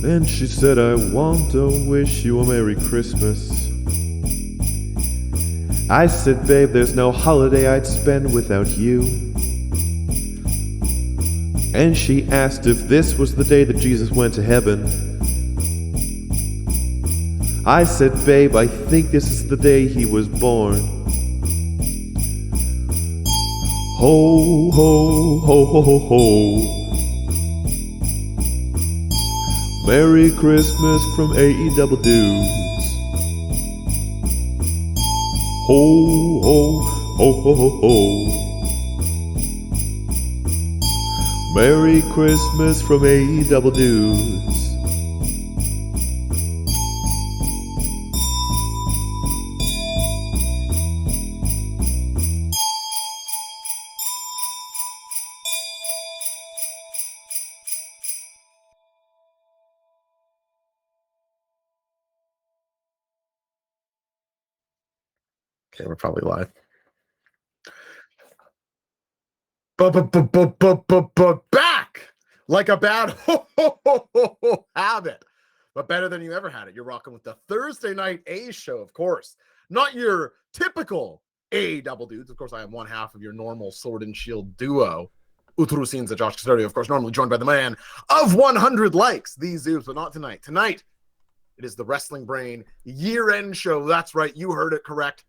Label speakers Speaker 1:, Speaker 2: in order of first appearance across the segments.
Speaker 1: And she said, I want to wish you a Merry Christmas. I said, babe, there's no holiday I'd spend without you. And she asked if this was the day that Jesus went to heaven. I said, babe, I think this is the day he was born. Ho, ho, ho, ho, ho, ho. Merry Christmas from AE Double Dudes. Ho, ho, ho, ho, ho, ho. Merry Christmas from AE Double Dudes.
Speaker 2: Okay, we're probably live. Back like a bad habit, but better than you ever had it. You're rocking with the Thursday night A show, of course. Not your typical A Double Dudes. Of course, I am one half of your normal sword and shield duo. Utrusinza, Josh Casario, of course, normally joined by the man of 100 likes. These Zoos, but not tonight. Tonight, it is the Wrestling Brain year-end show. That's right, you heard it correct.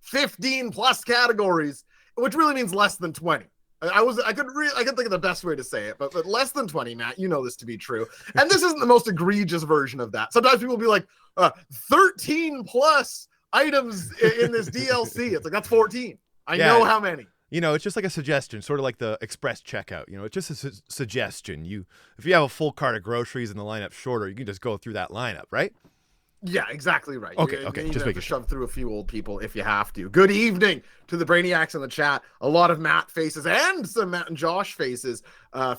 Speaker 2: 15 plus categories, which really means less than 20. I couldn't think of the best way to say it, but less than 20, Matt, you know this to be true. And this isn't the most egregious version of that. Sometimes people will be like, 13 plus items in this DLC. It's like, that's 14. I know how many.
Speaker 3: You know, it's just like a suggestion, sort of like the express checkout. You know, it's just a suggestion. If you have a full cart of groceries and the lineup's shorter, you can just go through that lineup, right?
Speaker 2: Yeah, exactly right.
Speaker 3: Okay,
Speaker 2: you
Speaker 3: just
Speaker 2: have to shove through a few old people if you have to. Good evening to the Brainiacs in the chat. A lot of Matt faces and some Matt and Josh faces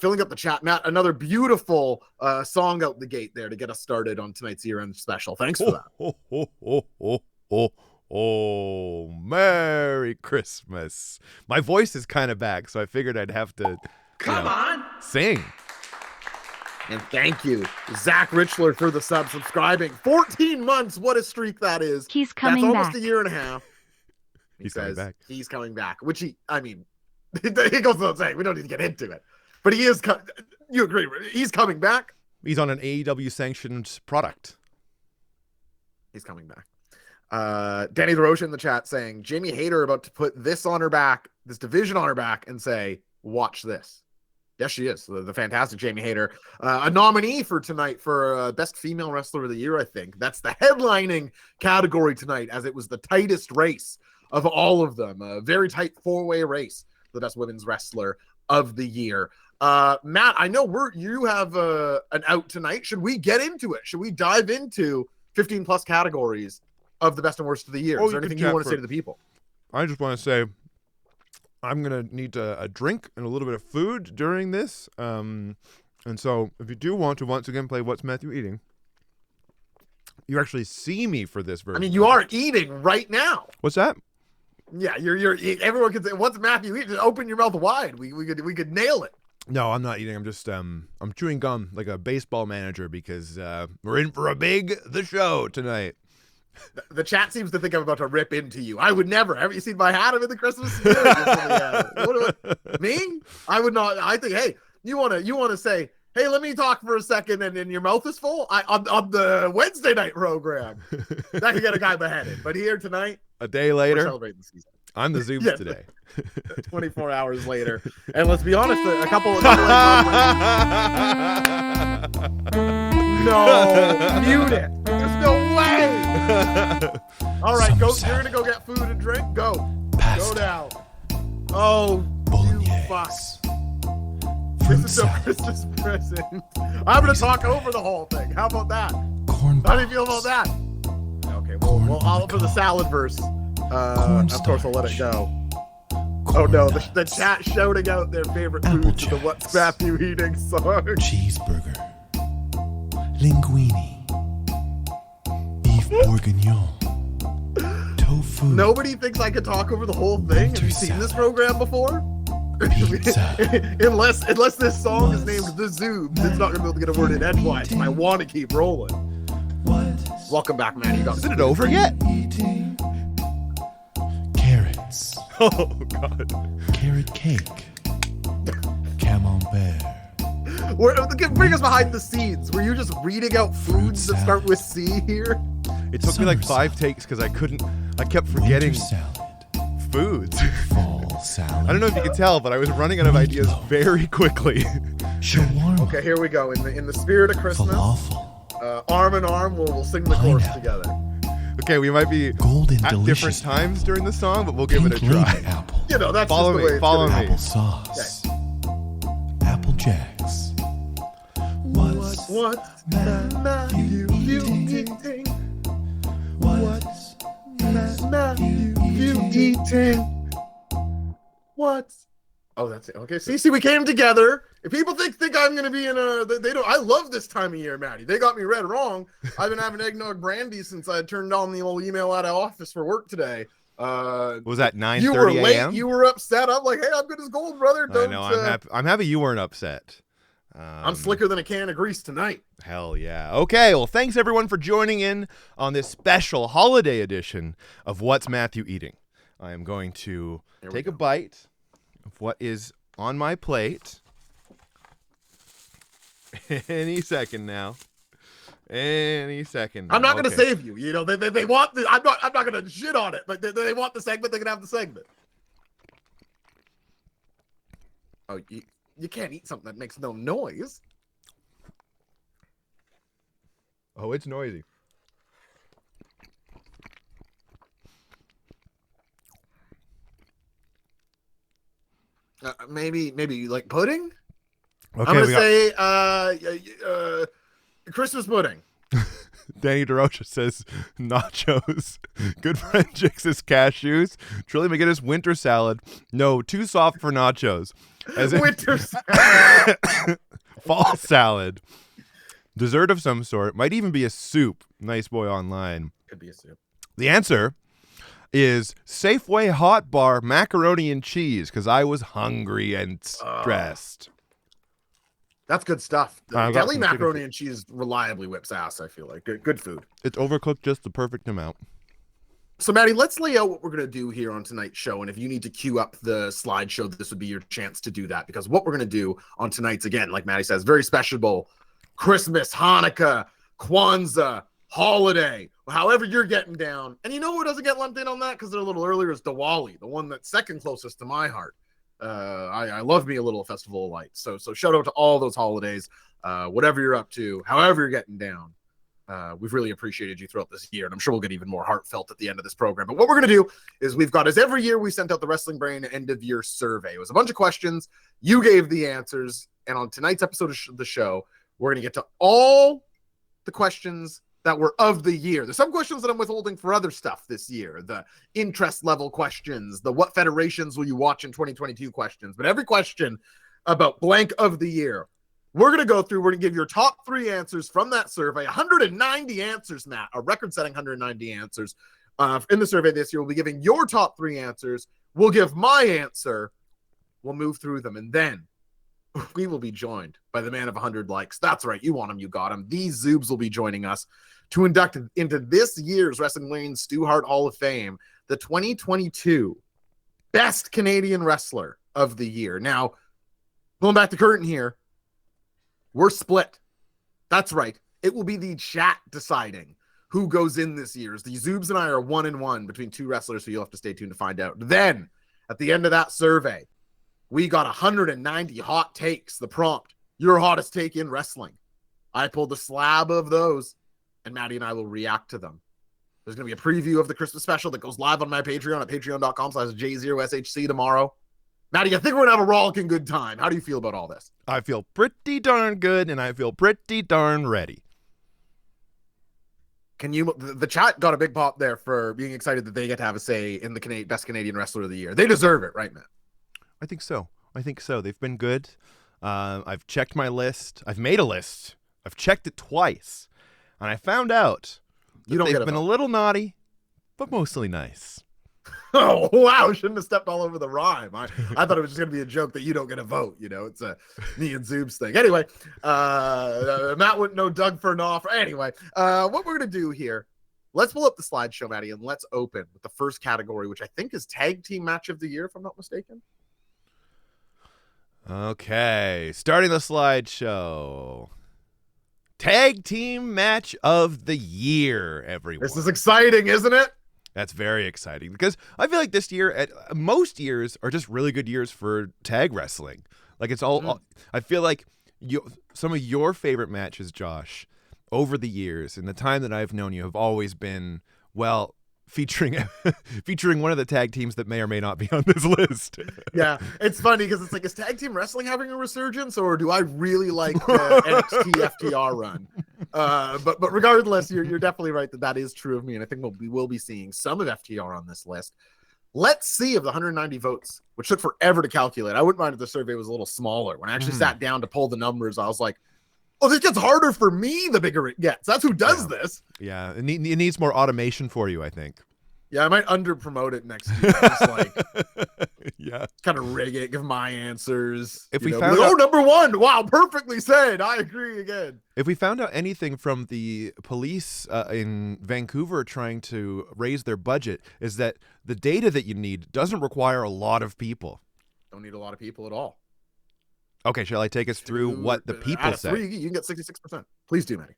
Speaker 2: filling up the chat. Matt, another beautiful song out the gate there to get us started on tonight's year-end special. Thanks for that.
Speaker 3: Oh, Merry Christmas. My voice is kind of back, so I figured I'd have to sing.
Speaker 2: And thank you, Zach Richler, for the subscribing. 14 months, what a streak that is.
Speaker 4: He's coming back.
Speaker 2: That's almost a year and a half.
Speaker 3: He's coming back.
Speaker 2: He's coming back, which he goes without saying. We don't need to get into it. But he is, you agree, he's coming back.
Speaker 3: He's on an AEW-sanctioned product.
Speaker 2: He's coming back. Danny DeRoche in the chat saying, Jamie Hayter about to put this on her back, this division on her back, and say, watch this. Yes, she is. The fantastic Jamie Hayter. A nominee for tonight for Best Female Wrestler of the Year, I think. That's the headlining category tonight, as it was the tightest race of all of them. A very tight four-way race for the Best Women's Wrestler of the Year. Matt, I know you have an out tonight. Should we get into it? Should we dive into 15-plus categories of the Best and Worst of the Year? Is there anything you want to say to the people?
Speaker 3: I just want to say I'm going to need a drink and a little bit of food during this. And so if you do want to once again play What's Matthew Eating, you actually see me for this version.
Speaker 2: I mean, you are eating right now.
Speaker 3: What's that?
Speaker 2: Yeah, you're everyone can say, what's Matthew eating? Just open your mouth wide. We could nail it.
Speaker 3: No, I'm not eating. I'm just I'm chewing gum like a baseball manager because we're in for the show tonight.
Speaker 2: The chat seems to think I'm about to rip into you. I would never. Have you seen my hat? I'm in the Christmas spirit. Me? I would not. I think, hey, you want to say, hey, let me talk for a second, and your mouth is full? On the Wednesday night program, that could get a guy beheaded. But here tonight,
Speaker 3: a day later,
Speaker 2: we're celebrating the season.
Speaker 3: I'm the Zooms today.
Speaker 2: 24 hours later. And let's be honest, a couple of No, mute it. There's no way. All right, you're going to go get food and drink? Go. Go now. Oh,
Speaker 5: Bolognese.
Speaker 2: you fuck. This is a Christmas present. I'm going to talk over the whole thing. How about that? How do you feel about that? Okay, well, I'll for the salad verse. Of course, I'll let it go. Oh no, the chat shouting out their favorite foods to the What's Matthew Eating song.
Speaker 5: Cheeseburger, linguine, beef bourguignon, tofu.
Speaker 2: Nobody thinks I could talk over the whole thing. Have you seen this program before?
Speaker 5: Pizza.
Speaker 2: unless this song is named The Zoobs, it's not gonna be able to get a word in edgewise. I want to keep rolling. Welcome back, man. You got
Speaker 3: Isn't it over yet?
Speaker 5: Carrots.
Speaker 3: Oh, God.
Speaker 5: Carrot cake. Camembert.
Speaker 2: Bring us behind the scenes. Were you just reading out foods that start with C here?
Speaker 3: It took me like
Speaker 5: Summer
Speaker 3: 5 takes because I kept forgetting
Speaker 5: Winter salad.
Speaker 3: foods.
Speaker 5: Fall salad.
Speaker 3: I don't know if you can tell, but I was running out of ideas very quickly.
Speaker 5: Shawarma.
Speaker 2: Okay, here we go. In the spirit of Christmas,
Speaker 5: Falafel.
Speaker 2: arm in arm, we'll sing the chorus
Speaker 5: Pineapple.
Speaker 2: together.
Speaker 3: Okay, we might be
Speaker 5: Golden
Speaker 3: at different
Speaker 5: delicious.
Speaker 3: times during the song, but we'll give it a
Speaker 5: Pink
Speaker 3: try.
Speaker 5: lady apple.
Speaker 2: You know, that's
Speaker 3: Follow
Speaker 2: just the
Speaker 3: me,
Speaker 2: way it's
Speaker 3: follow
Speaker 2: gonna
Speaker 3: me.
Speaker 2: be.
Speaker 5: Applesauce. Apple Jacks. What's
Speaker 2: What's Matthew eating? What's Matthew eating? What's Oh, that's it. Okay, see, we came together. If people think I'm gonna be in a, they don't. I love this time of year, Maddie. They got me read wrong. I've been having eggnog brandy since I turned on the old email out of office for work today.
Speaker 3: Was that
Speaker 2: You were
Speaker 3: 9:30
Speaker 2: late.
Speaker 3: a.m.?
Speaker 2: You were upset. I'm like, hey, I'm good as gold, brother.
Speaker 3: I
Speaker 2: Don't.
Speaker 3: know. I'm happy you weren't upset.
Speaker 2: I'm slicker than a can of grease tonight.
Speaker 3: Hell yeah. Okay, well, thanks everyone for joining in on this special holiday edition of What's Matthew Eating. I am going to
Speaker 2: Here we
Speaker 3: take a
Speaker 2: go.
Speaker 3: bite of what is on my plate. Any second now. Any second now.
Speaker 2: I'm not gonna
Speaker 3: Okay.
Speaker 2: save you. You know, they want the. I'm not gonna shit on it, but they want the segment. They can have the segment. Oh, you can't eat something that makes no noise.
Speaker 3: Oh, it's noisy.
Speaker 2: Maybe like pudding.
Speaker 3: Okay,
Speaker 2: I'm gonna
Speaker 3: we got
Speaker 2: say Christmas pudding.
Speaker 3: Danny DeRocha says nachos. Good friend Jix says cashews. Trilly McGinnis winter salad. No, too soft for nachos. As in
Speaker 2: Winter salad.
Speaker 3: fall salad. Dessert of some sort. Might even be a soup. Nice boy online.
Speaker 2: Could be a soup.
Speaker 3: The answer is Safeway hot bar macaroni and cheese because I was hungry and stressed.
Speaker 2: That's good stuff.
Speaker 3: I've got
Speaker 2: Deli
Speaker 3: some chicken
Speaker 2: macaroni
Speaker 3: feet.
Speaker 2: and cheese reliably whips ass. I feel like good food.
Speaker 3: It's overcooked just the perfect amount.
Speaker 2: So, Maddie, let's lay out what we're going to do here on tonight's show. And if you need to queue up the slideshow, this would be your chance to do that. Because what we're going to do on tonight's, again, like Maddie says, very special Christmas, Hanukkah, Kwanzaa, holiday, however you're getting down. And you know who doesn't get lumped in on that? Because they're a little earlier is Diwali, the one that's second closest to my heart. I love me a little Festival of Lights. So shout out to all those holidays, whatever you're up to, however you're getting down. We've really appreciated you throughout this year, and I'm sure we'll get even more heartfelt at the end of this program. But what we're going to do is as every year we sent out the Wrestling Brain end of year survey. It was a bunch of questions. You gave the answers. And on tonight's episode of the show, we're going to get to all the questions that were of the year. There's some questions that I'm withholding for other stuff this year. The interest level questions, the what federations will you watch in 2022 questions. But every question about blank of the year, we're going to go through. We're going to give your top 3 answers from that survey. 190 answers, Matt, a record-setting 190 answers in the survey this year. We'll be giving your top 3 answers. We'll give my answer. We'll move through them. And then we will be joined by the man of 100 likes. That's right. You want him. You got him. These Zoobs will be joining us to induct into this year's Wrestling Lane Stu Hart Hall of Fame, the 2022 Best Canadian Wrestler of the Year. Now, pulling back the curtain here, we're split. That's right. It will be the chat deciding who goes in this year's. The Zoobs and I are 1-1 between 2 wrestlers, so you'll have to stay tuned to find out. Then, at the end of that survey, we got 190 hot takes. The prompt, your hottest take in wrestling. I pulled a slab of those, and Maddie and I will react to them. There's going to be a preview of the Christmas special that goes live on my Patreon at patreon.com/J0SHC tomorrow. Maddie, I think we're going to have a rollicking good time. How do you feel about all this?
Speaker 3: I feel pretty darn good, and I feel pretty darn ready.
Speaker 2: The chat got a big pop there for being excited that they get to have a say in the Best Canadian Wrestler of the Year. They deserve it, right, Matt?
Speaker 3: I think so. They've been good. I've checked my list. I've made a list. I've checked it twice. And I found out that
Speaker 2: You don't
Speaker 3: they've
Speaker 2: get a
Speaker 3: been
Speaker 2: vote.
Speaker 3: a little naughty, but mostly nice.
Speaker 2: Oh, wow. Shouldn't have stepped all over the rhyme. I thought it was just going to be a joke that you don't get a vote. You know, it's a me and Zoob's thing. Anyway, Matt wouldn't know Doug for an offer. Anyway, what we're going to do here, let's pull up the slideshow, Maddie, and let's open with the first category, which I think is Tag Team Match of the Year, if I'm not mistaken.
Speaker 3: Okay, starting the slideshow. Tag Team Match of the Year, everyone.
Speaker 2: This is exciting, isn't it?
Speaker 3: That's very exciting because I feel like this year, most years are just really good years for tag wrestling. Like it's all, I feel like some of your favorite matches, Josh, over the years and the time that I've known you have always been, well, featuring one of the tag teams that may or may not be on this list.
Speaker 2: Yeah, it's funny because it's like, is tag team wrestling having a resurgence, or do I really like the NXT FTR run? But regardless, you're definitely right that is true of me, and I think we will be seeing some of FTR on this list. Let's see if the 190 votes, which took forever to calculate. I wouldn't mind if the survey was a little smaller. When I actually sat down to pull the numbers, I was like, oh, this gets harder for me the bigger it gets. That's who does this.
Speaker 3: Yeah, it needs more automation for you, I think.
Speaker 2: Yeah, I might under promote it next year. Just like,
Speaker 3: yeah,
Speaker 2: kind of rig it, give my answers.
Speaker 3: If we found out,
Speaker 2: number one, wow, perfectly said. I agree again.
Speaker 3: If we found out anything from the police in Vancouver trying to raise their budget, is that the data that you need doesn't require a lot of people.
Speaker 2: Don't need a lot of people at all.
Speaker 3: Okay, shall I take us through what the people say?
Speaker 2: 3, you can get 66%. Please do, Matty.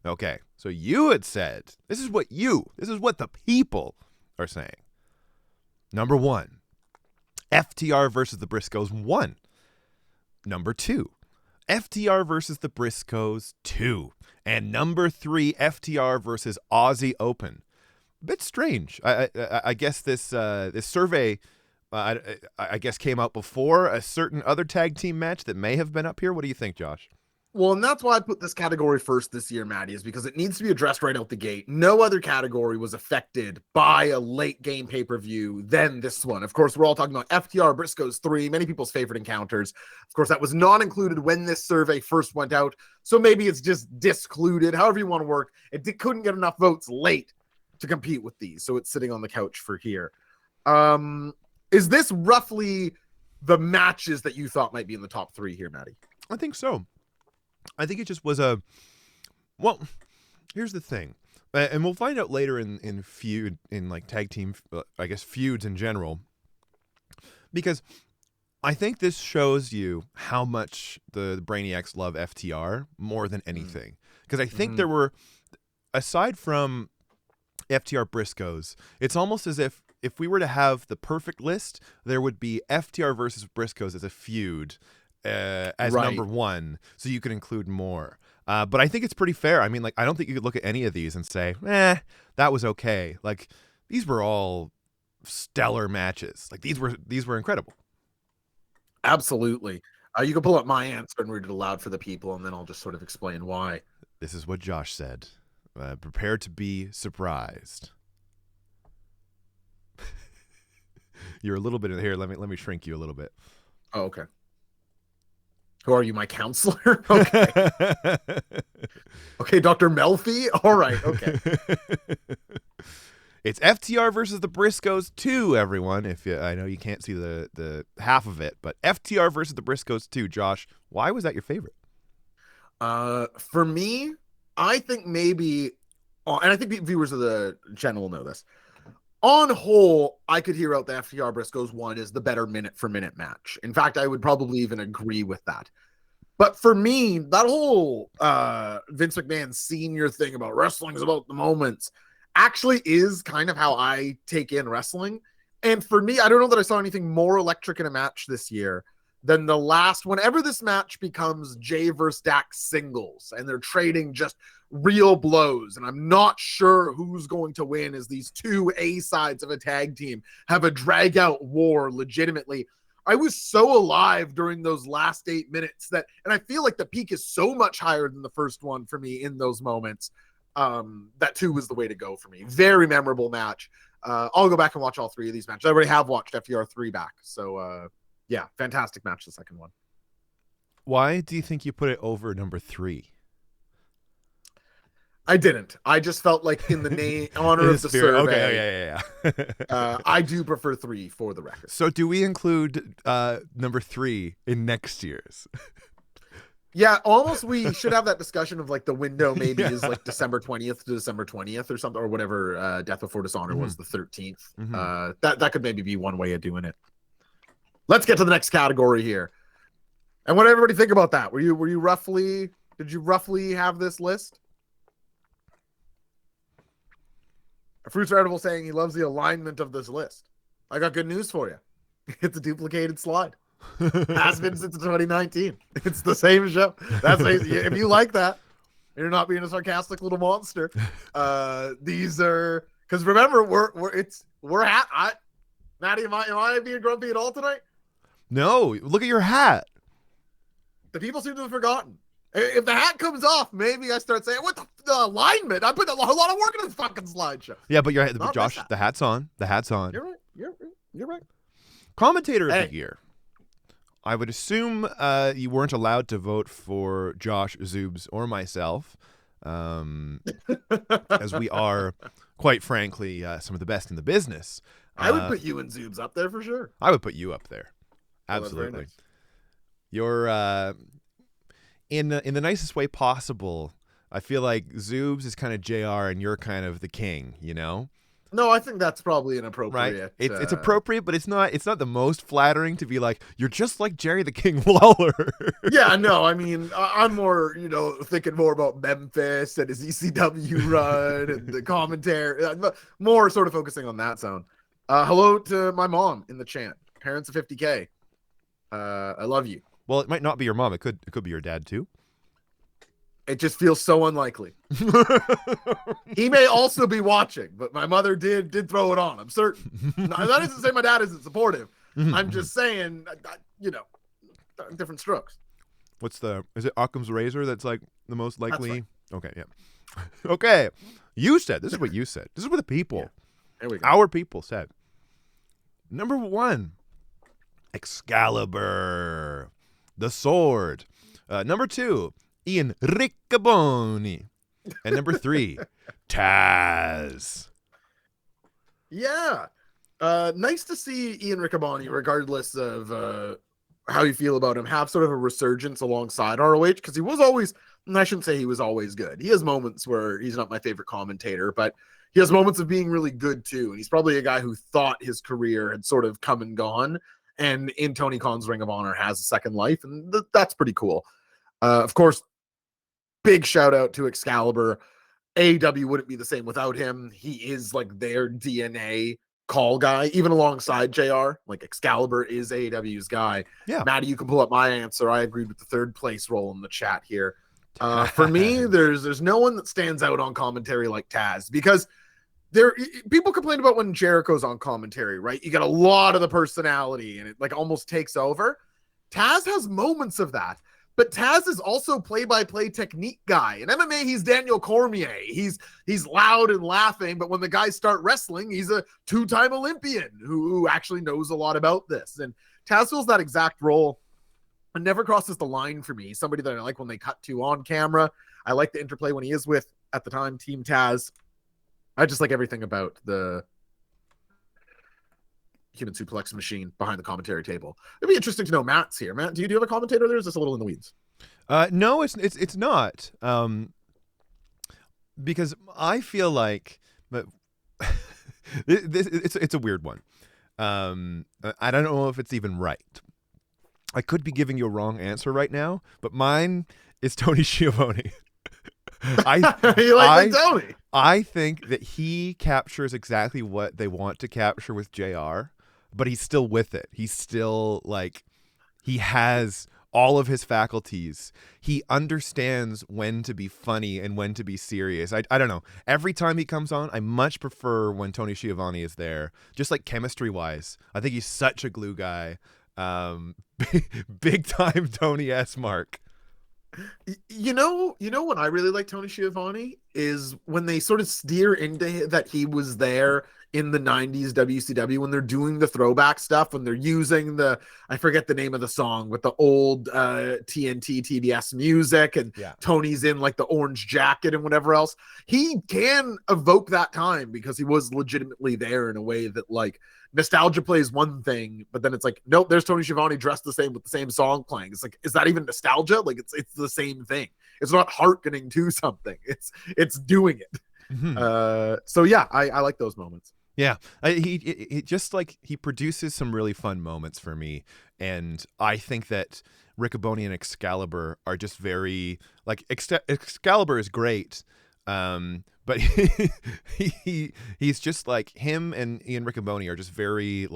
Speaker 3: Okay, so you had said, this is what the people are saying. Number 1, FTR versus the Briscoes 1. Number 2, FTR versus the Briscoes 2. And number 3, FTR versus Aussie Open. A bit strange. I guess this survey I guess came out before a certain other tag team match that may have been up here. What do you think, Josh?
Speaker 2: Well, and that's why I put this category first this year, Maddie, is because it needs to be addressed right out the gate. No other category was affected by a late game pay-per-view than this one. Of course, we're all talking about FTR Briscoes 3, many people's favorite encounters. Of course, that was not included when this survey first went out, so maybe it's just discluded, however you want to work. It couldn't get enough votes late to compete with these, so it's sitting on the couch for here. Is this roughly the matches that you thought might be in the top 3 here, Maddie?
Speaker 3: I think so. I think it just was well, here's the thing. And we'll find out later in feud, in like tag team, I guess feuds in general. Because I think this shows you how much the Brainiacs love FTR more than anything. Because I think there were, aside from FTR Briscoes, it's almost as if we were to have the perfect list, there would be FTR versus Briscoes as a feud as number 1, so you could include more. But I think it's pretty fair. I mean, like, I don't think you could look at any of these and say, that was okay. Like, these were all stellar matches. Like, these were incredible.
Speaker 2: Absolutely. You can pull up my answer and read it aloud for the people, and then I'll just sort of explain why.
Speaker 3: This is what Josh said. Prepare to be surprised. You're a little bit in here. Let me shrink you a little bit.
Speaker 2: Oh, okay. Who are you, my counselor? Okay. Okay, Dr. Melfi? All right, okay.
Speaker 3: It's FTR versus the Briscoes 2, everyone. I know you can't see the half of it, but FTR versus the Briscoes 2. Josh, why was that your favorite?
Speaker 2: For me, I think maybe, and I think viewers of the channel will know this, on whole, I could hear out the FTR Briscoes 1 is the better minute-for-minute match. In fact, I would probably even agree with that. But for me, that whole Vince McMahon senior thing about wrestling is about the moments actually is kind of how I take in wrestling. And for me, I don't know that I saw anything more electric in a match this year than the last, whenever this match becomes Jay versus Dax singles, and they're trading just real blows, and I'm not sure who's going to win as these two A-sides of a tag team have a drag-out war legitimately. I was so alive during those last 8 minutes that, and I feel like the peak is so much higher than the first one for me in those moments. That 2 was the way to go for me. Very memorable match. I'll go back and watch all 3 of these matches. I already have watched FTR 3 back. So, yeah, fantastic match, the second one.
Speaker 3: Why do you think you put it over number 3?
Speaker 2: I didn't. I just felt like in the name honor
Speaker 3: In
Speaker 2: of the
Speaker 3: spirit.
Speaker 2: survey.
Speaker 3: Okay, yeah.
Speaker 2: I do prefer 3 for the record.
Speaker 3: So do we include number 3 in next year's?
Speaker 2: Yeah, almost we should have that discussion of like the window maybe
Speaker 3: Yeah.
Speaker 2: is like December 20th to December 20th or something, or whatever Death Before Dishonor was the 13th. That could maybe be one way of doing it. Let's get to the next category here. And what did everybody think about that? Did you roughly have this list? Fruits are Edible saying he loves the alignment of this list. I got good news for you. It's a duplicated slide. Has been since 2019. It's the same show. That's if you like that, you're not being a sarcastic little monster. These are because remember Maddie, am I being grumpy at all tonight?
Speaker 3: No, look at your hat.
Speaker 2: The people seem to have forgotten. If the hat comes off, maybe I start saying, "What the alignment?" I put a lot of work in this fucking slideshow.
Speaker 3: Yeah, but Josh, the hat's on. The hat's on.
Speaker 2: You're right. You're right.
Speaker 3: Commentator of the year. I would assume you weren't allowed to vote for Josh, Zoobs, or myself, as we are, quite frankly, some of the best in the business.
Speaker 2: I would put you and Zoobs up there for sure.
Speaker 3: I would put you up there.
Speaker 2: Absolutely.
Speaker 3: Absolutely. Nice. You're in the nicest way possible. I feel like Zoobs is kind of JR and you're kind of the king, you know?
Speaker 2: No, I think that's probably inappropriate.
Speaker 3: Right? It's appropriate, but it's not the most flattering to be like, you're just like Jerry the King Lawler.
Speaker 2: Yeah, no, I mean, I'm more, thinking more about Memphis and his ECW run and the commentary, more sort of focusing on that sound. Hello to my mom in the chant. Parents of 50K. I love you.
Speaker 3: Well, it might not be your mom. It could be your dad too.
Speaker 2: It just feels so unlikely. He may also be watching, but my mother did throw it on. I'm certain. That isn't to say my dad isn't supportive. I'm just saying, different strokes.
Speaker 3: Is it Occam's razor that's like the most likely?
Speaker 2: Right.
Speaker 3: Okay, yeah. Okay. This is what you said. This is what the people,
Speaker 2: yeah. There we go.
Speaker 3: Our people said. Number 1, Excalibur, the sword. Number 2, Ian Riccaboni. And number 3, Taz.
Speaker 2: Yeah. Nice to see Ian Riccaboni, regardless of how you feel about him, have sort of a resurgence alongside ROH, because he was always, and I shouldn't say he was always good. He has moments where he's not my favorite commentator, but he has moments of being really good too. And he's probably a guy who thought his career had sort of come and gone, and in Tony Khan's Ring of Honor has a second life, and that's pretty cool. Of course, big shout out to Excalibur. AEW wouldn't be the same without him. He is like their DNA call guy, even alongside JR. Like Excalibur is AEW's guy.
Speaker 3: Yeah.
Speaker 2: Maddie, you can pull up my answer. I agreed with the third place role in the chat here. For me, there's no one that stands out on commentary like Taz, because people complain about when Jericho's on commentary, right? You got a lot of the personality and it like almost takes over. Taz has moments of that. But Taz is also play-by-play technique guy. In MMA, he's Daniel Cormier. He's loud and laughing, but when the guys start wrestling, he's a 2-time Olympian who actually knows a lot about this. And Taz fills that exact role and never crosses the line for me. He's somebody that I like when they cut to on camera. I like the interplay when he is with, at the time, Team Taz. I just like everything about the human suplex machine behind the commentary table. It'd be interesting to know Matt's here. Matt, do you have a commentator there? Or is this a little in the weeds?
Speaker 3: No, it's not. Because I feel like, but it's a weird one. I don't know if it's even right. I could be giving you a wrong answer right now, but mine is Tony Schiavone.
Speaker 2: Tony?
Speaker 3: I think that he captures exactly what they want to capture with JR, but he's still with it. He's still like, he has all of his faculties. He understands when to be funny and when to be serious. I don't know. Every time he comes on, I much prefer when Tony Schiavone is there, just like chemistry wise. I think he's such a glue guy. Big time Tony S. Mark.
Speaker 2: You know when I really like Tony Schiavone is when they sort of steer into that he was there in the 90s WCW when they're doing the throwback stuff, when they're using I forget the name of the song, with the old TNT TBS music, and Tony's in like the orange jacket and whatever else. He can evoke that time because he was legitimately there in a way that like nostalgia plays one thing, but then it's like, nope, there's Tony Schiavone dressed the same with the same song playing. It's like, is that even nostalgia? Like it's the same thing. It's not hearkening to something. It's doing it. Mm-hmm. So yeah, I like those moments.
Speaker 4: Yeah, he just like he produces some really fun moments for me, and I think that Riccoboni and Excalibur are just very like Excalibur is great, but he's just like him and Ian Riccoboni are just very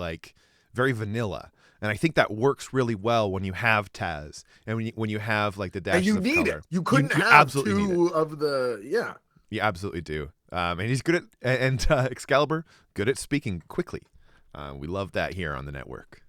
Speaker 4: vanilla. And I think that works really well when you have Taz and when you have like the dashes
Speaker 2: and you need
Speaker 4: color.
Speaker 2: it. You couldn't have two of the You
Speaker 4: absolutely do. And he's good at and Excalibur good at speaking quickly. We love that here on the network.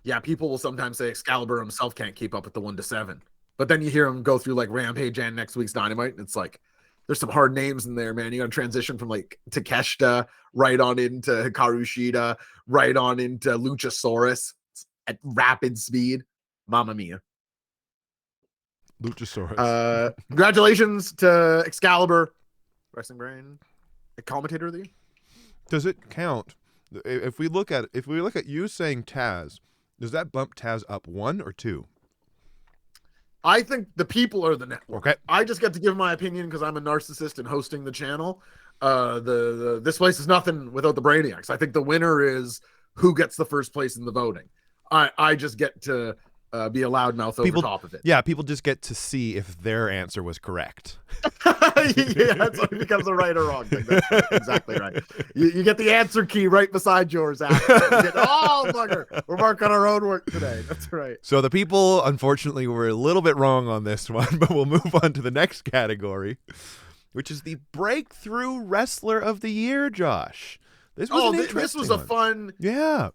Speaker 2: Yeah, people will sometimes say Excalibur himself can't keep up with the 1 to 7, but then you hear him go through like Rampage and next week's Dynamite, and it's like there's some hard names in there, man. You got to transition from like Takeshita right on into Hikaru Shida, right on into Luchasaurus at rapid speed. Mamma mia.
Speaker 3: Luchasaurus.
Speaker 2: Congratulations to Excalibur, Wrestling Brain, a commentator of the year.
Speaker 3: Does it count? If we look at you saying Taz, does that bump Taz up 1 or 2?
Speaker 2: I think the people are the network.
Speaker 3: Okay.
Speaker 2: I just get to give my opinion because I'm a narcissist and hosting the channel. This place is nothing without the Brainiacs. I think the winner is who gets the first place in the voting. I just get to be a loudmouth over top of it.
Speaker 4: Yeah, people just get to see if their answer was correct.
Speaker 2: Yeah, that's what becomes a right or wrong thing. That's exactly right. You get the answer key right beside yours. Oh, bugger. We're marking our own work today. That's right.
Speaker 4: So the people, unfortunately, were a little bit wrong on this one, but we'll move on to the next category, which is the Breakthrough Wrestler of the Year, Josh. This was
Speaker 2: a fun...
Speaker 4: Yeah.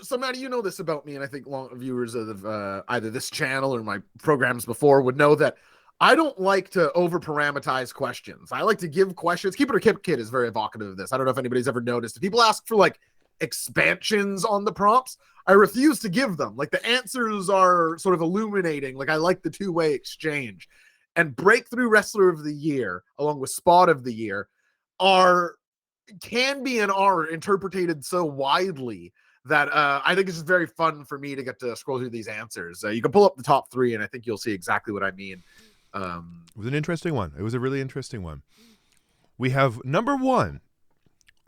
Speaker 2: So, Maddie, you know this about me, and I think long viewers of either this channel or my programs before would know that I don't like to over-parameterize questions. I like to give questions. Keep It or Kip Kid is very evocative of this. I don't know if anybody's ever noticed. If people ask for, like, expansions on the prompts, I refuse to give them. Like, the answers are sort of illuminating. Like, I like the two-way exchange. And Breakthrough Wrestler of the Year, along with Spot of the Year, can be and are interpreted so widely that I think it's just very fun for me to get to scroll through these answers. You can pull up the top 3, and I think you'll see exactly what I mean.
Speaker 3: It was an interesting one. It was a really interesting one. We have number 1,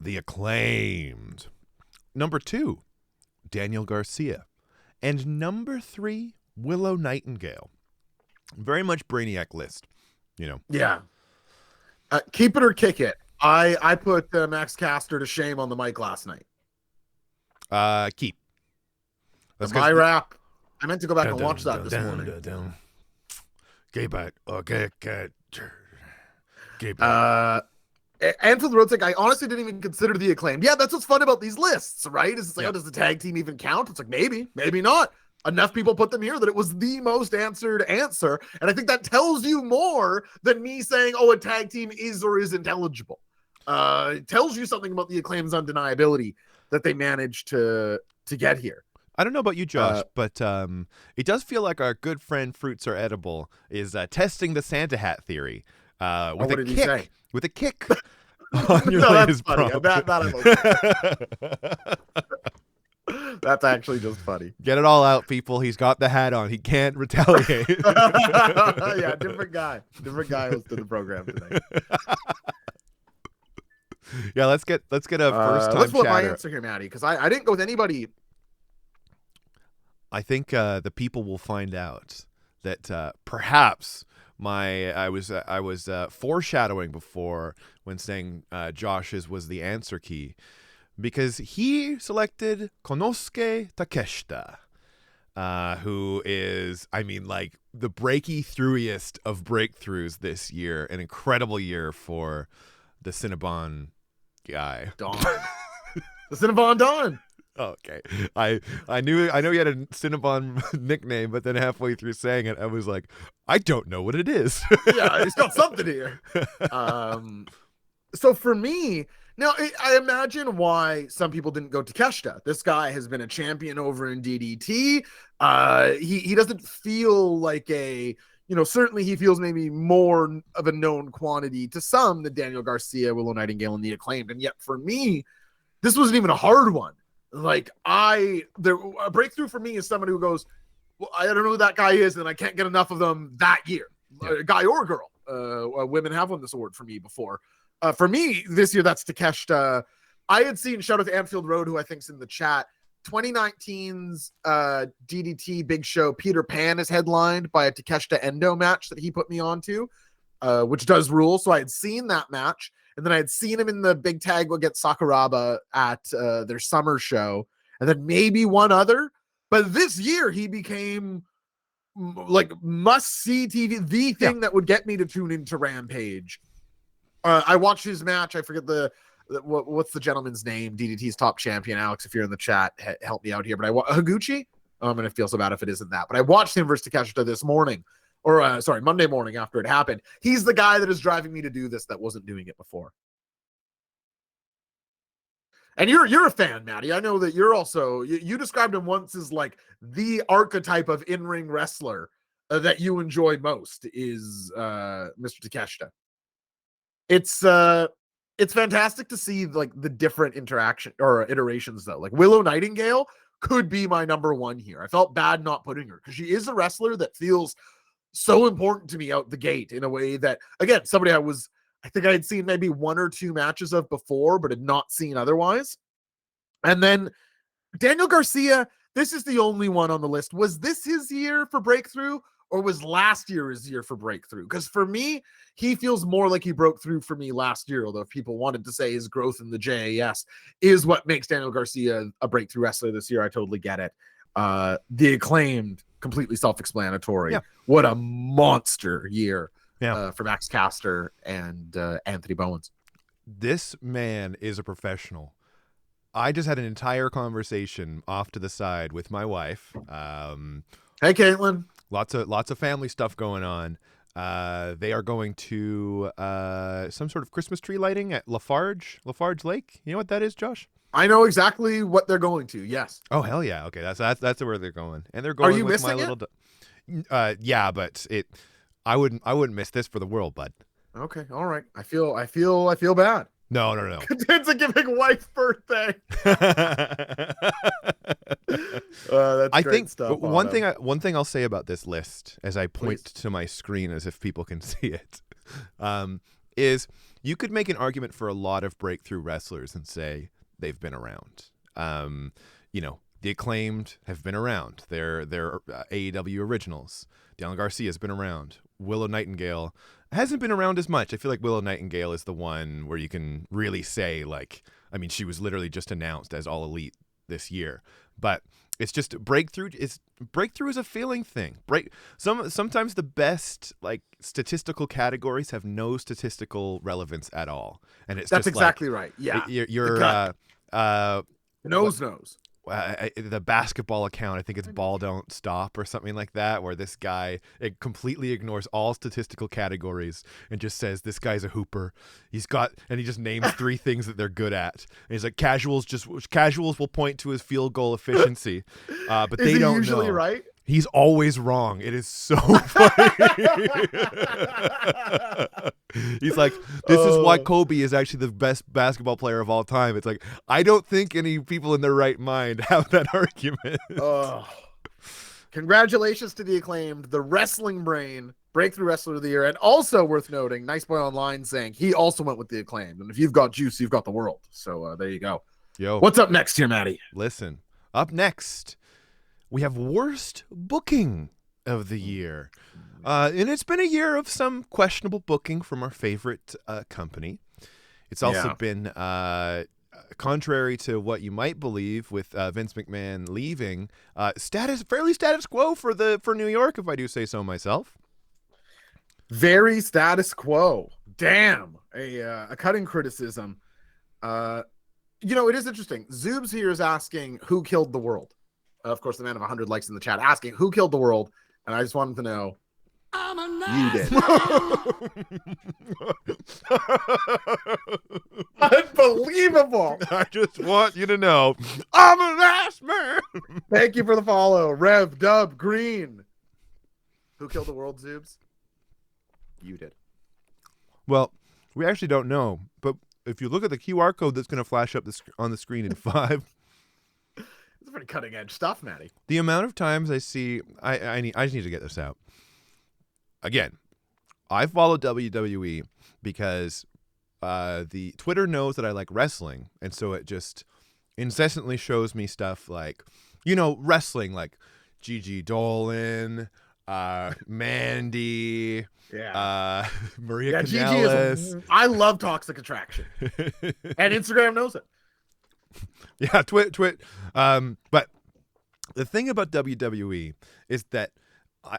Speaker 3: The Acclaimed. Number 2, Daniel Garcia. And number 3, Willow Nightingale. Very much Brainiac list, you know.
Speaker 2: Yeah. Keep it or kick it. I put Max Caster to shame on the mic last night.
Speaker 3: Keep.
Speaker 2: That's my rap. I meant to go back and watch that this morning.
Speaker 3: Keep it. Okay. Keep it.
Speaker 2: And for the road sake, I honestly didn't even consider the Acclaimed. Yeah, that's what's fun about these lists, right? Is it's like, does the tag team even count? It's like, maybe not. Enough people put them here that it was the most answered answer. And I think that tells you more than me saying, a tag team is or isn't eligible. It tells you something about the Acclaimed's undeniability that they managed to get here.
Speaker 4: I don't know about you, Josh, but it does feel like our good friend Fruits Are Edible is testing the Santa hat theory with
Speaker 2: what
Speaker 4: a
Speaker 2: did he
Speaker 4: kick.
Speaker 2: say?
Speaker 4: With a kick on your
Speaker 2: No,
Speaker 4: latest
Speaker 2: that's funny.
Speaker 4: prompt.
Speaker 2: That's actually just funny.
Speaker 4: Get it all out, people. He's got the hat on. He can't retaliate.
Speaker 2: Yeah, different guy. Different guy hosted the program today.
Speaker 4: Yeah, let's get a first time
Speaker 2: let's put my
Speaker 4: chatter.
Speaker 2: answer here, Maddie, because I didn't go with anybody.
Speaker 4: I think the people will find out that perhaps I was foreshadowing before when saying Josh's was the answer key, because he selected Konosuke Takeshita, who is, I mean, like the breaky-throughiest of breakthroughs this year. An incredible year for the Cinnabon guy.
Speaker 2: Don. The Cinnabon Don.
Speaker 4: Okay. I know he had a Cinnabon nickname, but then halfway through saying it, I was like, I don't know what it is.
Speaker 2: Yeah, he's got something here. So for me, Now, I imagine why some people didn't go Takeshita. This guy has been a champion over in DDT. He doesn't feel like a, certainly he feels maybe more of a known quantity to some than Daniel Garcia, Willow Nightingale, and the Acclaimed. And yet for me, this wasn't even a hard one. Like a breakthrough for me is someone who goes, well, I don't know who that guy is, and I can't get enough of them that year, guy or girl. Women have won this award for me before. For me, this year, that's Takeshita. I had seen, shout out to Anfield Road, who I think's in the chat, 2019's DDT Big Show, Peter Pan is headlined by a Takeshita Endo match that he put me onto, which does rule. So I had seen that match, and then I had seen him in the big tag against Sakuraba at their summer show, and then maybe one other. But this year, he became like must-see TV, the thing that would get me to tune into Rampage. I watched his match. I forget what's the gentleman's name, DDT's top champion. Alex, if you're in the chat, help me out here. But Higuchi? I'm going to feel so bad if it isn't that. But I watched him versus Takeshita this morning, or Monday morning after it happened. He's the guy that is driving me to do this that wasn't doing it before. And you're a fan, Maddie. I know that you're also, you described him once as like the archetype of in-ring wrestler that you enjoy most is Mr. Takeshita. It's fantastic to see like the different interaction or iterations though. Like Willow Nightingale could be my number one here. I felt bad not putting her because she is a wrestler that feels so important to me out the gate in a way that, again, somebody I think I had seen maybe one or two matches of before, but had not seen otherwise. And then Daniel Garcia, this is the only one on the list. Was this his year for breakthrough, or was last year his year for breakthrough? Because for me, he feels more like he broke through for me last year, although if people wanted to say his growth in the JAS is what makes Daniel Garcia a breakthrough wrestler this year, I totally get it. The Acclaimed, completely self-explanatory.
Speaker 4: Yeah.
Speaker 2: What a monster year for Max Caster and Anthony Bowens.
Speaker 4: This man is a professional. I just had an entire conversation off to the side with my wife.
Speaker 2: Hey, Caitlin.
Speaker 4: Lots of family stuff going on. They are going to some sort of Christmas tree lighting at Lafarge Lake. You know what that is, Josh?
Speaker 2: I know exactly what they're going to. Yes.
Speaker 4: Oh hell yeah! Okay, that's where they're going, and they're going.
Speaker 2: Are you
Speaker 4: with my
Speaker 2: missing
Speaker 4: little. Yeah, but I wouldn't miss this for the world, bud.
Speaker 2: Okay, all right. I feel bad.
Speaker 4: No.
Speaker 2: It's a giving wife birthday. That's
Speaker 4: I
Speaker 2: great
Speaker 4: think
Speaker 2: stuff.
Speaker 4: one thing I'll say about this list, as I point to my screen as if people can see it, is you could make an argument for a lot of breakthrough wrestlers and say they've been around. The Acclaimed have been around. They're AEW originals. Daniel Garcia has been around. Willow Nightingale hasn't been around as much. I feel like Willow Nightingale is the one where you can really say, like, I mean, she was literally just announced as All Elite this year. But it's just breakthrough is a feeling thing. Sometimes the best like statistical categories have no statistical relevance at all. And it's
Speaker 2: that's
Speaker 4: just
Speaker 2: exactly
Speaker 4: like,
Speaker 2: right. Yeah.
Speaker 4: You're
Speaker 2: knows.
Speaker 4: The basketball account, I think it's Ball Don't Stop or something like that, where this guy completely ignores all statistical categories and just says this guy's a hooper. He just names three things that they're good at. And he's like, casuals will point to his field goal efficiency, but
Speaker 2: Is
Speaker 4: they
Speaker 2: he
Speaker 4: don't
Speaker 2: usually
Speaker 4: know.
Speaker 2: right?
Speaker 4: He's always wrong. It is so funny. He's like, this is why Kobe is actually the best basketball player of all time. It's like, I don't think any people in their right mind have that argument.
Speaker 2: Congratulations to the Acclaimed, the wrestling brain, breakthrough wrestler of the year. And also worth noting, Nice Boy Online saying he also went with the Acclaimed. And if you've got juice, you've got the world. So there you go.
Speaker 4: Yo,
Speaker 2: what's up next here, Maddie?
Speaker 4: Listen, up next, we have worst booking of the year. And it's been a year of some questionable booking from our favorite company. It's also been, contrary to what you might believe with Vince McMahon leaving, fairly status quo for New York, if I do say so myself.
Speaker 2: Very status quo. Damn. A cutting criticism. It is interesting. Zoobs here is asking who killed the world. Of course, the man of 100 likes in the chat asking who killed the world. And I just wanted to know You did. Unbelievable.
Speaker 4: I just want you to know I'm a last man.
Speaker 2: Thank you for the follow. Rev Dub Green. Who killed the world, Zoobs? You did.
Speaker 3: Well, we actually don't know, but if you look at the QR code that's going to flash up on the screen in 5,
Speaker 2: It's pretty cutting edge stuff, Maddie.
Speaker 3: the amount of times I see, I just need to get this out. Again, I follow WWE because the Twitter knows that I like wrestling, and so it just incessantly shows me stuff like, wrestling, like Gigi Dolan, Mandy, Maria
Speaker 2: Gigi
Speaker 3: Kanellis.
Speaker 2: I love Toxic Attraction. And Instagram knows it.
Speaker 3: Yeah, twit. But the thing about WWE is that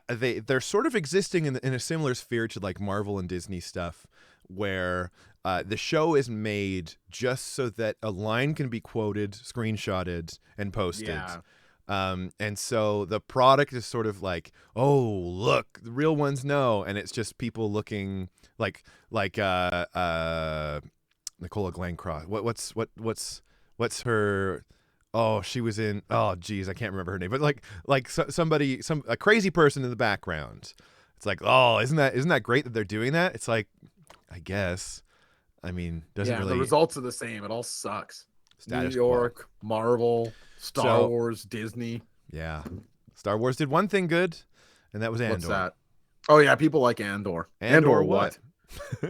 Speaker 3: they're sort of existing in a similar sphere to like Marvel and Disney stuff, where the show is made just so that a line can be quoted, screenshotted, and posted.
Speaker 2: Yeah.
Speaker 3: And so the product is sort of like, oh, look, the real ones know, and it's just people looking like Nicola Glencross. What's her? Oh, she was in. Oh, geez, I can't remember her name. But like a crazy person in the background. It's like, oh, isn't that great that they're doing that? It's like, I guess. I mean, doesn't really.
Speaker 2: The results are the same. It all sucks.
Speaker 3: Status
Speaker 2: New York, Marvel, Star Wars, Disney.
Speaker 3: Yeah, Star Wars did one thing good, and that was Andor.
Speaker 2: What's that? Oh yeah, people like Andor.
Speaker 3: Andor what?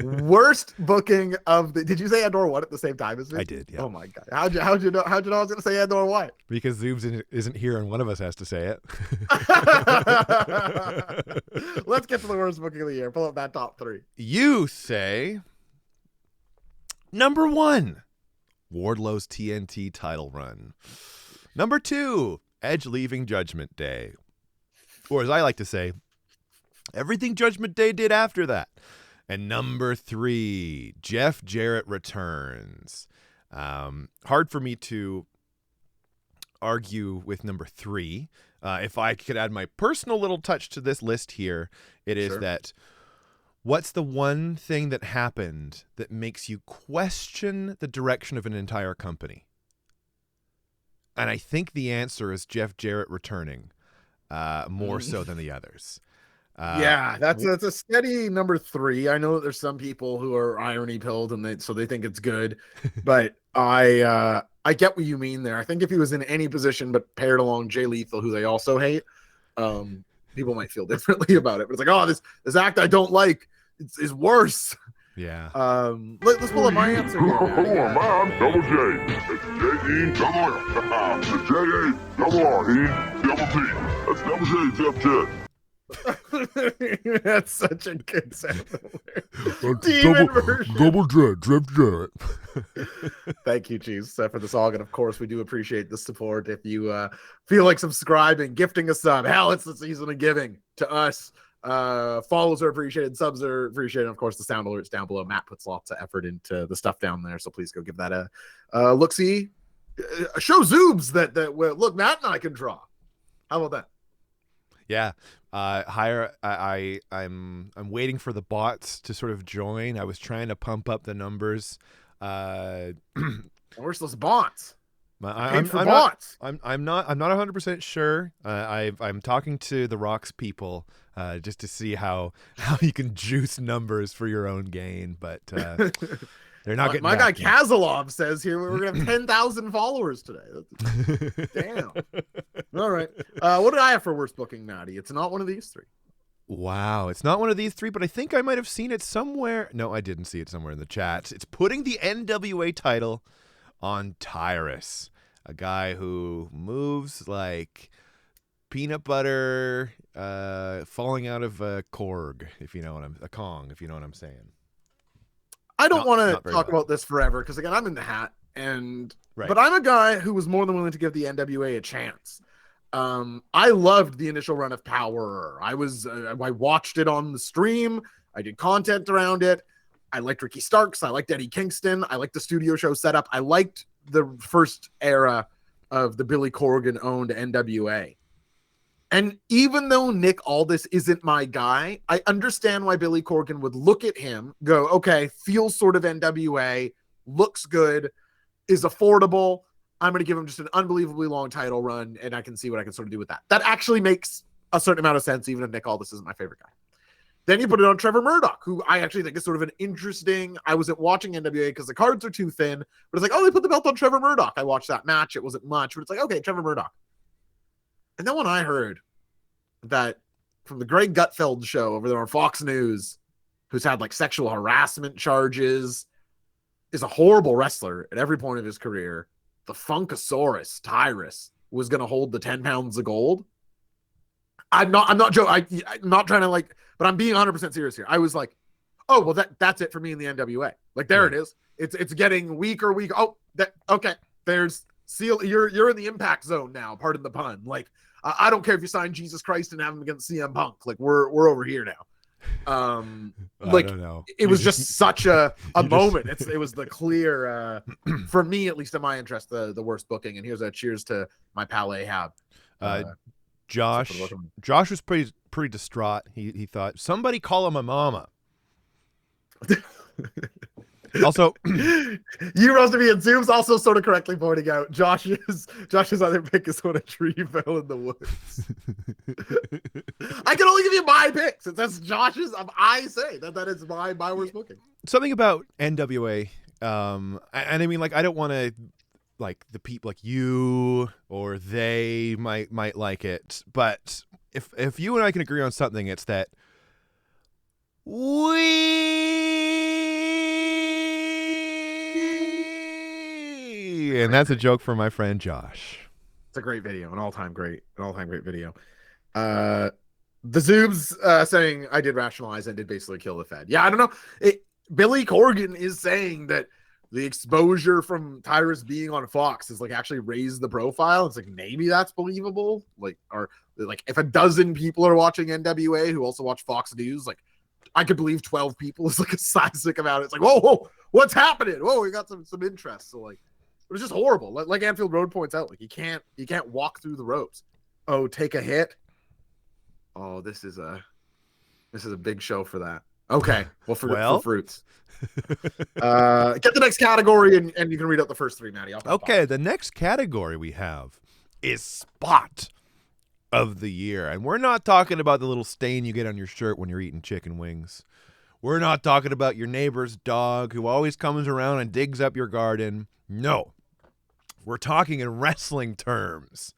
Speaker 2: Worst booking of the. Did you say Andor what at the same time as me?
Speaker 3: I did. Yeah.
Speaker 2: Oh my god! How'd you know I was gonna say Andor what?
Speaker 3: Because Zoobs isn't here, and one of us has to say it.
Speaker 2: Let's get to the worst booking of the year. Pull up that top 3.
Speaker 3: You say number 1, Wardlow's TNT title run. Number 2, Edge leaving Judgment Day. Or as I like to say, everything Judgment Day did after that. And number 3, Jeff Jarrett returns. Hard for me to argue with number 3. If I could add my personal little touch to this list here, it is that what's the one thing that happened that makes you question the direction of an entire company? And I think the answer is Jeff Jarrett returning, more so than the others.
Speaker 2: That's a steady number 3. I know that there's some people who are irony pilled and they think it's good, but I get what you mean there. I think if he was in any position but paired along Jay Lethal, who they also hate, people might feel differently about it. But it's like, oh, this act I don't like is worse.
Speaker 3: Yeah.
Speaker 2: Let's pull up my answer here.
Speaker 6: I'm Double J. It's J-E double F. It's J-A double R-E double T. That's Double J, Jeff Jarrett.
Speaker 2: That's such a good sound.
Speaker 6: Double J, Jeff Jarrett.
Speaker 2: Thank you, Chiefs, for the song. And of course, we do appreciate the support. If you feel like subscribing, gifting a sub, hell, it's the season of giving to us. Follows are appreciated, subs are appreciated, and of course the sound alerts down below. Matt puts lots of effort into the stuff down there, so please go give that a look. See, show Zoobs that look, Matt and I can draw. How about that?
Speaker 3: Yeah. I'm waiting for the bots to sort of join. I was trying to pump up the numbers.
Speaker 2: Where's those bots?
Speaker 3: I'm
Speaker 2: bots.
Speaker 3: not 100% sure. I'm talking to the Rocks people just to see how you can juice numbers for your own gain, but they're not getting.
Speaker 2: My guy
Speaker 3: back
Speaker 2: Kazalov says here we're gonna have 10,000 followers today. Damn. All right. What did I have for worst booking, Maddie? It's not one of these 3.
Speaker 3: Wow, it's not one of these 3, but I think I might have seen it somewhere. No, I didn't see it somewhere in the chat. It's putting the NWA title on Tyrus, a guy who moves like peanut butter falling out of a Kong, if you know what I'm saying.
Speaker 2: I don't want to talk about this forever because again, I'm in the hat,
Speaker 3: Right.
Speaker 2: but I'm a guy who was more than willing to give the NWA a chance. I loved the initial run of Power. I watched it on the stream. I did content around it. I liked Ricky Starks. I liked Eddie Kingston. I liked the studio show setup. I liked the first era of the Billy Corgan owned NWA. And even though Nick Aldis isn't my guy, I understand why Billy Corgan would look at him, go, okay, feels sort of NWA, looks good, is affordable. I'm going to give him just an unbelievably long title run, and I can see what I can sort of do with that. That actually makes a certain amount of sense, even if Nick Aldis isn't my favorite guy. Then you put it on Trevor Murdoch, who I actually think is sort of an interesting. I wasn't watching NWA because the cards are too thin, but it's like, oh, they put the belt on Trevor Murdoch. I watched that match. It wasn't much, but it's like, okay, Trevor Murdoch. And then when I heard that from the Greg Gutfeld show over there on Fox News, who's had like sexual harassment charges, is a horrible wrestler at every point of his career, the Funkasaurus Tyrus was going to hold the 10 pounds of gold. I'm not joking. I'm not trying to like, but I'm being 100% serious here. I was like, oh, well, that's it for me in the NWA. Like, there it is. It's getting weaker. Oh, okay. There's seal. You're in the impact zone now. Pardon the pun. Like, I don't care if you sign Jesus Christ and have him against CM Punk. Like, we're over here now. Like,
Speaker 4: I don't know.
Speaker 2: It was just such a moment. It was the clear, for me at least in my interest, the worst booking. And here's a cheers to my pal Ahab.
Speaker 4: Josh was pretty distraught. He thought, somebody call him a mama. Also,
Speaker 2: you roasted me, and Zoom's also sort of correctly pointing out Josh's other pick is when a tree fell in the woods. I can only give you my picks. That's Josh's. I say that is my worst booking.
Speaker 4: Something about NWA, and I mean, like, I don't want to, like, the people like you or they might like it, but if you and I can agree on something, it's that and that's a joke for my friend Josh.
Speaker 2: It's a great video, an all-time great video. The Zoobs saying I did rationalize and did basically kill the Fed. Yeah, I don't know. Billy Corgan is saying that the exposure from Tyrus being on Fox is like actually raised the profile. It's like, maybe that's believable. Like, or like if a dozen people are watching NWA who also watch Fox News, like I could believe 12 people is like a classic about it. It's like, whoa, what's happening? Whoa, we got some interest. So like, it was just horrible. Like Anfield Road points out, like you can't walk through the ropes. Oh, take a hit. Oh, this is a big show for that. Okay, well, for fruits. Get the next category and you can read out the first three, Maddie.
Speaker 4: Okay, the next category we have is Spot of the Year. And we're not talking about the little stain you get on your shirt when you're eating chicken wings. We're not talking about your neighbor's dog who always comes around and digs up your garden. No. We're talking in wrestling terms.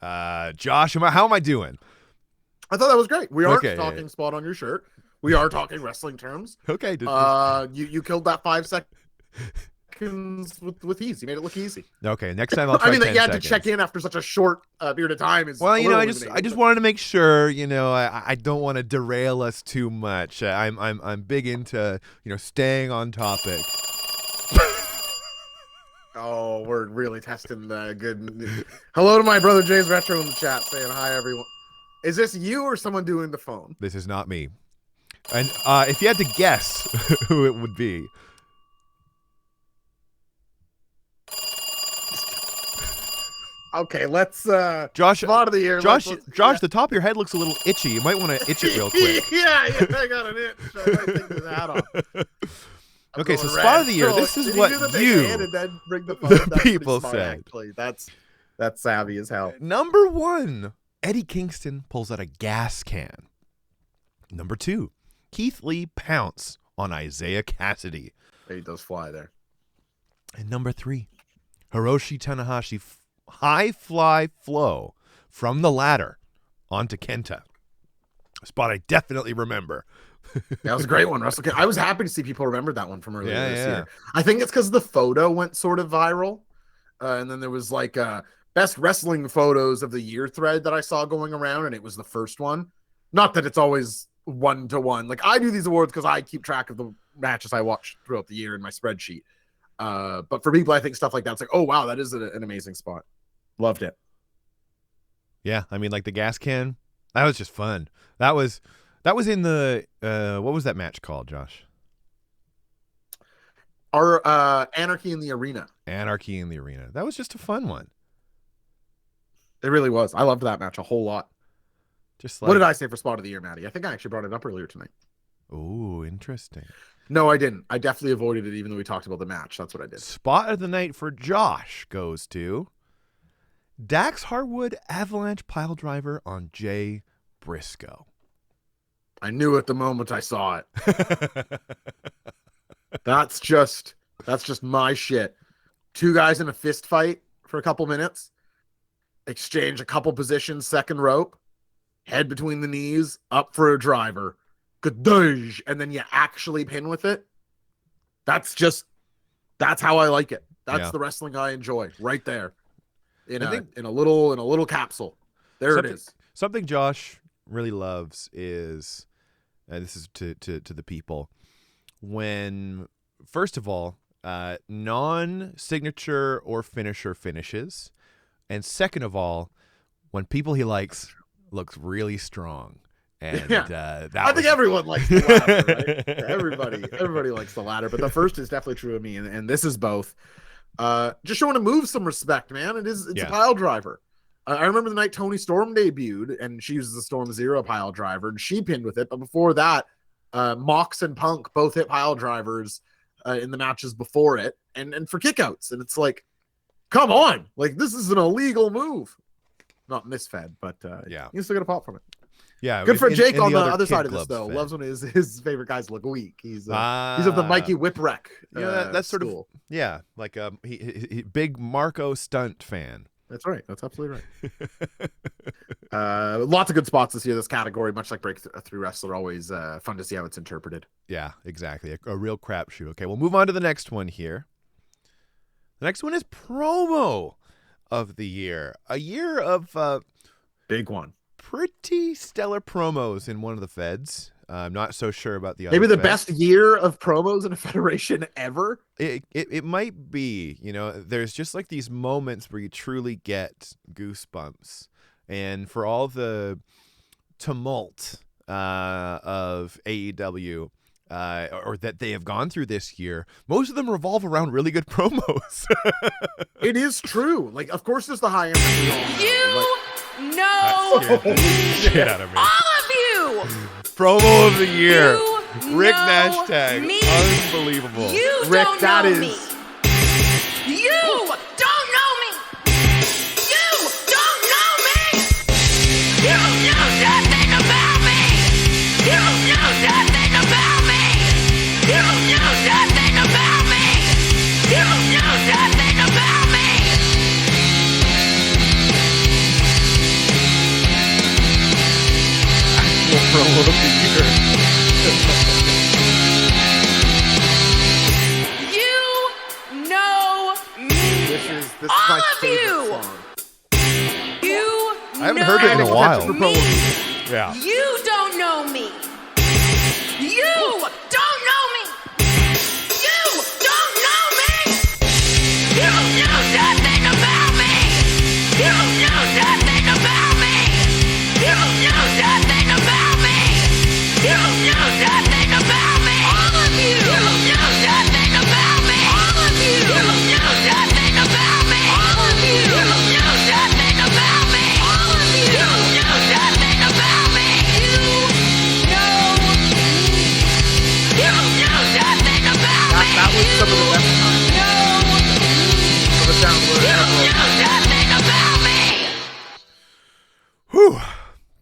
Speaker 4: Josh, how am I doing?
Speaker 2: I thought that was great. We aren't talking spot on your shirt. We are talking wrestling terms.
Speaker 4: Okay.
Speaker 2: You killed that 5 seconds with ease. You made it look easy.
Speaker 4: Okay, next time I'll try 10
Speaker 2: that you had
Speaker 4: seconds.
Speaker 2: to check in after such a short period of time is
Speaker 4: well, I just wanted to make sure, I don't want to derail us too much. I'm big into, staying on topic.
Speaker 2: Oh, we're really testing the good. Hello to my brother Jay's Retro in the chat saying hi, everyone. Is this you or someone doing the phone?
Speaker 4: This is not me. And if you had to guess who it would be.
Speaker 2: Okay, let's
Speaker 4: Josh,
Speaker 2: spot of the year.
Speaker 4: Josh, the top of your head looks a little itchy. You might want to itch it real quick.
Speaker 2: yeah, I got an itch. I might take this hat off.
Speaker 4: Okay, so spot of the year. This is what the people said.
Speaker 2: Actually, that's savvy as hell.
Speaker 4: Number 1, Eddie Kingston pulls out a gas can. Number 2, Keith Lee pounce on Isaiah Cassidy.
Speaker 2: He does fly there.
Speaker 4: And number 3, Hiroshi Tanahashi high fly flow from the ladder onto Kenta. A spot I definitely remember.
Speaker 2: That was a great one, Russell. I was happy to see people remember that one from earlier this
Speaker 4: Yeah.
Speaker 2: year. I think it's because the photo went sort of viral. And then there was like best wrestling photos of the year thread that I saw going around, and it was the first one. Not that it's always 1-to-1. Like, I do these awards because I keep track of the matches I watch throughout the year in my spreadsheet. But for people, I think stuff like that, it's like, oh, wow, that is an amazing spot. Loved it.
Speaker 4: Yeah, I mean, like the gas can, that was just fun. That was in the what was that match called, Josh?
Speaker 2: Our Anarchy in the Arena.
Speaker 4: Anarchy in the Arena. That was just a fun one.
Speaker 2: It really was. I loved that match a whole lot.
Speaker 4: Just
Speaker 2: What did I say for spot of the year, Maddie? I think I actually brought it up earlier tonight.
Speaker 4: Ooh, interesting.
Speaker 2: No, I didn't. I definitely avoided it even though we talked about the match. That's what I did.
Speaker 4: Spot of the night for Josh goes to Dax Harwood Avalanche Pile Driver on Jay Briscoe.
Speaker 2: I knew it the moment I saw it. That's just my shit. Two guys in a fist fight for a couple minutes, exchange a couple positions, second rope, head between the knees, up for a driver, gadoosh, and then you actually pin with it. That's how I like it. That's the wrestling I enjoy right there. In a little capsule. There it is.
Speaker 4: Something Josh really loves is, and this is to the people, when, first of all, non-signature or finisher finishes, and second of all, when people he likes looks really strong. And I think everyone likes the ladder, right? Everybody likes the ladder, but the first is definitely true of me, and this is both. Just showing to move some respect, man. It's a pile driver. I remember the night Toni Storm debuted, and she was the Storm Zero pile driver, and she pinned with it. But before that, Mox and Punk both hit pile drivers in the matches before it, and for kickouts. And it's like, come on, like this is an illegal move. Not in this fed, but you still get a pop from it. Yeah,
Speaker 2: good for Jake on the other side of
Speaker 4: Kid
Speaker 2: this though.
Speaker 4: Clubs
Speaker 2: Loves when his favorite guys look weak. He's of the Mikey Whipwreck.
Speaker 4: That's sort
Speaker 2: school.
Speaker 4: of like he big Marco stunt fan.
Speaker 2: That's right. That's absolutely right. Lots of good spots this year. This category, much like Breakthrough Wrestler, always fun to see how it's interpreted.
Speaker 4: Yeah, exactly. A real crapshoot. Okay, we'll move on to the next one here. The next one is promo of the year. A year of
Speaker 2: big one.
Speaker 4: Pretty stellar promos in one of the feds. I'm not so sure about the other.
Speaker 2: Maybe the
Speaker 4: feds.
Speaker 2: best year of promos in a federation ever.
Speaker 4: It might be. There's just like these moments where you truly get goosebumps, and for all the tumult of AEW or that they have gone through this year, most of them revolve around really good promos.
Speaker 2: It is true. Like, of course, there's the high end.
Speaker 7: No,
Speaker 4: Shit out of me.
Speaker 7: all of you.
Speaker 4: Promo of the year.
Speaker 7: You
Speaker 4: Rick
Speaker 7: know
Speaker 4: Nash tag.
Speaker 7: me.
Speaker 4: Unbelievable.
Speaker 7: You
Speaker 2: Rick,
Speaker 7: don't
Speaker 2: that
Speaker 7: know
Speaker 2: is-
Speaker 7: me. You don't know me. You don't know me. You know nothing about me. You know nothing about me. You know nothing about me. You know nothing about me.
Speaker 4: Promo of the year.
Speaker 7: You know me.
Speaker 2: This is
Speaker 7: All
Speaker 2: my
Speaker 7: of
Speaker 2: favorite
Speaker 7: you.
Speaker 2: song.
Speaker 7: You
Speaker 4: I haven't heard it in a
Speaker 7: know
Speaker 4: while.
Speaker 7: me.
Speaker 4: Yeah.
Speaker 7: You don't know me. You don't know me. You don't know me. You know nothing about me. You know nothing about me. You know nothing about me. You know nothing about me. All of you. You know nothing about me. All of you. You know nothing about me. All of you. You know nothing about me. All of you. You know nothing about me. You know me. You know nothing about me.
Speaker 2: That was some of the best times. Of a sound word
Speaker 7: You
Speaker 2: ever.
Speaker 7: know nothing about me.
Speaker 4: Whew.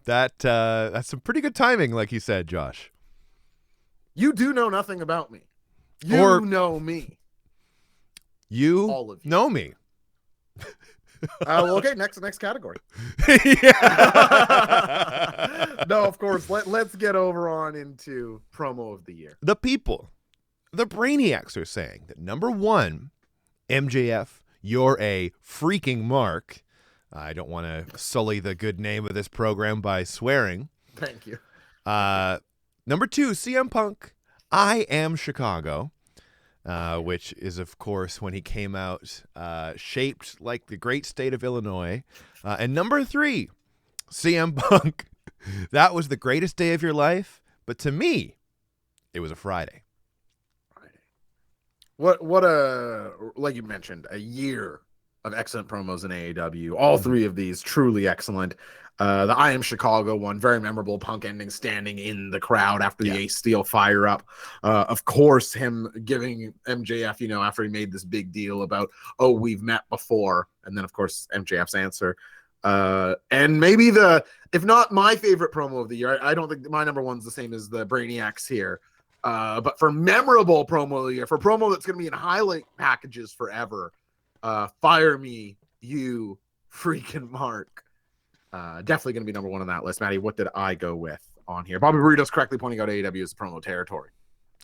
Speaker 4: That's some pretty good timing, like you said, Josh.
Speaker 2: You do know nothing about me. You
Speaker 4: Or-
Speaker 2: know me.
Speaker 4: You
Speaker 2: All of you.
Speaker 4: know me.
Speaker 2: Well, okay, next category. No, of course. Let's get over on into promo of the year.
Speaker 4: The people, the Brainiacs are saying that number one, MJF, you're a freaking mark. I don't want to sully the good name of this program by swearing.
Speaker 2: Thank you.
Speaker 4: Number two, CM Punk, I am Chicago, which is, of course, when he came out shaped like the great state of Illinois. And number three, CM Punk, that was the greatest day of your life, but to me, it was a Friday.
Speaker 2: What a, like you mentioned, a year of excellent promos in AEW. All three of these truly excellent. The I Am Chicago one, very memorable. Punk ending standing in the crowd after the Ace Steel fire up. Of course, him giving MJF, you know, after he made this big deal about, oh, we've met before. And then, of course, MJF's answer. And maybe if not my favorite promo of the year, I don't think my number one's the same as the Brainiacs here. But for memorable promo of the year, for promo that's going to be in highlight packages forever, fire me, you freaking Mark. Definitely going to be number one on that list. Maddie, what did I go with on here? Bobby Burrito's correctly pointing out AEW as promo territory.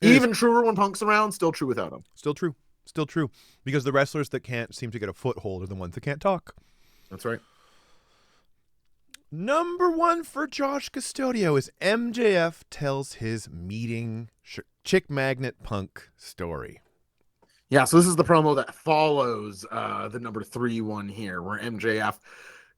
Speaker 2: Even truer when Punk's around, still true without him.
Speaker 4: Still true. Still true. Because the wrestlers that can't seem to get a foothold are the ones that can't talk.
Speaker 2: That's right.
Speaker 4: Number one for Josh Custodio is MJF tells his meeting chick magnet Punk story.
Speaker 2: Yeah, so this is the promo that follows the number 3 one here, where MJF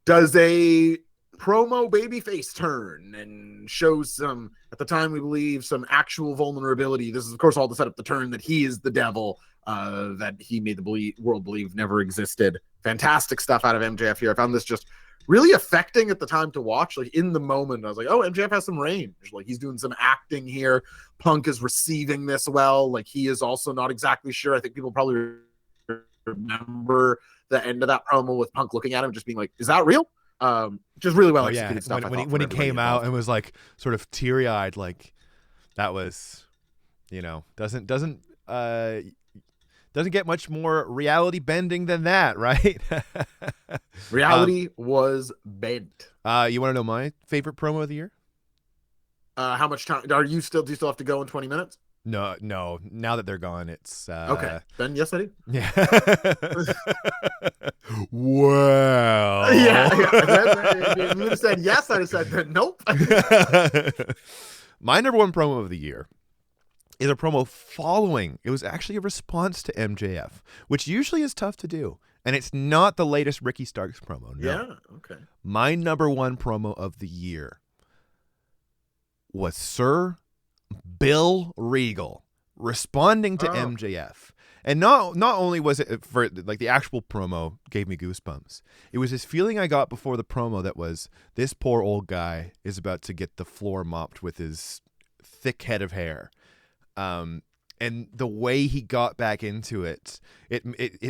Speaker 2: does a promo babyface turn and shows some, at the time we believe, some actual vulnerability. This is, of course, all to set up the turn that he is the devil, that he made the world believe never existed. Fantastic stuff out of MJF here. I found this just really affecting at the time to watch. Like, in the moment, I was like, oh, MJF has some range. Like, he's doing some acting here. Punk is receiving this well. Like, he is also not exactly sure. I think people probably remember the end of that promo with Punk looking at him just being like, is that real? Just really well executed stuff.
Speaker 4: When he came out and was like sort of teary-eyed, like, that was, you know, doesn't get much more reality bending than that, right?
Speaker 2: Reality was bent.
Speaker 4: You want to know my favorite promo of the year?
Speaker 2: How much time do you still have to go in 20 minutes?
Speaker 4: No. Now that they're gone, it's
Speaker 2: okay. Then yes, I do.
Speaker 4: Yeah. Well.
Speaker 2: Yeah. If you would have said yes, I'd have said nope.
Speaker 4: My number one promo of the year is a promo following. It was actually a response to MJF, which usually is tough to do. And it's not the latest Ricky Starks promo. No.
Speaker 2: Yeah, okay.
Speaker 4: My number one promo of the year was Sir Bill Regal responding to MJF. And not only was it for, like, the actual promo gave me goosebumps. It was this feeling I got before the promo that was, this poor old guy is about to get the floor mopped with his thick head of hair. And the way he got back into it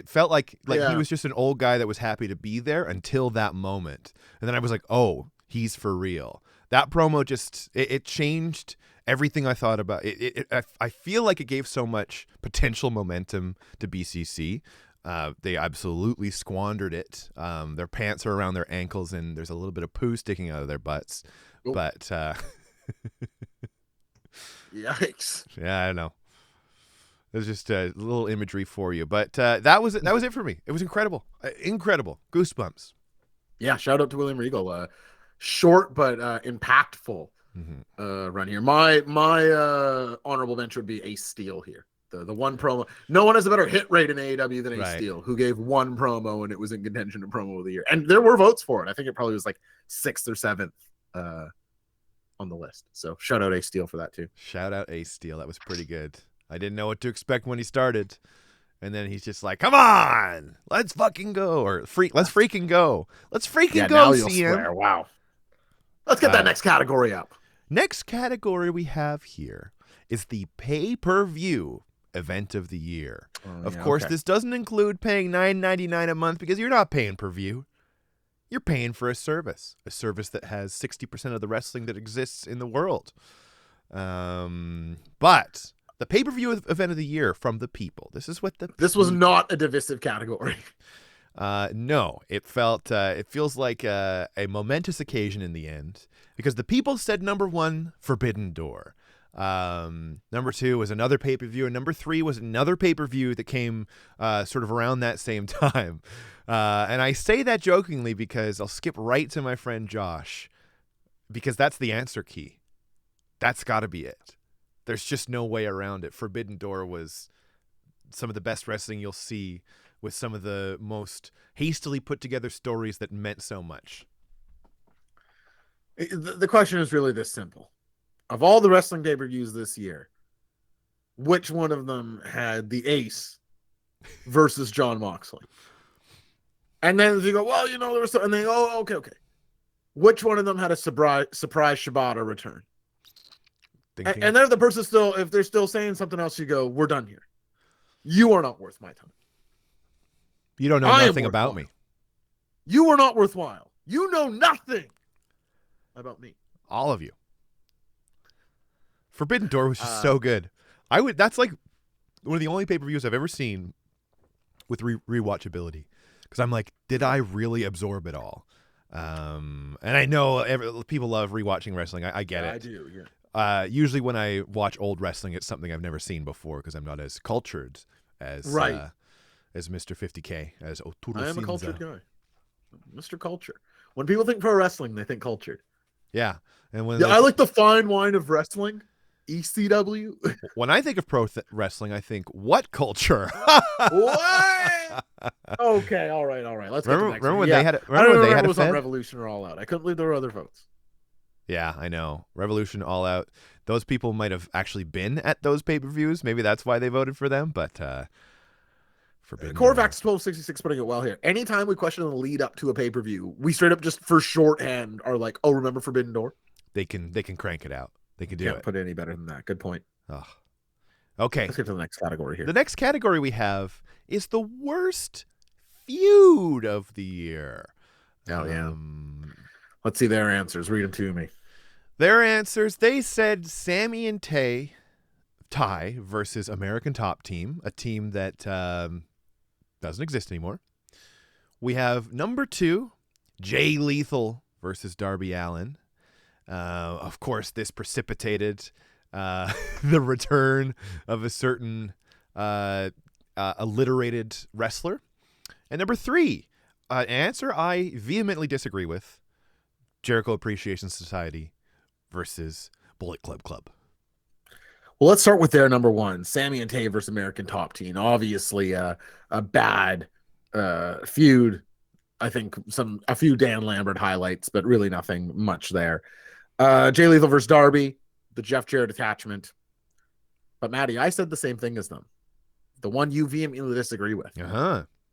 Speaker 4: felt like he was just an old guy that was happy to be there until that moment. And then I was like, oh, he's for real. That promo just, it changed everything I thought about it. I feel like it gave so much potential momentum to BCC. They absolutely squandered it. Their pants are around their ankles and there's a little bit of poo sticking out of their butts. Ooh. But
Speaker 2: yikes.
Speaker 4: Yeah, I know. There's just a little imagery for you. But that was it for me. It was incredible. Incredible. Goosebumps.
Speaker 2: Yeah, shout out to William Regal. Short but impactful run here. My honorable mention would be Ace Steel here. The one promo. No one has a better hit rate in AEW than Ace Steel, who gave one promo and it was in contention to promo of the year. And there were votes for it. I think it probably was like 6th or 7th on the list. So shout out Ace Steel for that too.
Speaker 4: Shout out Ace Steel. That was pretty good. I didn't know what to expect when he started. And then he's just like, come on, let's fucking go. Or let's freaking go. Let's freaking go,
Speaker 2: now you'll
Speaker 4: CM.
Speaker 2: swear. Wow. Let's get that next category up.
Speaker 4: Next category we have here is the pay-per-view event of the year. Of course, this doesn't include paying $9.99 a month because you're not paying per view. You're paying for a service that has 60% of the wrestling that exists in the world. But the pay-per-view event of the year from the people. This was
Speaker 2: not a divisive category.
Speaker 4: No, it feels like a momentous occasion in the end because the people said number 1, Forbidden Door. Number 2 was another pay-per-view, and number 3 was another pay-per-view that came sort of around that same time. And I say that jokingly because I'll skip right to my friend Josh because that's the answer key. That's got to be it. There's just no way around it. Forbidden Door was some of the best wrestling you'll see with some of the most hastily put together stories that meant so much.
Speaker 2: The question is really this simple. Of all the wrestling pay-per-views this year, which one of them had the Ace versus John Moxley? And then you go, well, there was, and they go, oh, okay. Which one of them had a surprise Shibata return? And then if the person still, if they're still saying something else, you go, we're done here. You are not worth my time.
Speaker 4: You don't know nothing about me.
Speaker 2: You are not worthwhile. You know nothing about me.
Speaker 4: All of you. Forbidden Door was just so good. That's like one of the only pay-per-views I've ever seen with rewatchability. Because I'm like, did I really absorb it all? And I know people love rewatching wrestling. I get it.
Speaker 2: I do, yeah.
Speaker 4: Usually when I watch old wrestling, it's something I've never seen before because I'm not as cultured as Mr. 50K, as Oturu
Speaker 2: I am a
Speaker 4: Sinza.
Speaker 2: cultured guy. Mr. Culture. When people think pro wrestling, they think cultured.
Speaker 4: Yeah. And when
Speaker 2: I like the fine wine of wrestling. ECW.
Speaker 4: When I think of wrestling, I think, what culture?
Speaker 2: What? Okay, all right. Let's
Speaker 4: remember when they had it. Remember when they had
Speaker 2: it was
Speaker 4: a
Speaker 2: on
Speaker 4: Fed?
Speaker 2: Revolution or All Out. I couldn't believe there were other votes.
Speaker 4: Yeah, I know. Revolution, All Out. Those people might have actually been at those pay-per-views. Maybe that's why they voted for them. But Forbidden Door.
Speaker 2: Corvax 1266 putting it well here. Anytime we question the lead up to a pay-per-view, we straight up just for shorthand are like, oh, remember Forbidden Door?
Speaker 4: They can crank it out. They can do
Speaker 2: Can't
Speaker 4: it.
Speaker 2: put it any better than that. Good point.
Speaker 4: Ugh. Okay.
Speaker 2: Let's get to the next category here.
Speaker 4: The next category we have is the worst feud of the year.
Speaker 2: Oh, yeah. Let's see their answers. Read them to me.
Speaker 4: Their answers, they said Sammy and Tay versus American Top Team, a team that doesn't exist anymore. We have number 2, Jay Lethal versus Darby Allin. Of course, this precipitated the return of a certain alliterated wrestler. And number 3, an answer I vehemently disagree with, Jericho Appreciation Society versus Bullet Club.
Speaker 2: Well, let's start with their number 1, Sammy and Tay versus American Top Team. Obviously, a bad feud. I think a few Dan Lambert highlights, but really nothing much there. Jay Lethal versus Darby, the Jeff Jarrett attachment. But Maddie, I said the same thing as them. The one you vehemently disagree with.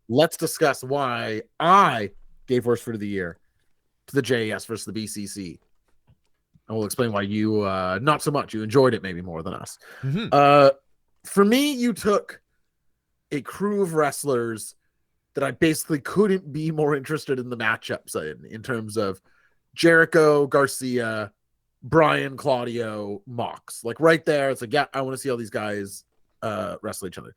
Speaker 2: Let's discuss why I gave worst feud of the year to the JAS versus the BCC. And we'll explain why you, not so much. You enjoyed it maybe more than us. For me, you took a crew of wrestlers that I basically couldn't be more interested in the matchups in terms of Jericho, Garcia, Brian, Claudio, Mox. Like right there, it's like, yeah, I want to see all these guys wrestle each other.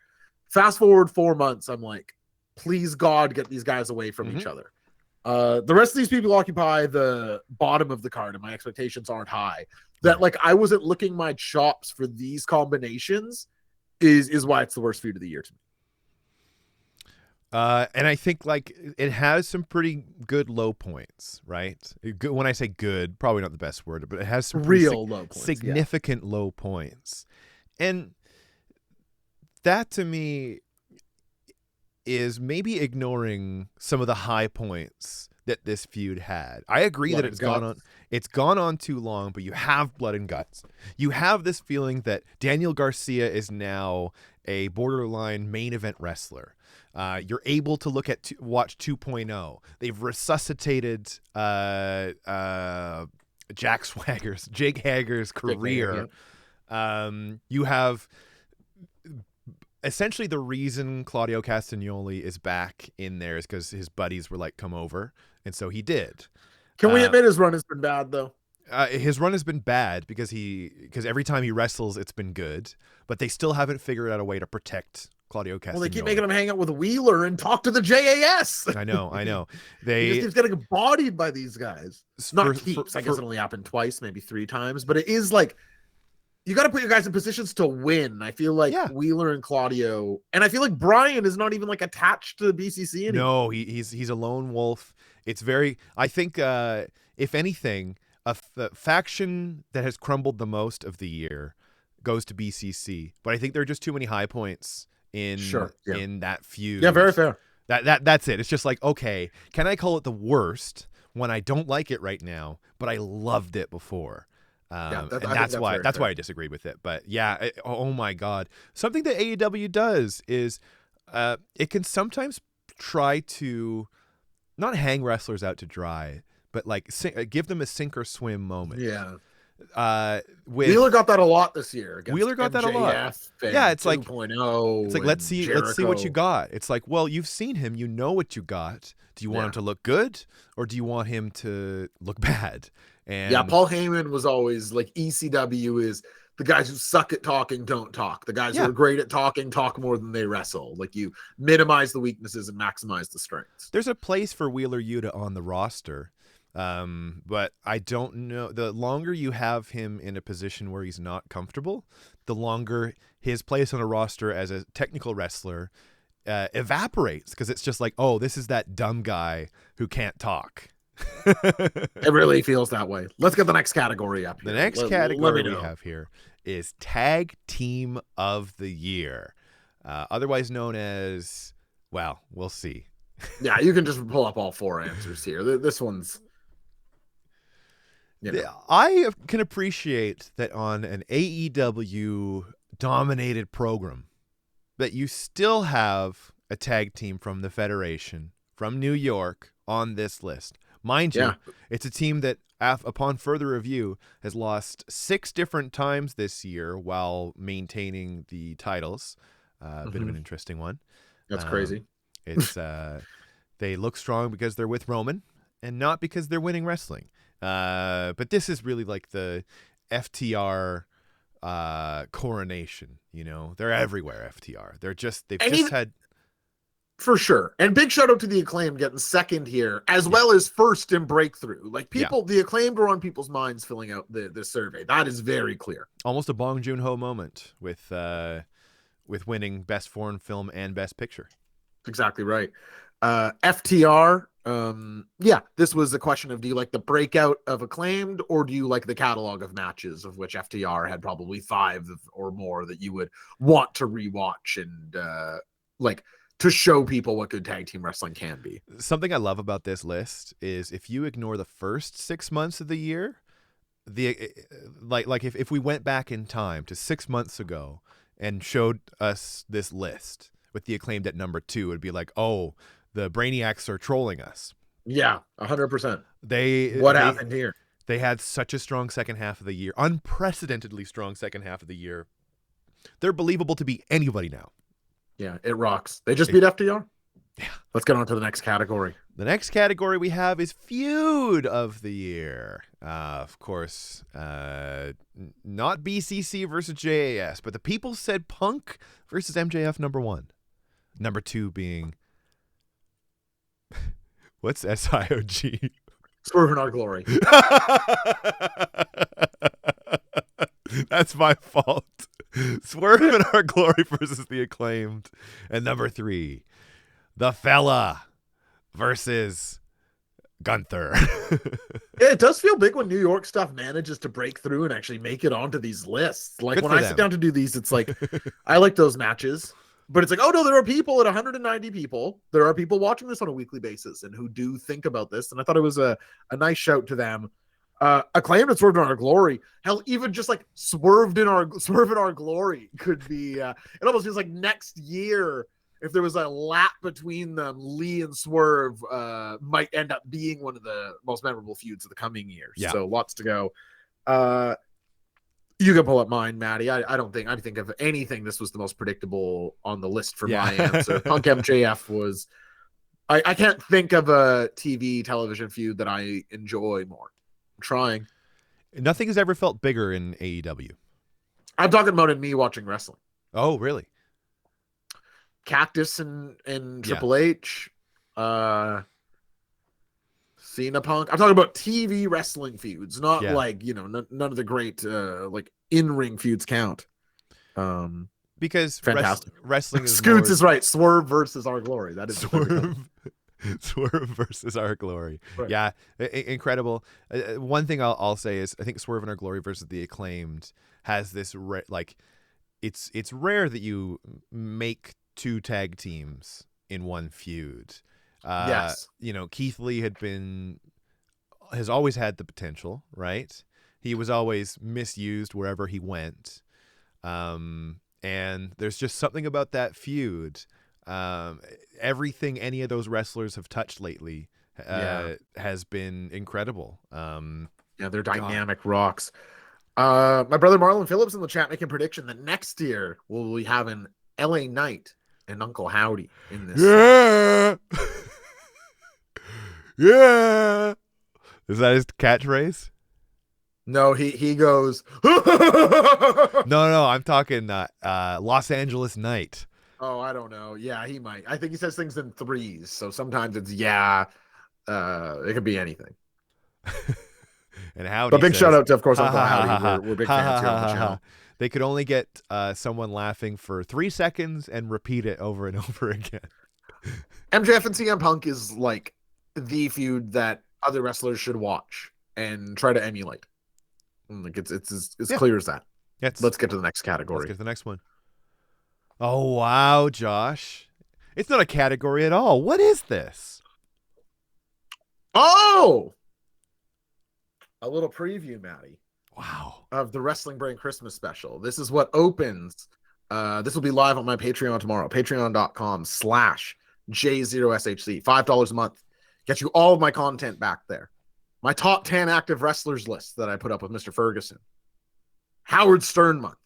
Speaker 2: Fast forward 4 months, I'm like, please God, get these guys away from each other. The rest of these people occupy the bottom of the card, and my expectations aren't high. That like I wasn't licking my chops for these combinations is why it's the worst feud of the year to me.
Speaker 4: And I think like it has some pretty good low points, right? When I say good, probably not the best word, but it has some
Speaker 2: real low points,
Speaker 4: significant low points. And that to me is maybe ignoring some of the high points that this feud had. I agree that it's gone on too long, but you have blood and guts. You have this feeling that Daniel Garcia is now a borderline main event wrestler. You're able to look at watch 2.0. They've resuscitated Jake Hager's career. You have essentially the reason Claudio Castagnoli is back in there is because his buddies were like, come over. And so he did.
Speaker 2: Can we admit his run has been bad though?
Speaker 4: His run has been bad because every time he wrestles, it's been good, but they still haven't figured out a way to protect Claudio Castagnoli.
Speaker 2: Well, they keep making him hang out with Wheeler and talk to the JAS.
Speaker 4: I know.
Speaker 2: He just keeps getting bodied by these guys. I guess it only happened twice, maybe 3 times, but it is like, you got to put your guys in positions to win. I feel like Wheeler and Claudio, and I feel like Brian is not even like attached to the BCC anymore.
Speaker 4: No, he's a lone wolf. It's very, I think, if anything, the faction that has crumbled the most of the year goes to BCC. But I think there are just too many high points in that feud.
Speaker 2: Yeah, very fair.
Speaker 4: That's it. It's just like, okay, can I call it the worst when I don't like it right now, but I loved it before? That's why I disagree with it. But yeah, oh my God. Something that AEW does is it can sometimes try to not hang wrestlers out to dry, but like give them a sink or swim moment.
Speaker 2: Yeah.
Speaker 4: Wheeler
Speaker 2: got that a lot this year. Against
Speaker 4: Wheeler got that a lot.
Speaker 2: MJF
Speaker 4: Yeah, it's like
Speaker 2: 2.0.
Speaker 4: it's like let's see what you got. It's like, well, you've seen him, you know what you got. Do you want him to look good or do you want him to look bad? And
Speaker 2: yeah, Paul Heyman was always like ECW is the guys who suck at talking don't talk. The guys who are great at talking talk more than they wrestle. Like you minimize the weaknesses and maximize the strengths.
Speaker 4: There's a place for Wheeler Yuta on the roster. But I don't know. The longer you have him in a position where he's not comfortable, the longer his place on a roster as a technical wrestler evaporates, because it's just like, oh, this is that dumb guy who can't talk.
Speaker 2: It really feels that way. Let's get the next category up here.
Speaker 4: The next category we have here is Tag Team of the Year, otherwise known as, well, we'll see.
Speaker 2: Yeah, you can just pull up all 4 answers here. This one's... You know.
Speaker 4: I can appreciate that on an AEW dominated program that you still have a tag team from the Federation from New York on this list. Mind you, it's a team that upon further review has lost 6 different times this year while maintaining the titles. A bit of an interesting one.
Speaker 2: That's crazy.
Speaker 4: It's they look strong because they're with Roman and not because they're winning wrestling. But this is really like the FTR coronation, you know. They're everywhere, FTR. They've just had,
Speaker 2: for sure. And big shout out to the Acclaimed getting second here, as well as first in Breakthrough. Like people, the Acclaimed were on people's minds filling out the survey. That is very clear.
Speaker 4: Almost a Bong Joon-ho moment with winning Best Foreign Film and Best Picture.
Speaker 2: Exactly right. FTR. This was a question of, do you like the breakout of Acclaimed or do you like the catalog of matches, of which FTR had probably 5 or more that you would want to rewatch and like to show people what good tag team wrestling can be.
Speaker 4: Something I love about this list is if you ignore the first 6 months of the year, if we went back in time to 6 months ago and showed us this list with the Acclaimed at number 2, it'd be like, oh, the Brainiacs are trolling us.
Speaker 2: Yeah, 100%.
Speaker 4: What
Speaker 2: happened here?
Speaker 4: They had such a strong second half of the year, unprecedentedly strong second half of the year. They're believable to be anybody now.
Speaker 2: Yeah, it rocks. They just beat FTR.
Speaker 4: Yeah.
Speaker 2: Let's get on to the next category.
Speaker 4: The next category we have is Feud of the Year. Of course, not BCC versus JAS, but the people said Punk versus MJF number 1. Number 2 being... What's SIOG?
Speaker 2: Swerve in Our Glory.
Speaker 4: That's my fault. Swerve in Our Glory versus the Acclaimed. And number 3, The Fella versus Gunther.
Speaker 2: Yeah, it does feel big when New York stuff manages to break through and actually make it onto these lists. Like
Speaker 4: Good
Speaker 2: when
Speaker 4: for
Speaker 2: I
Speaker 4: them.
Speaker 2: sit down to do these, it's like, I like those matches. But it's like, oh no, there are people at 190 people. There are people watching this on a weekly basis and who do think about this. And I thought it was a nice shout to them. Acclaimed and Swerved in Our Glory. Hell, even just like Swerve in Our Glory could be. It almost feels like next year, if there was a lap between them, Lee and Swerve might end up being one of the most memorable feuds of the coming years.
Speaker 4: Yeah.
Speaker 2: So lots to go. You can pull up mine, Maddie. I think of anything. This was the most predictable on the list for my answer. Punk MJF was. I can't think of a television feud that I enjoy more. I'm trying.
Speaker 4: Nothing has ever felt bigger in AEW.
Speaker 2: I'm talking about in me watching wrestling.
Speaker 4: Oh, really?
Speaker 2: Cactus and Triple H. Cena Punk. I'm talking about TV wrestling feuds, not like, none of the great like in-ring feuds count.
Speaker 4: Because
Speaker 2: fantastic.
Speaker 4: Wrestling is
Speaker 2: Scoots is right. Swerve versus Our Glory. That is
Speaker 4: Swerve versus Our Glory.
Speaker 2: Right.
Speaker 4: Yeah, incredible. One thing I'll say is I think Swerve and Our Glory versus the Acclaimed has this it's rare that you make 2 tag teams in one feud.
Speaker 2: Yes.
Speaker 4: Keith Lee has always had the potential, right? He was always misused wherever he went. And there's just something about that feud. Everything any of those wrestlers have touched lately has been incredible.
Speaker 2: Yeah, they're dynamic rocks. My brother Marlon Phillips in the chat making prediction that next year we'll be having LA Knight and Uncle Howdy in this.
Speaker 4: Yeah. Yeah. Is that his catchphrase?
Speaker 2: No, he goes.
Speaker 4: No, I'm talking Los Angeles Night.
Speaker 2: Oh, I don't know. Yeah, he might. I think he says things in threes. So sometimes it's yeah. It could be anything.
Speaker 4: And Howdy.
Speaker 2: But big
Speaker 4: says,
Speaker 2: shout out to, of course,
Speaker 4: "Ha,
Speaker 2: Uncle
Speaker 4: ha, ha,
Speaker 2: Howdy.
Speaker 4: ha,
Speaker 2: We're big
Speaker 4: ha,
Speaker 2: fans
Speaker 4: ha,
Speaker 2: here on the
Speaker 4: ha, ha."
Speaker 2: channel.
Speaker 4: They could only get someone laughing for 3 seconds and repeat it over and over again.
Speaker 2: MJF and CM Punk is like the feud that other wrestlers should watch and try to emulate. Like it's as clear as that. Let's get to the next category.
Speaker 4: Let's get to the next one. Oh wow, Josh. It's not a category at all. What is this?
Speaker 2: Oh, a little preview, Maddie.
Speaker 4: Wow.
Speaker 2: Of the Wrestling Brain Christmas special. This is what opens. This will be live on my Patreon tomorrow. Patreon.com/J0SHC. $5 a month. Get you all of my content back there. My top 10 active wrestlers list that I put up with Mr. Ferguson. Howard Stern month.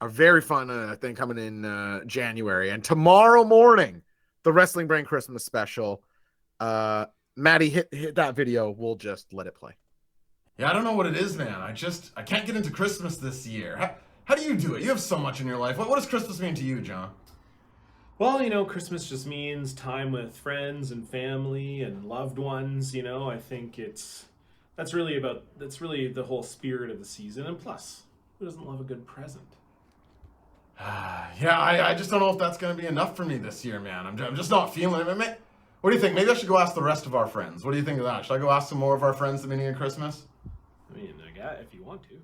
Speaker 2: A very fun thing coming in January. And tomorrow morning, the Wrestling Brain Christmas special. Maddie, hit that video. We'll just let it play.
Speaker 8: Yeah, I don't know what it is, man. I can't get into Christmas this year. How do you do it? You have so much in your life. What does Christmas mean to you, John?
Speaker 9: Well, Christmas just means time with friends and family and loved ones. I think that's really the whole spirit of the season. And plus, who doesn't love a good present?
Speaker 8: Yeah, I just don't know if that's going to be enough for me this year, man. I'm just not feeling it. What do you think? Maybe I should go ask the rest of our friends. What do you think of that? Should I go ask some more of our friends the meaning of Christmas?
Speaker 9: I mean, if you want to.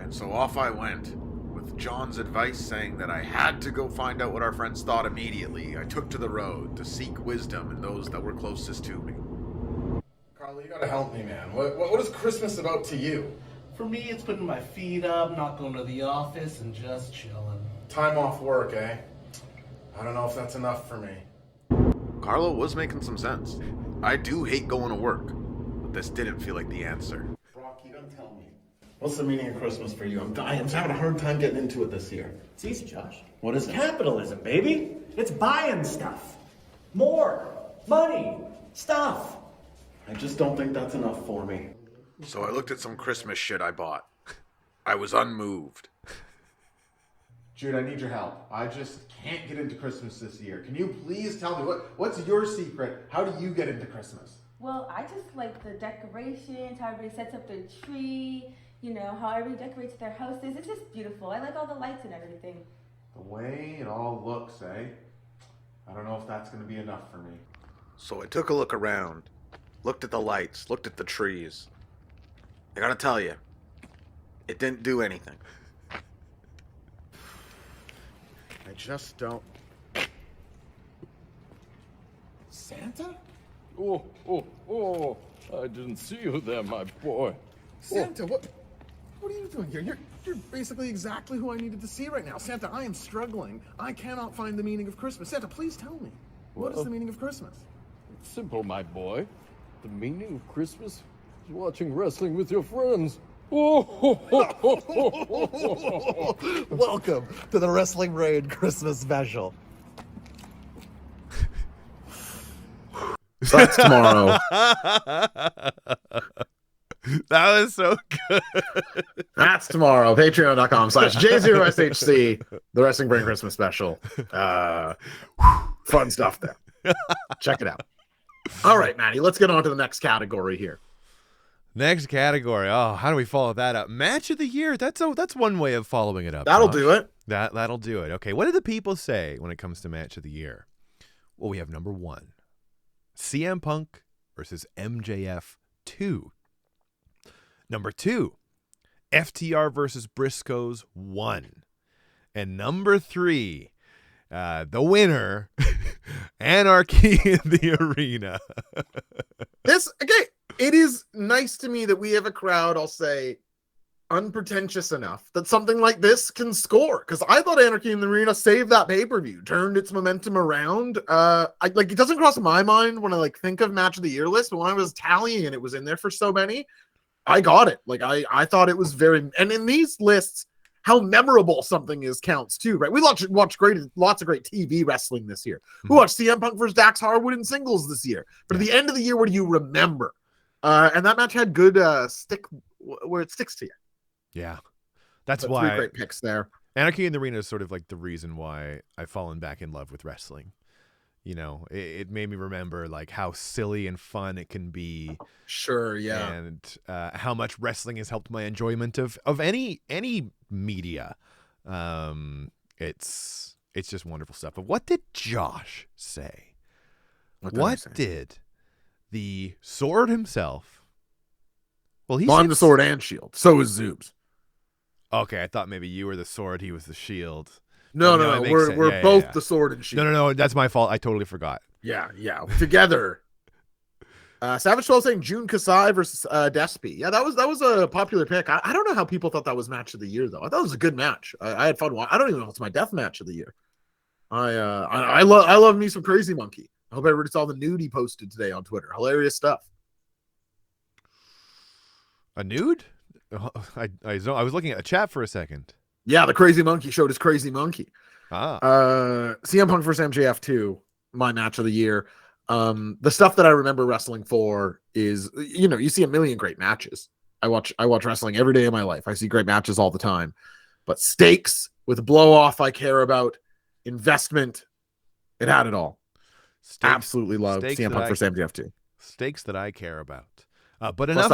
Speaker 10: And so off I went, with John's advice saying that I had to go find out what our friends thought immediately. I took to the road to seek wisdom in those that were closest to me.
Speaker 8: Carly, you gotta help me, man. What is Christmas about to you?
Speaker 11: For me, it's putting my feet up, not going to the office, and just chilling.
Speaker 8: Time off work, eh? I don't know if that's enough for me.
Speaker 10: Carlo was making some sense. I do hate going to work, but this didn't feel like the answer.
Speaker 8: Brock, you don't tell me. What's the meaning of Christmas for you? I'm having a hard time getting into it this year.
Speaker 11: It's easy, Josh.
Speaker 8: What is it?
Speaker 11: Capitalism, baby. It's buying stuff. More. Money. Stuff.
Speaker 8: I just don't think that's enough for me.
Speaker 10: So I looked at some Christmas shit I bought. I was unmoved.
Speaker 8: Jude, I need your help. I just can't get into Christmas this year. Can you please tell me what's your secret? How do you get into Christmas?
Speaker 12: Well, I just like the decorations, how everybody sets up their tree, how everybody decorates their houses. It's just beautiful. I like all the lights and everything.
Speaker 8: The way it all looks, eh? I don't know if that's going to be enough for me.
Speaker 10: So I took a look around, looked at the lights, looked at the trees. I gotta tell you, it didn't do anything.
Speaker 2: I just don't.
Speaker 8: Santa?
Speaker 13: Oh, I didn't see you there, my boy.
Speaker 8: Santa, what are you doing here? You're basically exactly who I needed to see right now. Santa, I am struggling. I cannot find the meaning of Christmas. Santa, please tell me. What is the meaning of Christmas?
Speaker 13: It's simple, my boy. The meaning of Christmas is watching wrestling with your friends.
Speaker 11: Welcome to the Wrestling Brain Christmas special.
Speaker 2: That's tomorrow.
Speaker 4: That was so good.
Speaker 2: That's tomorrow. Patreon.com/J0SHC. The Wrestling Brain Christmas special. Fun stuff there. Check it out. All right, Maddie, let's get on to the next category here.
Speaker 4: Next category. Oh, how do we follow that up? Match of the year. That's one way of following it up.
Speaker 2: That'll
Speaker 4: Josh.
Speaker 2: do it.
Speaker 4: That'll do it. Okay, what do the people say when it comes to match of the year? Well, we have number 1, CM Punk versus MJF 2. Number 2, FTR versus Briscoes 1. And number 3, the winner, Anarchy in the Arena.
Speaker 2: It is nice to me that we have a crowd, I'll say, unpretentious enough that something like this can score. Because I thought Anarchy in the Arena saved that pay-per-view, turned its momentum around. It doesn't cross my mind when I like think of match of the year list, but when I was tallying and it was in there for so many, I got it. Like I thought it was very, and in these lists, how memorable something is counts too, right? We watched lots of great TV wrestling this year. We watched CM Punk versus Dax Harwood in singles this year. But at the end of the year, what do you remember? And that match had good stick where it sticks to you.
Speaker 4: Yeah, that's
Speaker 2: But
Speaker 4: why.
Speaker 2: 3 great picks there.
Speaker 4: Anarchy in the Arena is sort of like the reason why I've fallen back in love with wrestling. You know, it made me remember like how silly and fun it can be.
Speaker 2: Sure, yeah.
Speaker 4: And how much wrestling has helped my enjoyment of any media. It's just wonderful stuff. But what did Josh say? What did the Sword himself? Well,
Speaker 2: I'm the Sword and Shield. So is Zoobs.
Speaker 4: Okay, I thought maybe you were the Sword, he was the Shield.
Speaker 2: No, we're both the Sword and Shield.
Speaker 4: No, that's my fault. I totally forgot.
Speaker 2: Yeah. Together. Savage 12 saying June Kasai versus Despy. Yeah, that was a popular pick. I don't know how people thought that was match of the year though. I thought it was a good match. I had fun. I don't even know if it's my death match of the year. I love me some Crazy Monkey. I hope everybody saw the nude he posted today on Twitter. Hilarious stuff.
Speaker 4: A nude? I was looking at a chat for a second.
Speaker 2: Yeah, the Crazy Monkey showed his Crazy Monkey. CM Punk versus MJF 2, my match of the year. The stuff that I remember wrestling for is, you see a million great matches. I watch wrestling every day of my life. I see great matches all the time. But stakes with blow off I care about, investment, it had it all. Absolutely love CM Punk versus MJF 2.
Speaker 4: Stakes that I care about. But enough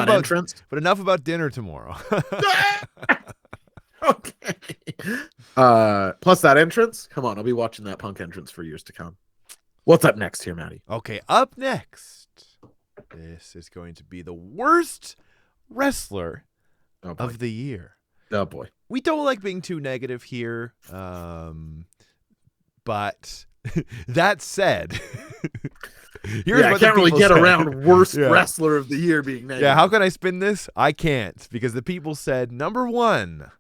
Speaker 4: about dinner tomorrow.
Speaker 2: Okay. Plus that entrance. Come on, I'll be watching that Punk entrance for years to come. What's up next here, Matty?
Speaker 4: Okay, up next. This is going to be the worst wrestler of the year.
Speaker 2: Oh boy.
Speaker 4: We don't like being too negative here. But that said,
Speaker 2: I can't really get around worst wrestler of the year being negative.
Speaker 4: Yeah, how can I spin this? I can't, because the people said number 1.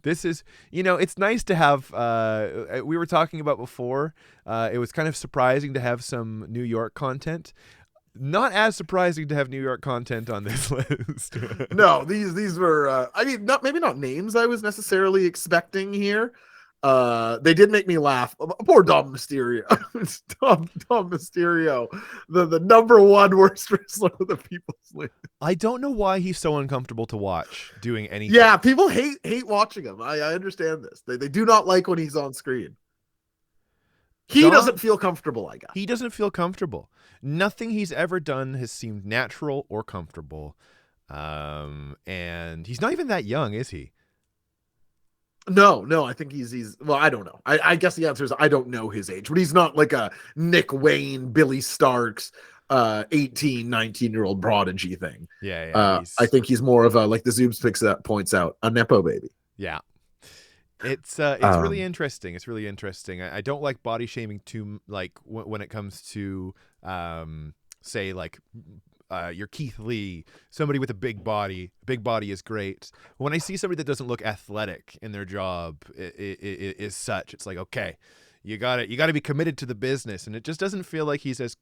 Speaker 4: This is, it's nice to have, we were talking about before, it was kind of surprising to have some New York content. Not as surprising to have New York content on this list.
Speaker 2: No, these were, maybe not names I was necessarily expecting here. They did make me laugh. Poor Dom Mysterio. Dom Mysterio, the number 1 worst wrestler of the People's League.
Speaker 4: I don't know why he's so uncomfortable to watch doing anything.
Speaker 2: Yeah, people hate watching him. I understand this. They do not like when he's on screen. He doesn't feel comfortable, I guess.
Speaker 4: He doesn't feel comfortable. Nothing he's ever done has seemed natural or comfortable. And he's not even that young, is he?
Speaker 2: No, I think he's well, I don't know. I guess the answer is I don't know his age, but he's not like a Nick Wayne, Billy Starks, 18, 19-year-old prodigy thing.
Speaker 4: Yeah.
Speaker 2: I think he's more of a, like the Zoobs points out, a Nepo baby.
Speaker 4: Yeah. It's really interesting. It's really interesting. I don't like body shaming too, like when it comes to, say like, your Keith Lee, somebody with a big body. Big body is great. When I see somebody that doesn't look athletic in their job, it is such. It's like, okay, you got to be committed to the business, and it just doesn't feel like he's it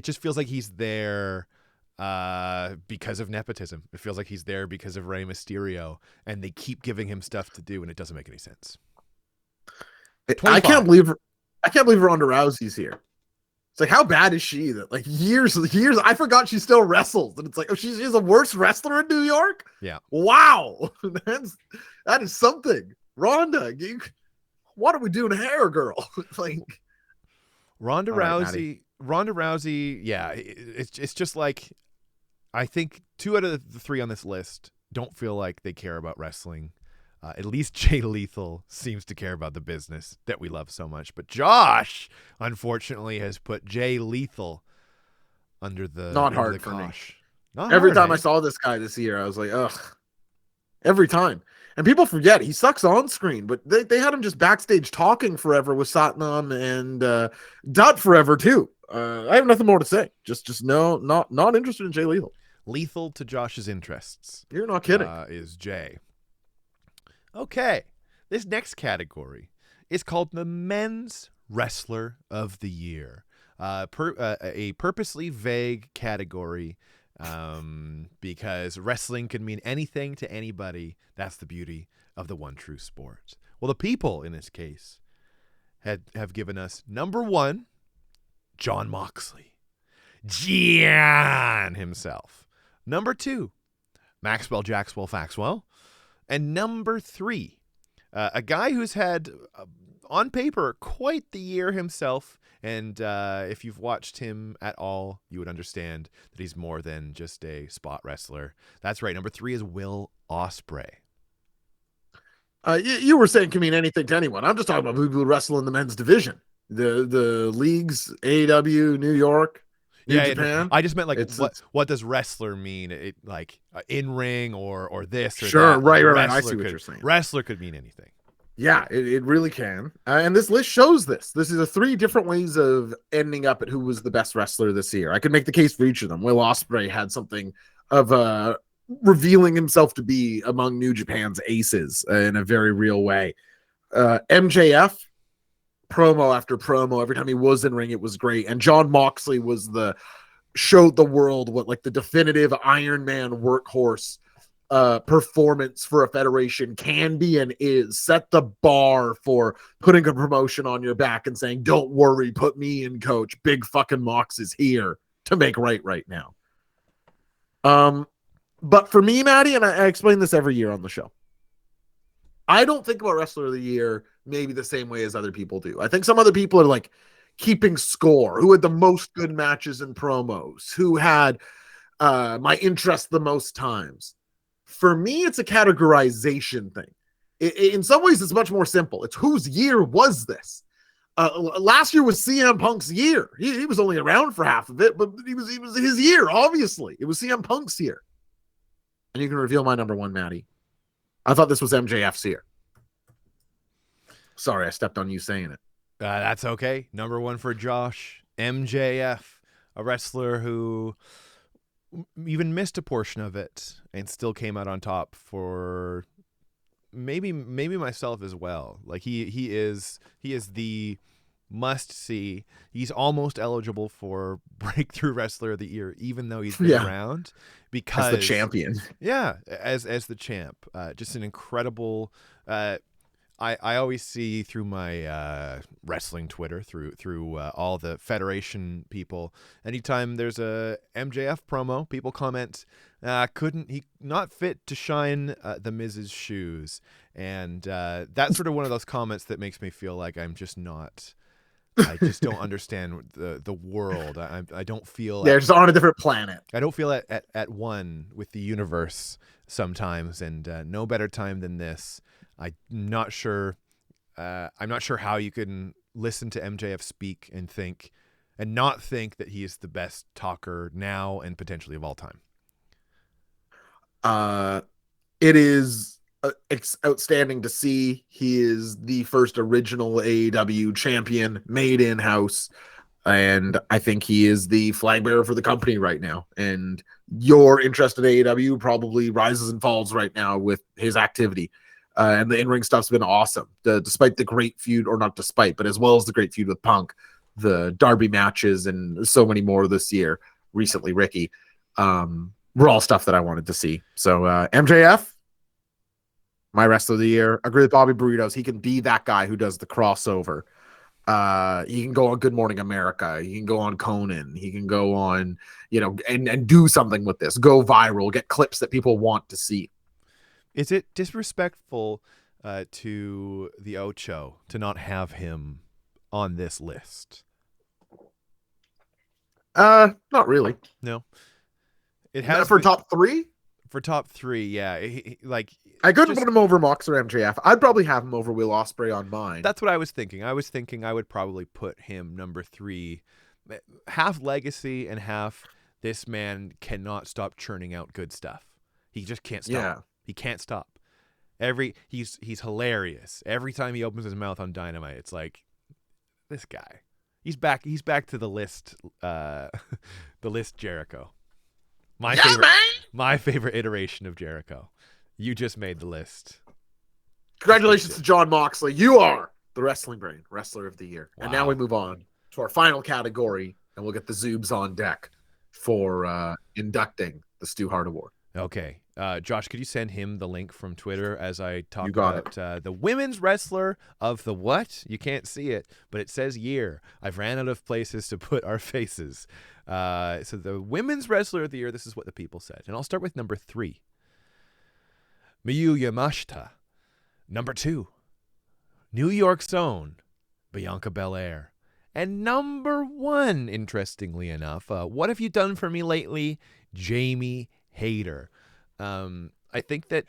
Speaker 4: just feels like he's there because of nepotism. It feels like he's there because of Rey Mysterio, and they keep giving him stuff to do, and it doesn't make any sense.
Speaker 2: I can't believe Ronda Rousey's here. It's like, how bad is she that like years, I forgot she still wrestles. And it's like, oh, she's the worst wrestler in New York?
Speaker 4: Yeah.
Speaker 2: Wow. That is something. Ronda, what are we doing here, girl? Like
Speaker 4: Ronda Rousey, yeah, it's just like, I think 2 out of the 3 on this list don't feel like they care about wrestling. At least Jay Lethal seems to care about the business that we love so much. But Josh, unfortunately, has put Jay Lethal under the
Speaker 2: not hard for me.
Speaker 4: Every
Speaker 2: time I saw this guy this year, I was like, ugh. Every time. And people forget he sucks on screen, but they had him just backstage talking forever with Satnam and Dutt forever too. I have nothing more to say. Just no, not interested in Jay Lethal.
Speaker 4: lethal to Josh's interests.
Speaker 2: You're not kidding.
Speaker 4: Is Jay. Okay, this next category is called the Men's Wrestler of the Year. A purposely vague category because wrestling can mean anything to anybody. That's the beauty of the one true sport. Well, the people in this case have given us number 1, Jon Moxley. Gian himself. Number 2, Maxwell Jackswell Faxwell. And number 3, a guy who's had, on paper, quite the year himself. And if you've watched him at all, you would understand that he's more than just a spot wrestler. That's right. Number 3 is Will Ospreay.
Speaker 2: You were saying can mean anything to anyone. I'm just talking about people who wrestle in the men's division. The leagues, AEW, New York, New Japan.
Speaker 4: I just meant like what does wrestler mean? It like in ring or this or
Speaker 2: sure,
Speaker 4: that.
Speaker 2: Right. I see what you're saying.
Speaker 4: Wrestler could mean anything.
Speaker 2: Yeah, it really can. And this list shows this. This is 3 different ways of ending up at who was the best wrestler this year. I could make the case for each of them. Will Ospreay had something of revealing himself to be among New Japan's aces in a very real way. MJF, promo after promo, every time he was in ring, it was great. And Jon Moxley showed the world what like the definitive Iron Man workhorse performance for a federation can be and is. Set the bar for putting a promotion on your back and saying, don't worry, put me in, coach. Big fucking Mox is here to make right now. But for me, Maddie, and I explain this every year on the show, I don't think about Wrestler of the Year maybe the same way as other people do. I think some other people are like keeping score, who had the most good matches and promos, who had my interest the most times. For me, it's a categorization thing. In some ways, it's much more simple. It's whose year was this? Last year was CM Punk's year. He was only around for half of it, but it was his year, obviously. It was CM Punk's year. And you can reveal my number 1, Maddie. I thought this was MJF's year. Sorry, I stepped on you saying it.
Speaker 4: That's okay. Number 1 for Josh. MJF, a wrestler who even missed a portion of it and still came out on top for maybe myself as well. Like he is the must see. He's almost eligible for Breakthrough Wrestler of the Year, even though he's been around because
Speaker 2: as the champion.
Speaker 4: Yeah, as the champ. Just an incredible. I always see through my wrestling Twitter, through all the Federation people, anytime there's a MJF promo, people comment, couldn't he not fit to shine the Miz's shoes? And that's sort of one of those comments that makes me feel like I just don't understand the world. I don't feel...
Speaker 2: They're just on a different planet.
Speaker 4: I don't feel at one with the universe sometimes, and no better time than this. I'm not sure how you can listen to MJF speak and not think that he is the best talker now and potentially of all time.
Speaker 2: It is outstanding to see. He is the first original AEW champion made in-house, and I think he is the flag bearer for the company right now. And your interest in AEW probably rises and falls right now with his activity. And the in-ring stuff's been awesome. Despite the great feud, or not despite, but as well as the great feud with Punk, the Derby matches, and so many more this year, recently Ricky, were all stuff that I wanted to see. So MJF, my wrestler of the year. I agree with Bobby Burritos. He can be that guy who does the crossover. He can go on Good Morning America. He can go on Conan. He can go on, and do something with this. Go viral. Get clips that people want to see.
Speaker 4: Is it disrespectful to the Ocho to not have him on this list?
Speaker 2: Not really.
Speaker 4: No. It has
Speaker 2: for top 3?
Speaker 4: For top 3, yeah.
Speaker 2: I couldn't put him over Mox or MJF. I'd probably have him over Will Ospreay on mine.
Speaker 4: That's what I was thinking. I was thinking I would probably put him number 3. Half legacy and half this man cannot stop churning out good stuff. He just can't stop.
Speaker 2: Yeah.
Speaker 4: He can't stop. He's hilarious. Every time he opens his mouth on Dynamite, it's like, this guy. He's back to the list Jericho. My favorite iteration of Jericho. You just made the list.
Speaker 2: Congratulations to John Moxley. You are the Wrestling Brain Wrestler of the Year.
Speaker 4: Wow.
Speaker 2: And now we move on to our final category, and we'll get the Zoobs on deck for inducting the Stu Hart Award.
Speaker 4: Okay. Josh, could you send him the link from Twitter as I talk
Speaker 2: You got
Speaker 4: about the women's wrestler of the what? You can't see it, but it says year. I've ran out of places to put our faces. So the women's wrestler of the year, this is what the people said. And I'll start with number 3. Miyu Yamashita. Number 2, New York's own Bianca Belair. And number 1, interestingly enough, what have you done for me lately? Jamie Hayter. I think that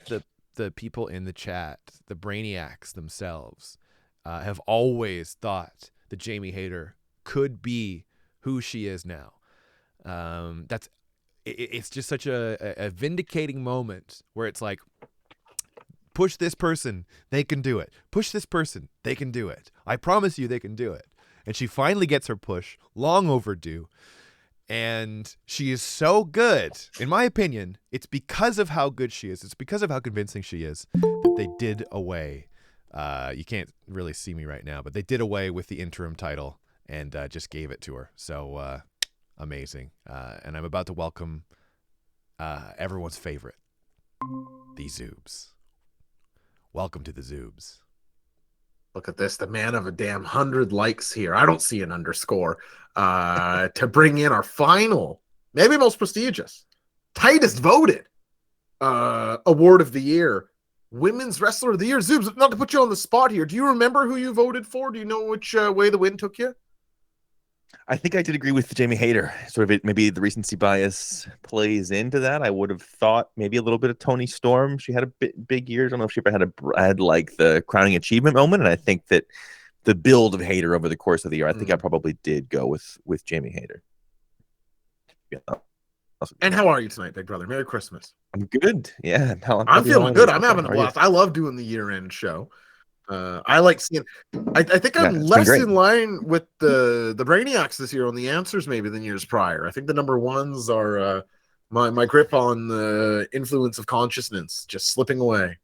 Speaker 4: the people in the chat, the brainiacs themselves, have always thought that Jamie Hayter could be who she is now. It's just such a vindicating moment where it's like, push this person, they can do it. Push this person, they can do it. I promise you they can do it. And she finally gets her push, long overdue. And she is so good, in my opinion, it's because of how good she is. It's because of how convincing she is that they did away. You can't really see me right now, but they did away with the interim title and just gave it to her. So amazing. And I'm about to welcome everyone's favorite, the Zoobs. Welcome to the Zoobs.
Speaker 2: Look at this, the man of a damn 100 likes here. I don't see an underscore. To bring in our final, maybe most prestigious, tightest voted award of the year, Women's Wrestler of the Year. Zoobs, not to put you on the spot here, do you remember who you voted for? Do you know which way the wind took you?
Speaker 14: I think I did agree with Jamie Hayter. Sort of maybe the recency bias plays into that. I would have thought maybe a little bit of Toni Storm. She had a big year. I don't know if she ever had like the crowning achievement moment. And I think that the build of Hayter over the course of the year, I think I probably did go with Jamie Hayter. Yeah.
Speaker 2: And how are you tonight, big brother? Merry Christmas.
Speaker 14: I'm good. Yeah.
Speaker 2: I'm feeling good. I'm having a blast. I love doing the year-end show. I like seeing. I think I'm less in line with the Brainiacs this year on the answers maybe than years prior. I think the number ones are my grip on the influence of consciousness just slipping away.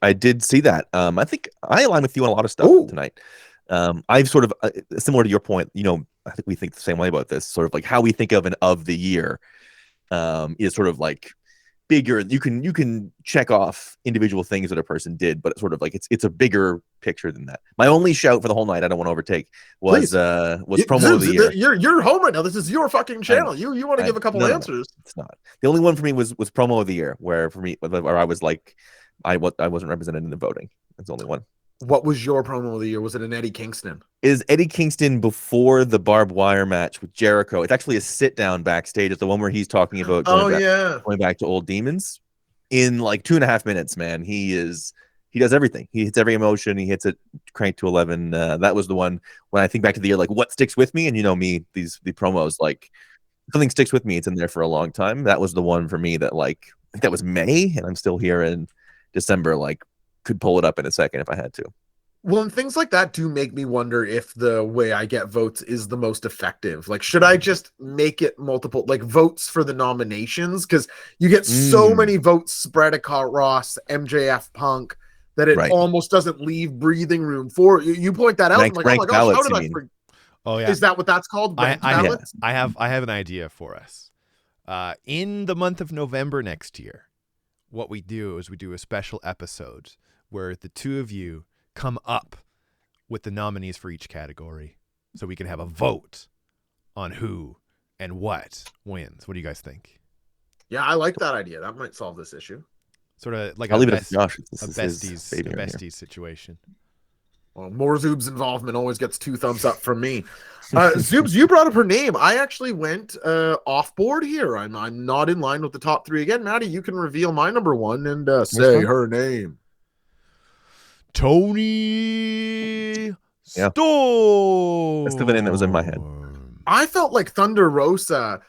Speaker 14: I did see that. I think I align with you on a lot of stuff tonight. I've sort of similar to your point. You know, I think we think the same way about this. Sort of like how we think of an of the year is sort of like bigger. You can check off individual things that a person did, but it's sort of like it's a bigger picture than that. My only shout for the whole night, I don't want to overtake, was promo of the year.
Speaker 2: You're home right now. This is your fucking channel. You want to give a couple answers?
Speaker 14: No, it's not. The only one for me was promo of the year, where I was like, I wasn't represented in the voting. That's the only one.
Speaker 2: What was your promo of the year? Was it an Eddie Kingston?
Speaker 14: Is Eddie Kingston before the barbed wire match with Jericho? It's actually a sit down backstage. It's the one where he's talking about going back to old demons in like 2.5 minutes, man. He does everything. He hits every emotion. He hits it cranked to 11. That was the one when I think back to the year, like what sticks with me. And you know me, the promos, like something sticks with me. It's in there for a long time. That was the one for me that like, I think that was May, and I'm still here in December. Like, could pull it up in a second if I had to.
Speaker 2: Well, and things like that do make me wonder if the way I get votes is the most effective. Like, should I just make it multiple, like votes for the nominations? Because you get so many votes spread across Ross, MJF, Punk, that it almost doesn't leave breathing room for you. Point that out. I'm like, oh my gosh, how did I forget?
Speaker 4: Oh yeah,
Speaker 2: is that what that's called?
Speaker 4: I have an idea for us. In the month of November next year, what we do is we do a special episode where the two of you come up with the nominees for each category so we can have a vote on who and what wins. What do you guys think?
Speaker 2: Yeah, I like that idea. That might solve this issue.
Speaker 4: Sort of like
Speaker 14: I'll
Speaker 4: a
Speaker 14: leave it to Josh.
Speaker 4: besties situation.
Speaker 2: Well, more Zoob's involvement always gets 2 thumbs up from me. Zoobs, you brought up her name. I actually went off board here. I'm not in line with the top 3 again. Maddie, you can reveal my number 1 and say her name.
Speaker 4: Toni Storm.
Speaker 14: That's the name that was in my head.
Speaker 2: I felt like Thunder Rosa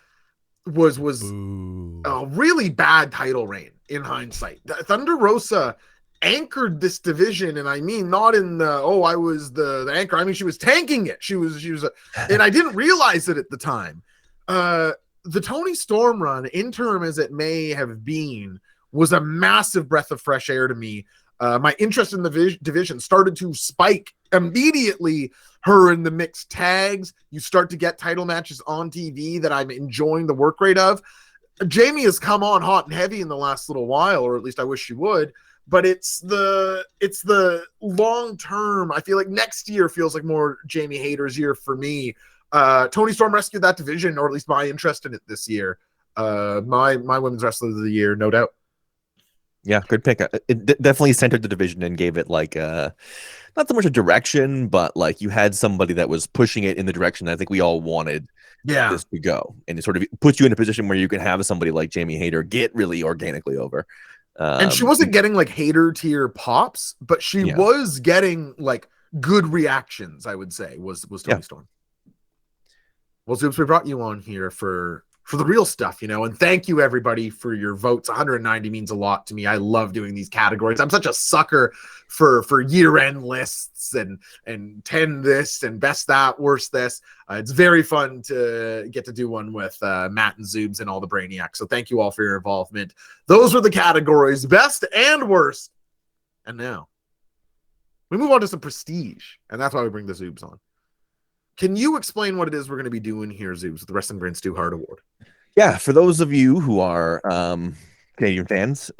Speaker 2: was a really bad title reign in hindsight. Thunder Rosa anchored this division, and I mean not in the I was the anchor. I mean she was tanking it. She was and I didn't realize it at the time. the Tony Storm run, interim as it may have been, was a massive breath of fresh air to me. My interest in the division started to spike immediately. Her in the mixed tags, you start to get title matches on TV that I'm enjoying the work rate of. Jamie has come on hot and heavy in the last little while, or at least I wish she would. But it's the long term. I feel like next year feels like more Jamie Hayter's year for me. Tony Storm rescued that division, or at least my interest in it this year. My women's wrestler of the year, no doubt.
Speaker 14: Yeah, good pick. It definitely centered the division and gave it like not so much a direction, but like you had somebody that was pushing it in the direction that I think we all wanted this to go. And it sort of puts you in a position where you can have somebody like Jamie Hayter get really organically over.
Speaker 2: And she wasn't getting like Hayter tier pops, but she was getting like good reactions, I would say, was Tony Storm. Well, Zoops, we brought you on here for the real stuff, and thank you everybody for your votes. 190 means a lot to me. I love doing these categories. I'm such a sucker for year-end lists and 10 this and best that, worst this. It's very fun to get to do one with Matt and Zoobs and all the Brainiacs. So thank you all for your involvement. Those were the categories, best and worst. And now we move on to some prestige, and that's why we bring the Zoobs on. Can you explain what it is we're going to be doing here, Zoobs, with the Wrestling Brain Stu Hart Award?
Speaker 14: Yeah, for those of you who are Canadian fans,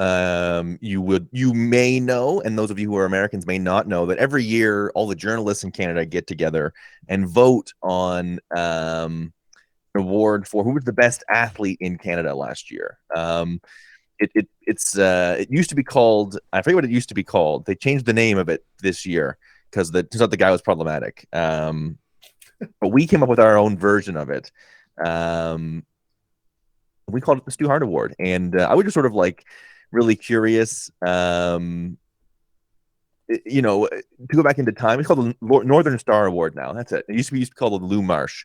Speaker 14: you may know, and those of you who are Americans may not know, that every year all the journalists in Canada get together and vote on an award for who was the best athlete in Canada last year. It used to be called, I forget what it used to be called. They changed the name of it this year because turns out the guy was problematic. But we came up with our own version of it. We called it the Stu Hart Award. And I was just sort of like really curious, to go back into time. It's called the Northern Star Award now. That's it. It used to be called the Lou Marsh.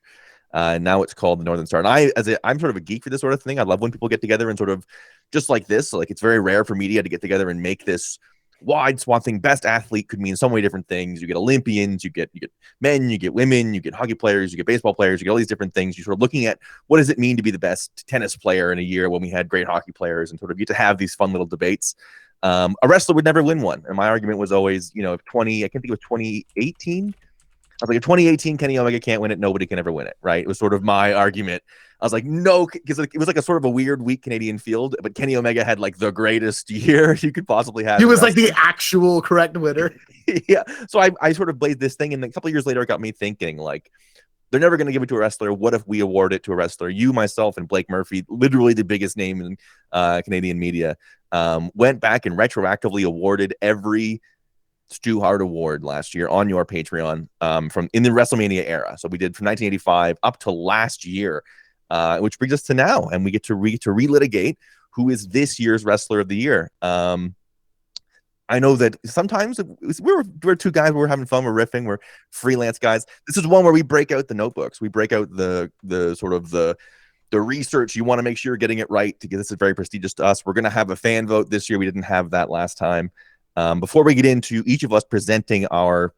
Speaker 14: Now it's called the Northern Star. And I'm sort of a geek for this sort of thing. I love when people get together and sort of just like this. Like it's very rare for media to get together and make this wide swath thing. Best athlete could mean so many different things. You get Olympians, you get men, you get women, you get hockey players, you get baseball players, you get all these different things. You're sort of looking at what does it mean to be the best tennis player in a year when we had great hockey players, and sort of get to have these fun little debates. A wrestler would never win one. And my argument was always, I can think it was 2018. I was like, if 2018 Kenny Omega can't win it, nobody can ever win it, right? It was sort of my argument. I was like, no, because it was like a sort of a weird, weak Canadian field, but Kenny Omega had like the greatest year you could possibly have.
Speaker 2: He was like the actual correct winner.
Speaker 14: Yeah. So I sort of played this thing, and a couple of years later, it got me thinking, like, they're never going to give it to a wrestler. What if we award it to a wrestler? You, myself, and Blake Murphy, literally the biggest name in Canadian media, went back and retroactively awarded every Stu Hart Award last year on your Patreon from in the WrestleMania era. So we did from 1985 up to last year, which brings us to now, and we get to relitigate who is this year's Wrestler of the Year. I know that sometimes we're two guys, we're having fun, we're riffing, we're freelance guys. This is one where we break out the notebooks, we break out the sort of the research. You want to make sure you're getting it right, because this is very prestigious to us. We're going to have a fan vote this year. We didn't have that last time. Before we get into each of us presenting our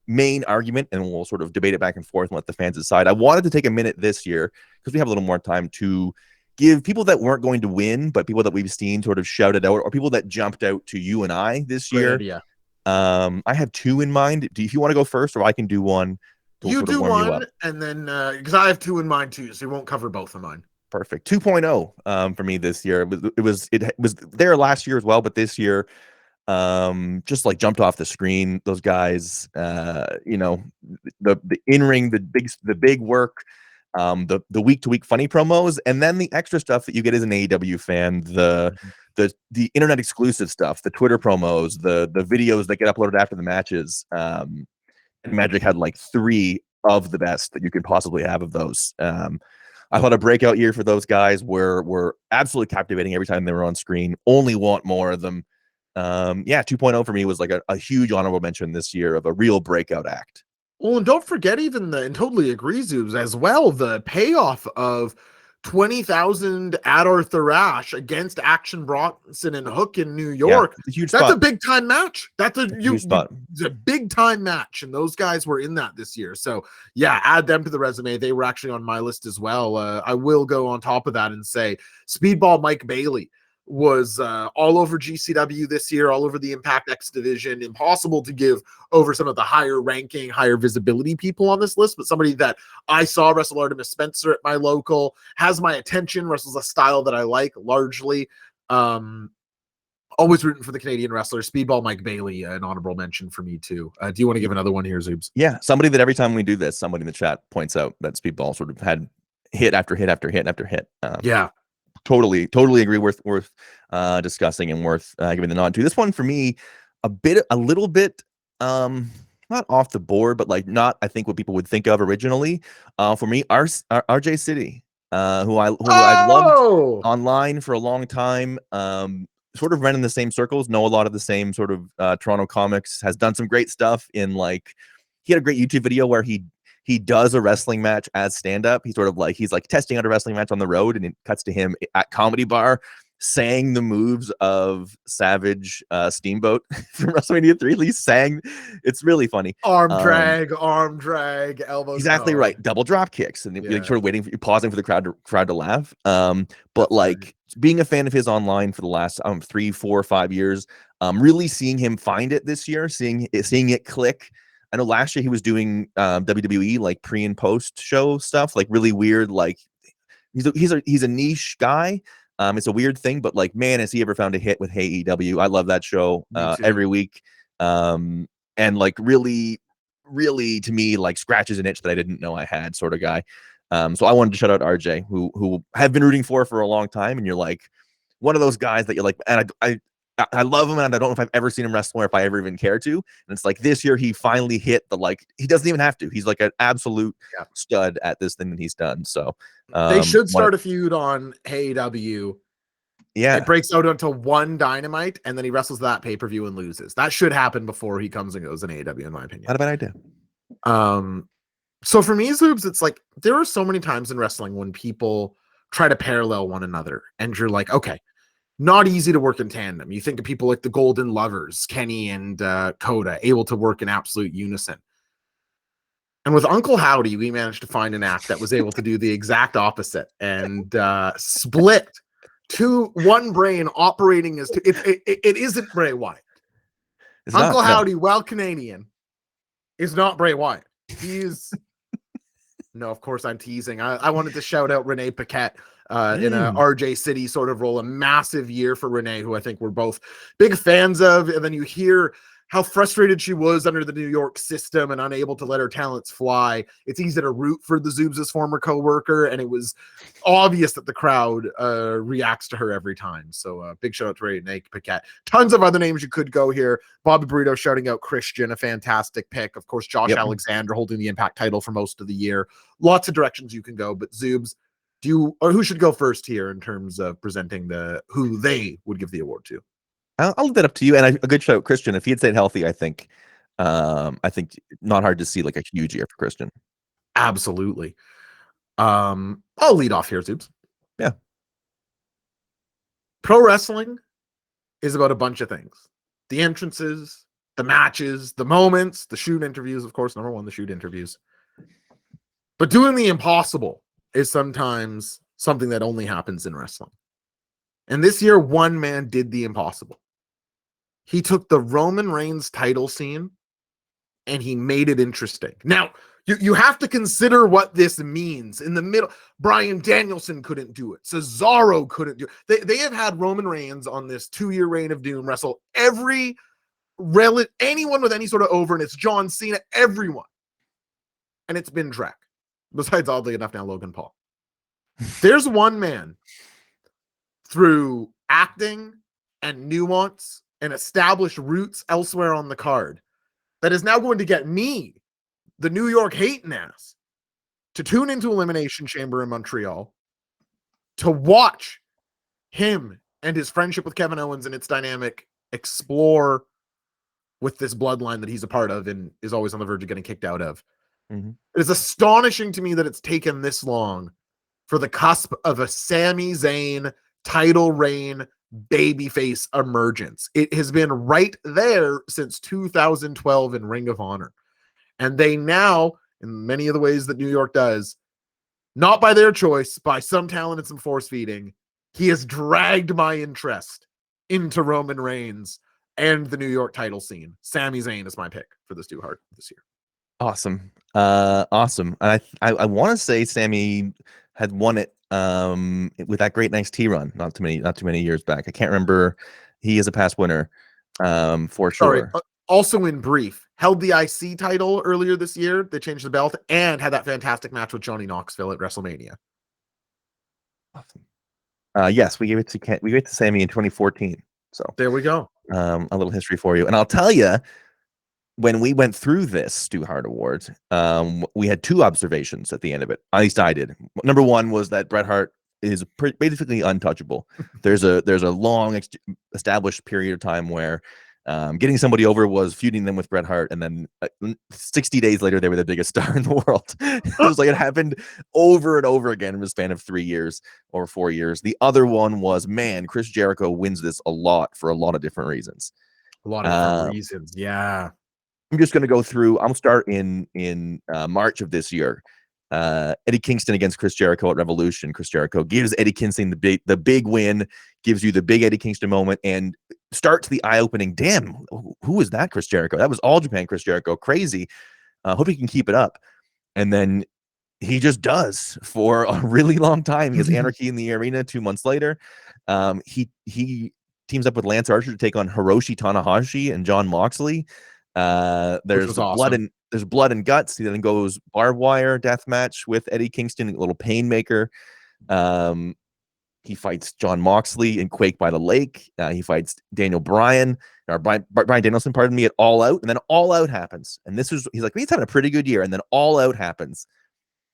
Speaker 14: main argument, and we'll sort of debate it back and forth and let the fans decide, I wanted to take a minute this year, because we have a little more time, to give people that weren't going to win, but people that we've seen sort of shouted out, or people that jumped out to you and I this year.
Speaker 2: Yeah.
Speaker 14: I have two in mind. If you want to go first, or I can do one.
Speaker 2: You do one, and then because I have two in mind too, so you won't cover both of mine.
Speaker 14: Perfect. 2.0 for me this year. It was there last year as well, but this year just like jumped off the screen. Those guys, the in-ring, the big work, the week-to-week funny promos, and then the extra stuff that you get as an AEW fan, the internet exclusive stuff, the Twitter promos, the videos that get uploaded after the matches. And Magic had like 3 of the best that you could possibly have of those. I thought a breakout year for those guys were absolutely captivating every time they were on screen. Only want more of them. 2.0 for me was like a huge honorable mention this year of a real breakout act.
Speaker 2: Well, and don't forget and totally agree, Zoobs, as well, the payoff of 20,000 at Arthur Ashe against Action Bronson and Hook in New York.
Speaker 14: It's a huge
Speaker 2: That's
Speaker 14: spot.
Speaker 2: a big time match. That's a
Speaker 14: Huge spot.
Speaker 2: it's a big time match, and those guys were in that this year. So yeah, add them to the resume. They were actually on my list as well. I will go on top of that and say Speedball Mike Bailey was all over GCW this year, all over the Impact X division. Impossible to give over some of the higher ranking, higher visibility people on this list, but somebody that I saw wrestle Artemis Spencer at my local, has my attention, wrestles a style that I like largely. Always rooting for the Canadian wrestler. Speedball Mike Bailey, an honorable mention for me too. Do you want to give another one here, Zoobs?
Speaker 14: Yeah, somebody that every time we do this, somebody in the chat points out that Speedball sort of had hit after hit after hit after hit.
Speaker 2: Yeah.
Speaker 14: Totally agree. Worth discussing and worth giving the nod to. This one for me, a little bit not off the board, but like not I think what people would think of originally. For me, RJ City, who I've loved online for a long time. Sort of ran in the same circles, know a lot of the same sort of Toronto comics. Has done some great stuff in like he had a great YouTube video where he does a wrestling match as stand-up. He's like testing out a wrestling match on the road, and it cuts to him at Comedy Bar saying the moves of Savage Steamboat from WrestleMania 3. He sang. It's really funny.
Speaker 2: Arm drag, elbows.
Speaker 14: Exactly right. Double drop kicks, and you're sort of pausing for the crowd to laugh. But like being a fan of his online for the last 3, 4, 5 years, really seeing him find it this year, seeing it click. I know last year he was doing WWE like pre and post show stuff, like really weird. Like he's a niche guy. It's a weird thing, but like, man, has he ever found a hit with Hey EW? I love that show every week. And like really to me, like scratches an itch that I didn't know I had, sort of guy. So I wanted to shout out RJ, who have been rooting for a long time, and you're like one of those guys that you're like, and I love him, and I don't know if I've ever seen him wrestle or if I ever even care to. And it's like this year he finally hit the like he doesn't even have to. He's like an absolute stud at this thing that he's done. So
Speaker 2: they should start a feud on AEW.
Speaker 14: Yeah,
Speaker 2: it breaks out onto one Dynamite, and then he wrestles that pay-per-view and loses. That should happen before he comes and goes in AEW, in my opinion.
Speaker 14: Not a bad idea.
Speaker 2: So for me, Zoobs, it's like there are so many times in wrestling when people try to parallel one another, and you're like, okay, not easy to work in tandem. You think of people like the Golden Lovers, Kenny and Coda, able to work in absolute unison. And with Uncle Howdy, we managed to find an act that was able to do the exact opposite and split one brain operating as two. It isn't Bray Wyatt. Uncle Howdy, while Canadian, is not Bray Wyatt. He's no, of course I'm teasing. I wanted to shout out Renee Paquette in a RJ City sort of role. A massive year for Renee, who I think we're both big fans of. And then you hear how frustrated she was under the New York system and unable to let her talents fly. It's easy to root for the Zoobs' former co-worker, and it was obvious that the crowd reacts to her every time. So big shout out to Renee Paquette. Tons of other names you could go here. Bobby Burrito shouting out Christian, a fantastic pick. Of course, Josh Alexander holding the Impact title for most of the year. Lots of directions you can go, but Zoobs, who should go first here in terms of presenting who they would give the award to?
Speaker 14: I'll leave that up to you. And a good shout, Christian. If he had stayed healthy, I think not hard to see like a huge year for Christian.
Speaker 2: Absolutely. I'll lead off here, Zoobs.
Speaker 14: Yeah.
Speaker 2: Pro wrestling is about a bunch of things: the entrances, the matches, the moments, the shoot interviews. Of course, number one, the shoot interviews. But doing the impossible is sometimes something that only happens in wrestling. And this year, one man did the impossible. He took the Roman Reigns title scene and he made it interesting. Now, you have to consider what this means. In the middle, Bryan Danielson couldn't do it. Cesaro couldn't do it. They have had Roman Reigns on this 2-year reign of doom wrestle anyone with any sort of over, and it's John Cena, everyone. And it's been Drek. Besides, oddly enough, now Logan Paul. There's one man through acting and nuance and established roots elsewhere on the card that is now going to get me, the New York hating ass, to tune into Elimination Chamber in Montreal to watch him and his friendship with Kevin Owens and its dynamic explore with this bloodline that he's a part of and is always on the verge of getting kicked out of.
Speaker 14: Mm-hmm.
Speaker 2: It is astonishing to me that it's taken this long for the cusp of a Sami Zayn title reign babyface emergence. It has been right there since 2012 in Ring of Honor. And they now, in many of the ways that New York does, not by their choice, by some talent and some force feeding, he has dragged my interest into Roman Reigns and the New York title scene. Sami Zayn is my pick for this Stu Hart this year.
Speaker 14: Awesome. Awesome. And I want to say Sammy had won it with that great NXT run not too many years back. I can't remember. He is a past winner for sure.
Speaker 2: Sorry, also in brief, held the IC title earlier this year. They changed the belt and had that fantastic match with Johnny Knoxville at WrestleMania.
Speaker 14: Awesome. Yes, we gave it to Sammy in 2014. So
Speaker 2: there we go.
Speaker 14: A little history for you. And I'll tell you, when we went through this Stu Hart Awards, we had two observations at the end of it. At least I did. Number one was that Bret Hart is basically untouchable. There's a long established period of time where getting somebody over was feuding them with Bret Hart, and then 60 days later they were the biggest star in the world. It was like it happened over and over again in the span of 3 years or 4 years. The other one was, man, Chris Jericho wins this a lot for a lot of different reasons.
Speaker 2: A lot of different reasons, yeah.
Speaker 14: I'm just going to go through. I'll start in March of this year. Eddie Kingston against Chris Jericho at Revolution. Chris Jericho gives Eddie Kingston the big win, gives you the big Eddie Kingston moment, and starts the eye-opening. Damn, who is that Chris Jericho? That was All Japan Chris Jericho. Crazy. Hope he can keep it up. And then he just does for a really long time. He has Anarchy in the Arena 2 months later. He teams up with Lance Archer to take on Hiroshi Tanahashi and Jon Moxley. There's awesome. There's blood and guts. He then goes barbed wire death match with Eddie Kingston, a little painmaker. He fights Jon Moxley in Quake by the Lake. He fights Brian Danielson, pardon me, at All Out, and then All Out happens. And he's like, he's having a pretty good year, and then All Out happens,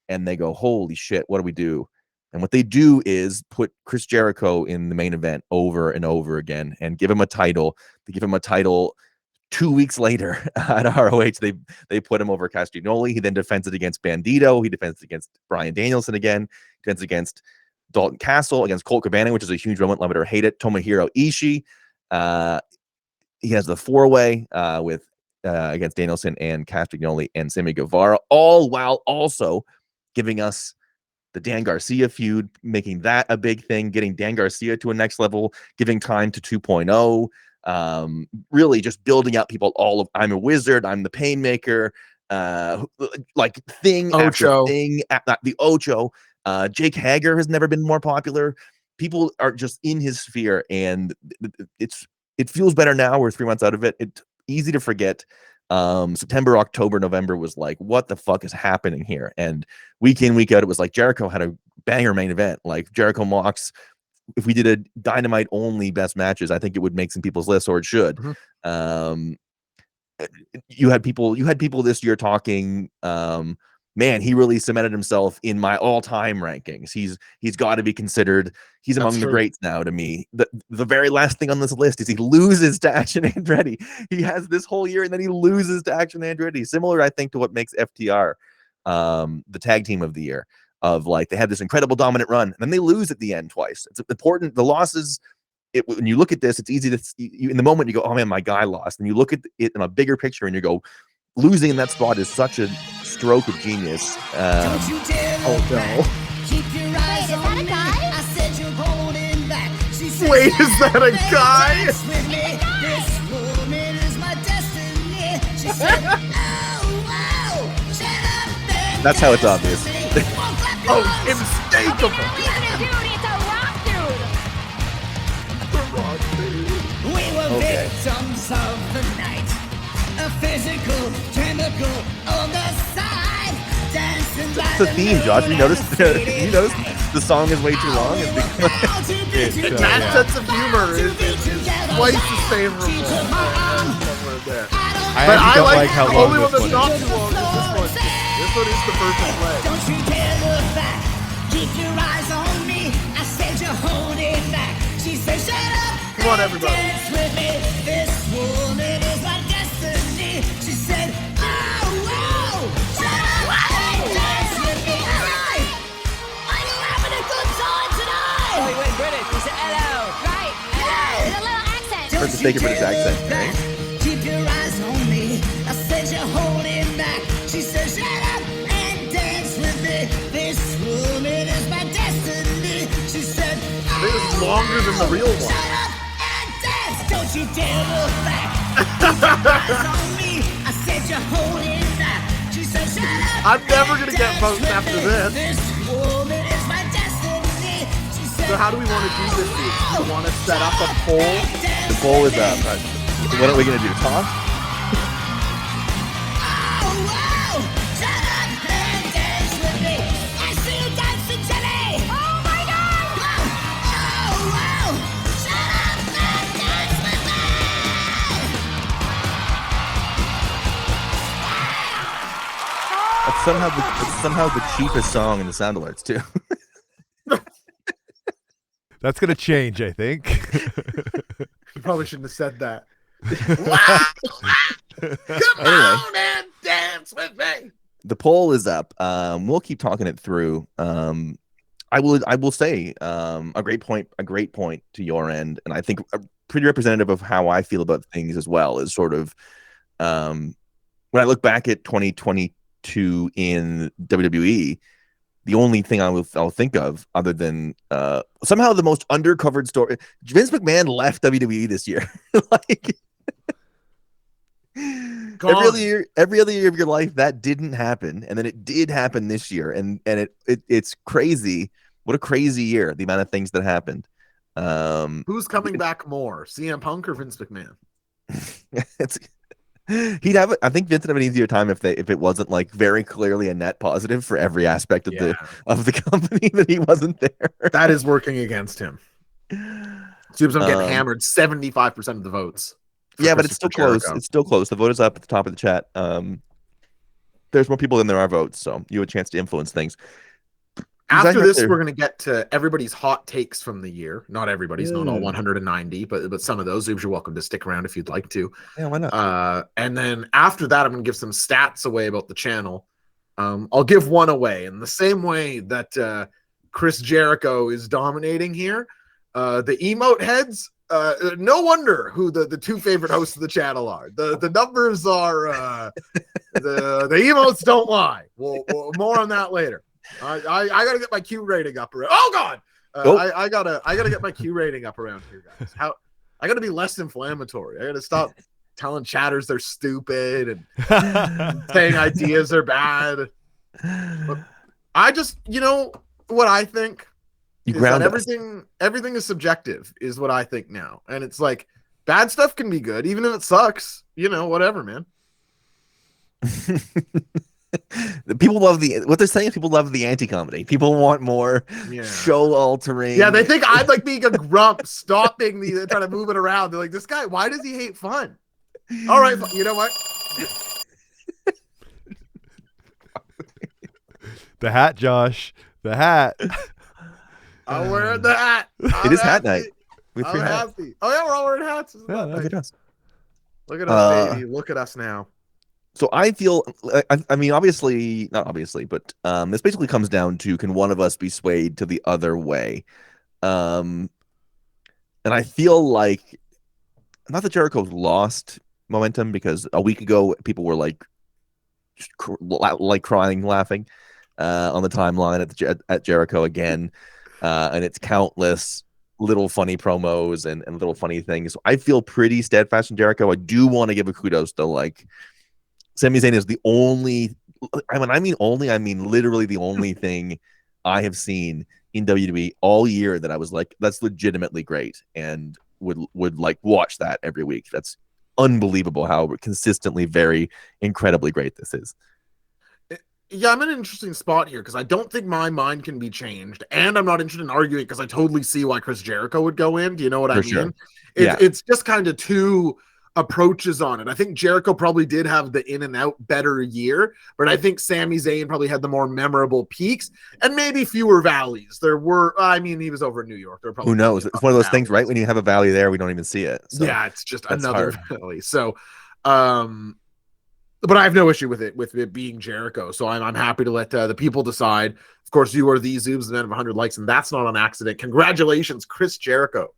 Speaker 14: and they go, holy shit, what do we do? And what they do is put Chris Jericho in the main event over and over again, and give him a title. They give him a title. 2 weeks later at ROH, they put him over Castagnoli. He then defends it against Bandito. He defends it against Bryan Danielson again. Defends against Dalton Castle, against Colt Cabana, which is a huge moment. Love it or hate it. Tomohiro Ishii. He has the four-way with against Danielson and Castagnoli and Sammy Guevara, all while also giving us the Dan Garcia feud, making that a big thing, getting Dan Garcia to a next level, giving time to 2.0. Really just building out people I'm a wizard, I'm the painmaker, like thing
Speaker 2: Ocho.
Speaker 14: after thing, the Ocho. Jake Hager has never been more popular. People are just in his sphere, and it feels better now. We're 3 months out of it. It's easy to forget. September, October, November was like, what the fuck is happening here? And week in, week out, it was like Jericho had a banger main event, like Jericho Mox. If we did a Dynamite only best matches, I think it would make some people's lists, or it should. Mm-hmm. You had people this year talking, man, he really cemented himself in my all-time rankings. He's got to be considered. He's among the greats now to me. The very last thing on this list is he loses to Action Andretti. He has this whole year, and then he loses to Action Andretti. Similar, I think, to what makes FTR the tag team of the year. Of like, they had this incredible dominant run, and then they lose at the end twice. It's important. The losses, when you look at this, it's easy to in the moment you go, oh man, my guy lost. And you look at it in a bigger picture, and you go, losing in that spot is such a stroke of genius.
Speaker 2: Oh no!
Speaker 7: Keep your eyes on me. I said you're holding back. She said,
Speaker 2: wait, is that a guy?
Speaker 7: With me. This woman is my destiny. She said, oh, shut up, baby.
Speaker 14: That's how it's obvious.
Speaker 2: Oh, unmistakable.
Speaker 7: We were victims of the night. A physical, chemical, on the side. Dancing by
Speaker 14: It's a theme, Josh. You noticed the song is way too long?
Speaker 2: That sense of humor is twice as favorable. But I like how the only one that's not too long is this one. This one is the perfect leg.
Speaker 7: Don't you dare look back. Keep your eyes on me. I said you're holding back. She said, shut up.
Speaker 2: Come on, everybody.
Speaker 7: Dance with me. This woman is my destiny. She said, oh, shut up. Dance with me. All right. Are you having
Speaker 14: mistaken for this accent, right?
Speaker 7: Keep your eyes on me. I said you're holding back. She said, shut up and dance with me. This woman is my destiny. She said,
Speaker 2: I think it's longer than the real one.
Speaker 7: shut up and dance. Don't you dare look back. Keep your eyes on me. I said you're holding back. She said, shut up.
Speaker 2: I'm never gonna get votes after this.
Speaker 7: This woman is my destiny. She said,
Speaker 2: So how do we want to do this? Do you want to set up a poll?
Speaker 14: The poll is up. What are we gonna do? Toss? It's somehow the cheapest song in the sound alerts too.
Speaker 4: That's gonna change, I think.
Speaker 2: You probably shouldn't have said that.
Speaker 7: Come on and dance with me.
Speaker 14: The poll is up. We'll keep talking it through. I will say a great point to your end, and I think pretty representative of how I feel about things as well. Is sort of when I look back at 2022 in WWE, the only thing I'll think of, other than somehow the most undercovered story, Vince McMahon left WWE this year. Like every other year of your life, that didn't happen, and then it did happen this year, and it's crazy. What a crazy year! The amount of things that happened.
Speaker 2: Who's coming back more, CM Punk or Vince McMahon?
Speaker 14: He'd have. I think Vince would have an easier time if it wasn't like very clearly a net positive for every aspect of the company that he wasn't there.
Speaker 2: That is working against him. Seems I'm getting hammered 75% of the votes.
Speaker 14: Yeah, but it's still close.
Speaker 2: Jericho.
Speaker 14: It's still close. The vote is up at the top of the chat. There's more people than there are votes, so you have a chance to influence things.
Speaker 2: After this, we're going to get to everybody's hot takes from the year. Not everybody's, not all
Speaker 14: Yeah.
Speaker 2: 190, but some of those. You're welcome to stick around if you'd like to.
Speaker 14: Yeah, why not?
Speaker 2: And then after that, I'm going to give some stats away about the channel. I'll give one away in the same way that Chris Jericho is dominating here. The emote heads, no wonder who the two favorite hosts of the channel are. The numbers are the emotes don't lie. We'll more on that later. I gotta get my Q rating up around. Oh God, I gotta get my Q rating up around here, guys. I gotta be less inflammatory. I gotta stop telling chatters they're stupid and saying ideas are bad. But I just, what I think.
Speaker 14: You
Speaker 2: is
Speaker 14: ground
Speaker 2: that
Speaker 14: us.
Speaker 2: everything is subjective, is what I think now, and it's like bad stuff can be good, even if it sucks. Whatever, man.
Speaker 14: People love what they're saying. People love the anti-comedy. People want more show altering.
Speaker 2: Yeah, they think I'm like being a grump, stopping the trying to move it around. They're like, this guy, why does he hate fun? All right, you know what?
Speaker 4: The hat, Josh. The hat.
Speaker 2: I'm wearing the hat.
Speaker 14: It is hat night. With
Speaker 2: I'm
Speaker 14: your hat.
Speaker 2: happy. Oh yeah, we're all wearing hats.
Speaker 14: Yeah, look at us.
Speaker 2: Look at us, baby. Look at us now.
Speaker 14: So I feel, I mean, obviously, not obviously, but this basically comes down to, can one of us be swayed to the other way? And I feel like, not that Jericho's lost momentum, because a week ago people were like crying, laughing on the timeline at Jericho again, and it's countless little funny promos and little funny things. So I feel pretty steadfast in Jericho. I do want to give a kudos to like. Sami Zayn is the only, I mean literally the only thing I have seen in WWE all year that I was like, that's legitimately great, and would like watch that every week. That's unbelievable how consistently very incredibly great this is.
Speaker 2: Yeah, I'm in an interesting spot here because I don't think my mind can be changed, and I'm not interested in arguing because I totally see why Chris Jericho would go in. Do you know what I mean?
Speaker 14: Sure.
Speaker 2: It's just kind of two approaches on it. I think Jericho probably did have the in and out better year, but I think Sami Zayn probably had the more memorable peaks and maybe fewer valleys. There were, he was over in New York.
Speaker 14: Who knows? It's one of those things, right? When you have a valley there, we don't even see it. So
Speaker 2: yeah, it's just another valley. So, but I have no issue with it being Jericho. So I'm happy to let the people decide. Of course, you are the Zoobs, the man of 100 likes, and that's not on accident. Congratulations, Chris Jericho.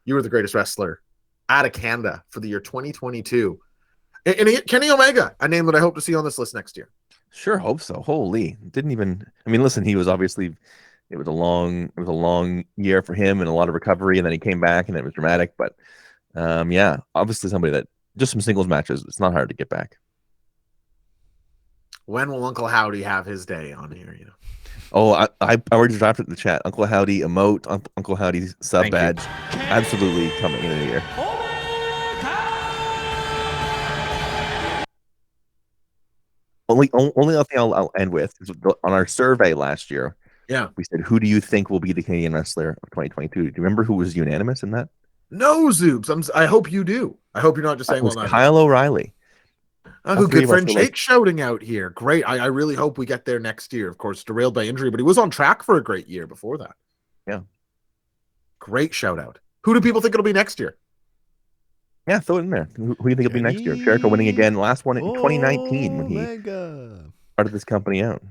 Speaker 2: You were the greatest wrestler out of Canada for the year 2022. And Kenny Omega, a name that I hope to see on this list next year.
Speaker 14: Sure hope so. Holy, didn't even. I mean, listen, he was obviously. It was a long year for him and a lot of recovery, and then he came back and it was dramatic. But yeah, obviously somebody that just some singles matches. It's not hard to get back.
Speaker 2: When will Uncle Howdy have his day on here? You know.
Speaker 14: Oh, I already dropped it in the chat. Uncle Howdy emote, Uncle Howdy sub badge, absolutely coming in the year. Only other thing I'll end with is on our survey last year.
Speaker 2: Yeah,
Speaker 14: we said, who do you think will be the Canadian wrestler of 2022? Do you remember who was unanimous in that?
Speaker 2: No, Zoobs. I hope you do. I hope you're not just saying,
Speaker 14: well, Kyle O'Reilly.
Speaker 2: Who good friend Jake shouting out here. Great. I really hope we get there next year. Of course, derailed by injury, but he was on track for a great year before that.
Speaker 14: Yeah.
Speaker 2: Great shout out. Who do people think it'll be next year?
Speaker 14: Yeah, throw it in there. Who do you think it'll be next year? Jericho winning again. Last one in 2019 when he started this company out.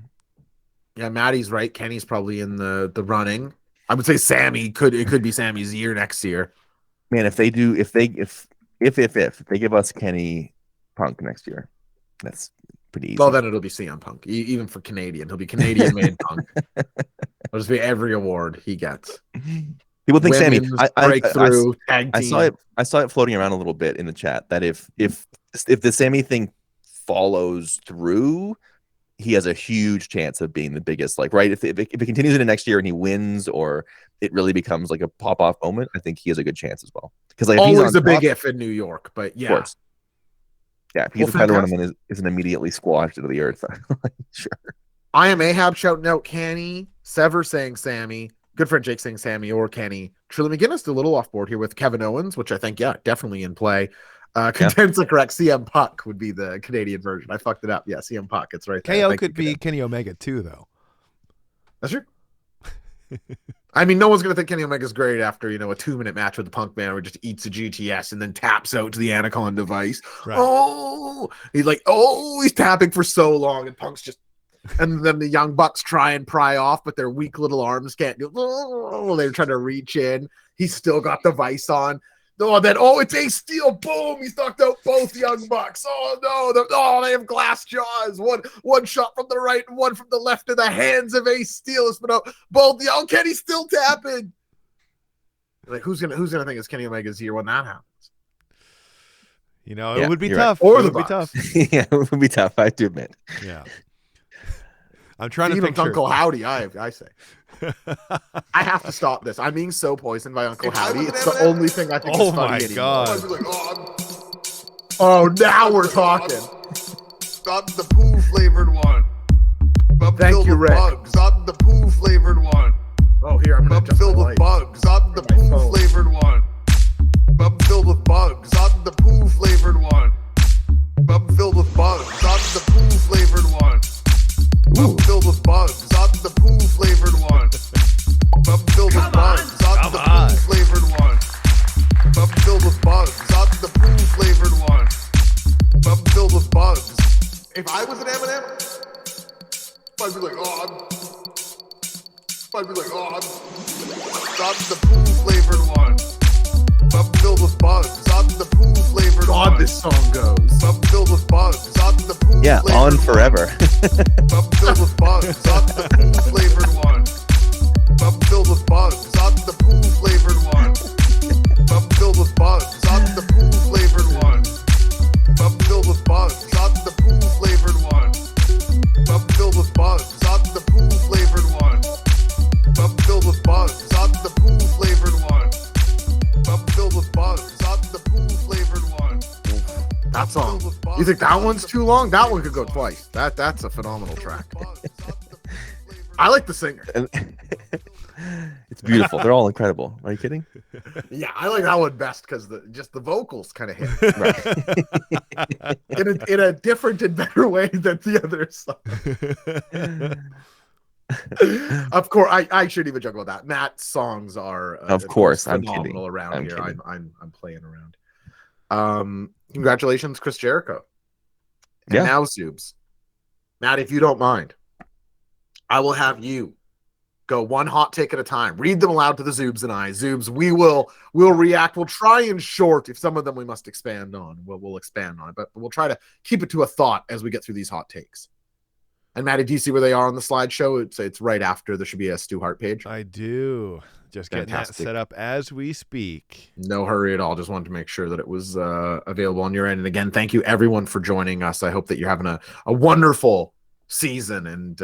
Speaker 2: Yeah, Maddie's right. Kenny's probably in the running. I would say Sammy could be Sammy's year next year.
Speaker 14: Man, if they give us Kenny Punk next year, that's pretty easy.
Speaker 2: Well, then it'll be CM Punk. Even for Canadian, he'll be Canadian made Punk. It'll just be every award he gets.
Speaker 14: People think
Speaker 2: Women's
Speaker 14: Sammy.
Speaker 2: Breakthrough tag
Speaker 14: I
Speaker 2: team.
Speaker 14: I saw it floating around a little bit in the chat that if the Sammy thing follows through, he has a huge chance of being the biggest. Like, right, if it continues into next year and he wins, or it really becomes like a pop off moment, I think he has a good chance as well. Because like,
Speaker 2: always a big if in New York, but yeah,
Speaker 14: of course. Yeah, if he gets a title run and then isn't immediately squashed into the earth, sure.
Speaker 2: I am Ahab shouting out Kenny, Sever saying Sammy, good friend Jake saying Sammy or Kenny. Trilly McGinnis a little off board here with Kevin Owens, which I think, yeah, definitely in play. Condensa correct. CM Punk would be the Canadian version. I fucked it up. Yeah, CM Punk. It's right there.
Speaker 4: KO could be Kenny Omega too, though.
Speaker 2: That's true. I mean, no one's going to think Kenny Omega's great after, a 2-minute match with the Punk Man where he just eats a GTS and then taps out to the Anaconda device. Right. Oh, he's tapping for so long and Punk's just, and then the Young Bucks try and pry off, but their weak little arms can't do. Oh, they're trying to reach in. He's still got the vice on. It's Ace Steel. Boom. He's knocked out both Young Bucks. Oh, no. They have glass jaws. One shot from the right and one from the left in the hands of Ace Steel. Both. Kenny's still tapping. Like, who's gonna think it's Kenny Omega's year when that happens?
Speaker 4: It would be tough.
Speaker 2: Right. Or
Speaker 4: it
Speaker 2: the
Speaker 4: would
Speaker 2: Bucks.
Speaker 4: be tough.
Speaker 14: Yeah, it would be tough, I have to admit.
Speaker 4: Yeah. I'm trying to picture
Speaker 2: Uncle Howdy, I say. I have to stop this. I'm being so poisoned by Uncle Howdy. It's the only thing I think is funny anymore.
Speaker 4: God.
Speaker 2: Oh, now we're talking.
Speaker 10: Stop the poo flavored one.
Speaker 2: Thank you, Rick.
Speaker 10: Bugs. Stop the poo flavored one.
Speaker 2: Oh, here, I'm going to
Speaker 10: filled with bugs. Stop the poo flavored one. Bub filled with bugs. Stop the poo flavored one. Bub filled with bugs. Stop the poo flavored one. Bub filled with bugs. Stop the poo flavored one. Bub filled with bugs. Stop the poo flavored one. Bub filled with bugs. Stop the poo flavored one. Bub filled with bugs. If I was an M&M, I'd be like, stop the poo flavored one. Bub filled with bugs. Stop the poo flavored one.
Speaker 2: God, this song goes.
Speaker 10: Bub filled with bugs. Stop the poo
Speaker 14: yeah,
Speaker 10: flavored
Speaker 14: on forever.
Speaker 10: Bub filled with bugs. Stop the poo flavored one. Bub filled with bugs. Stop the poo flavored one. Bub filled with bugs. Stop the poo flavored one. Bub filled with bugs. Stop the poo flavored one. Bub filled with bugs. Stop the poo flavored one. Bub filled with bugs. Stop the poo flavored one. Bub filled with bugs. Stop the poo flavored one.
Speaker 2: That song. You think that one's too long? That one could go twice. That's a phenomenal track. I like the singer.
Speaker 14: It's beautiful. They're all incredible. Are you kidding?
Speaker 2: Yeah, I like that one best because the vocals kind of hit. Right. in a different and better way than the other song. Of course, I shouldn't even joke about that. Matt's songs are
Speaker 14: of course I'm
Speaker 2: phenomenal
Speaker 14: kidding.
Speaker 2: around
Speaker 14: I'm
Speaker 2: here.
Speaker 14: kidding.
Speaker 2: I'm playing around. Congratulations, Chris Jericho. And
Speaker 14: Yeah.
Speaker 2: now, Zoobs. Matt, if you don't mind, I will have you Go one hot take at a time. Read them aloud to the Zoobs and I. Zoobs, we'll react. We'll try in short. If some of them we must expand on, we'll expand on it. But we'll try to keep it to a thought as we get through these hot takes. And Maddie, do you see where they are on the slideshow? It's right after. There should be a Stu Hart page.
Speaker 4: I do. Just getting that set up as we speak.
Speaker 2: No hurry at all. Just wanted to make sure that it was available on your end. And again, thank you everyone for joining us. I hope that you're having a wonderful season and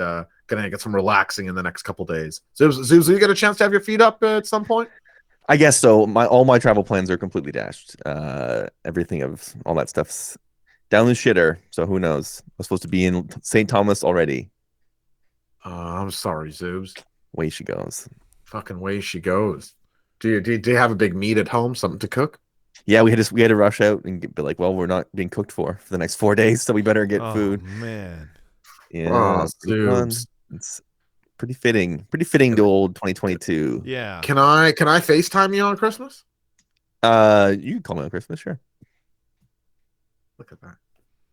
Speaker 2: gonna get some relaxing in the next couple days. Zoobs, will you get a chance to have your feet up at some point?
Speaker 14: I guess so. All my travel plans are completely dashed. Everything of all that stuff's down the shitter. So who knows? I'm supposed to be in St. Thomas already.
Speaker 2: I'm sorry, Zoobs.
Speaker 14: Way she goes.
Speaker 2: Fucking way she goes. Do you have a big meat at home? Something to cook?
Speaker 14: Yeah, we had to rush out and be like, well, we're not being cooked for the next 4 days, so we better get food.
Speaker 4: Man.
Speaker 14: Yeah, it's pretty fitting to old 2022.
Speaker 4: Yeah.
Speaker 2: Can I FaceTime you on Christmas?
Speaker 14: You can call me on Christmas, sure.
Speaker 2: Look at that.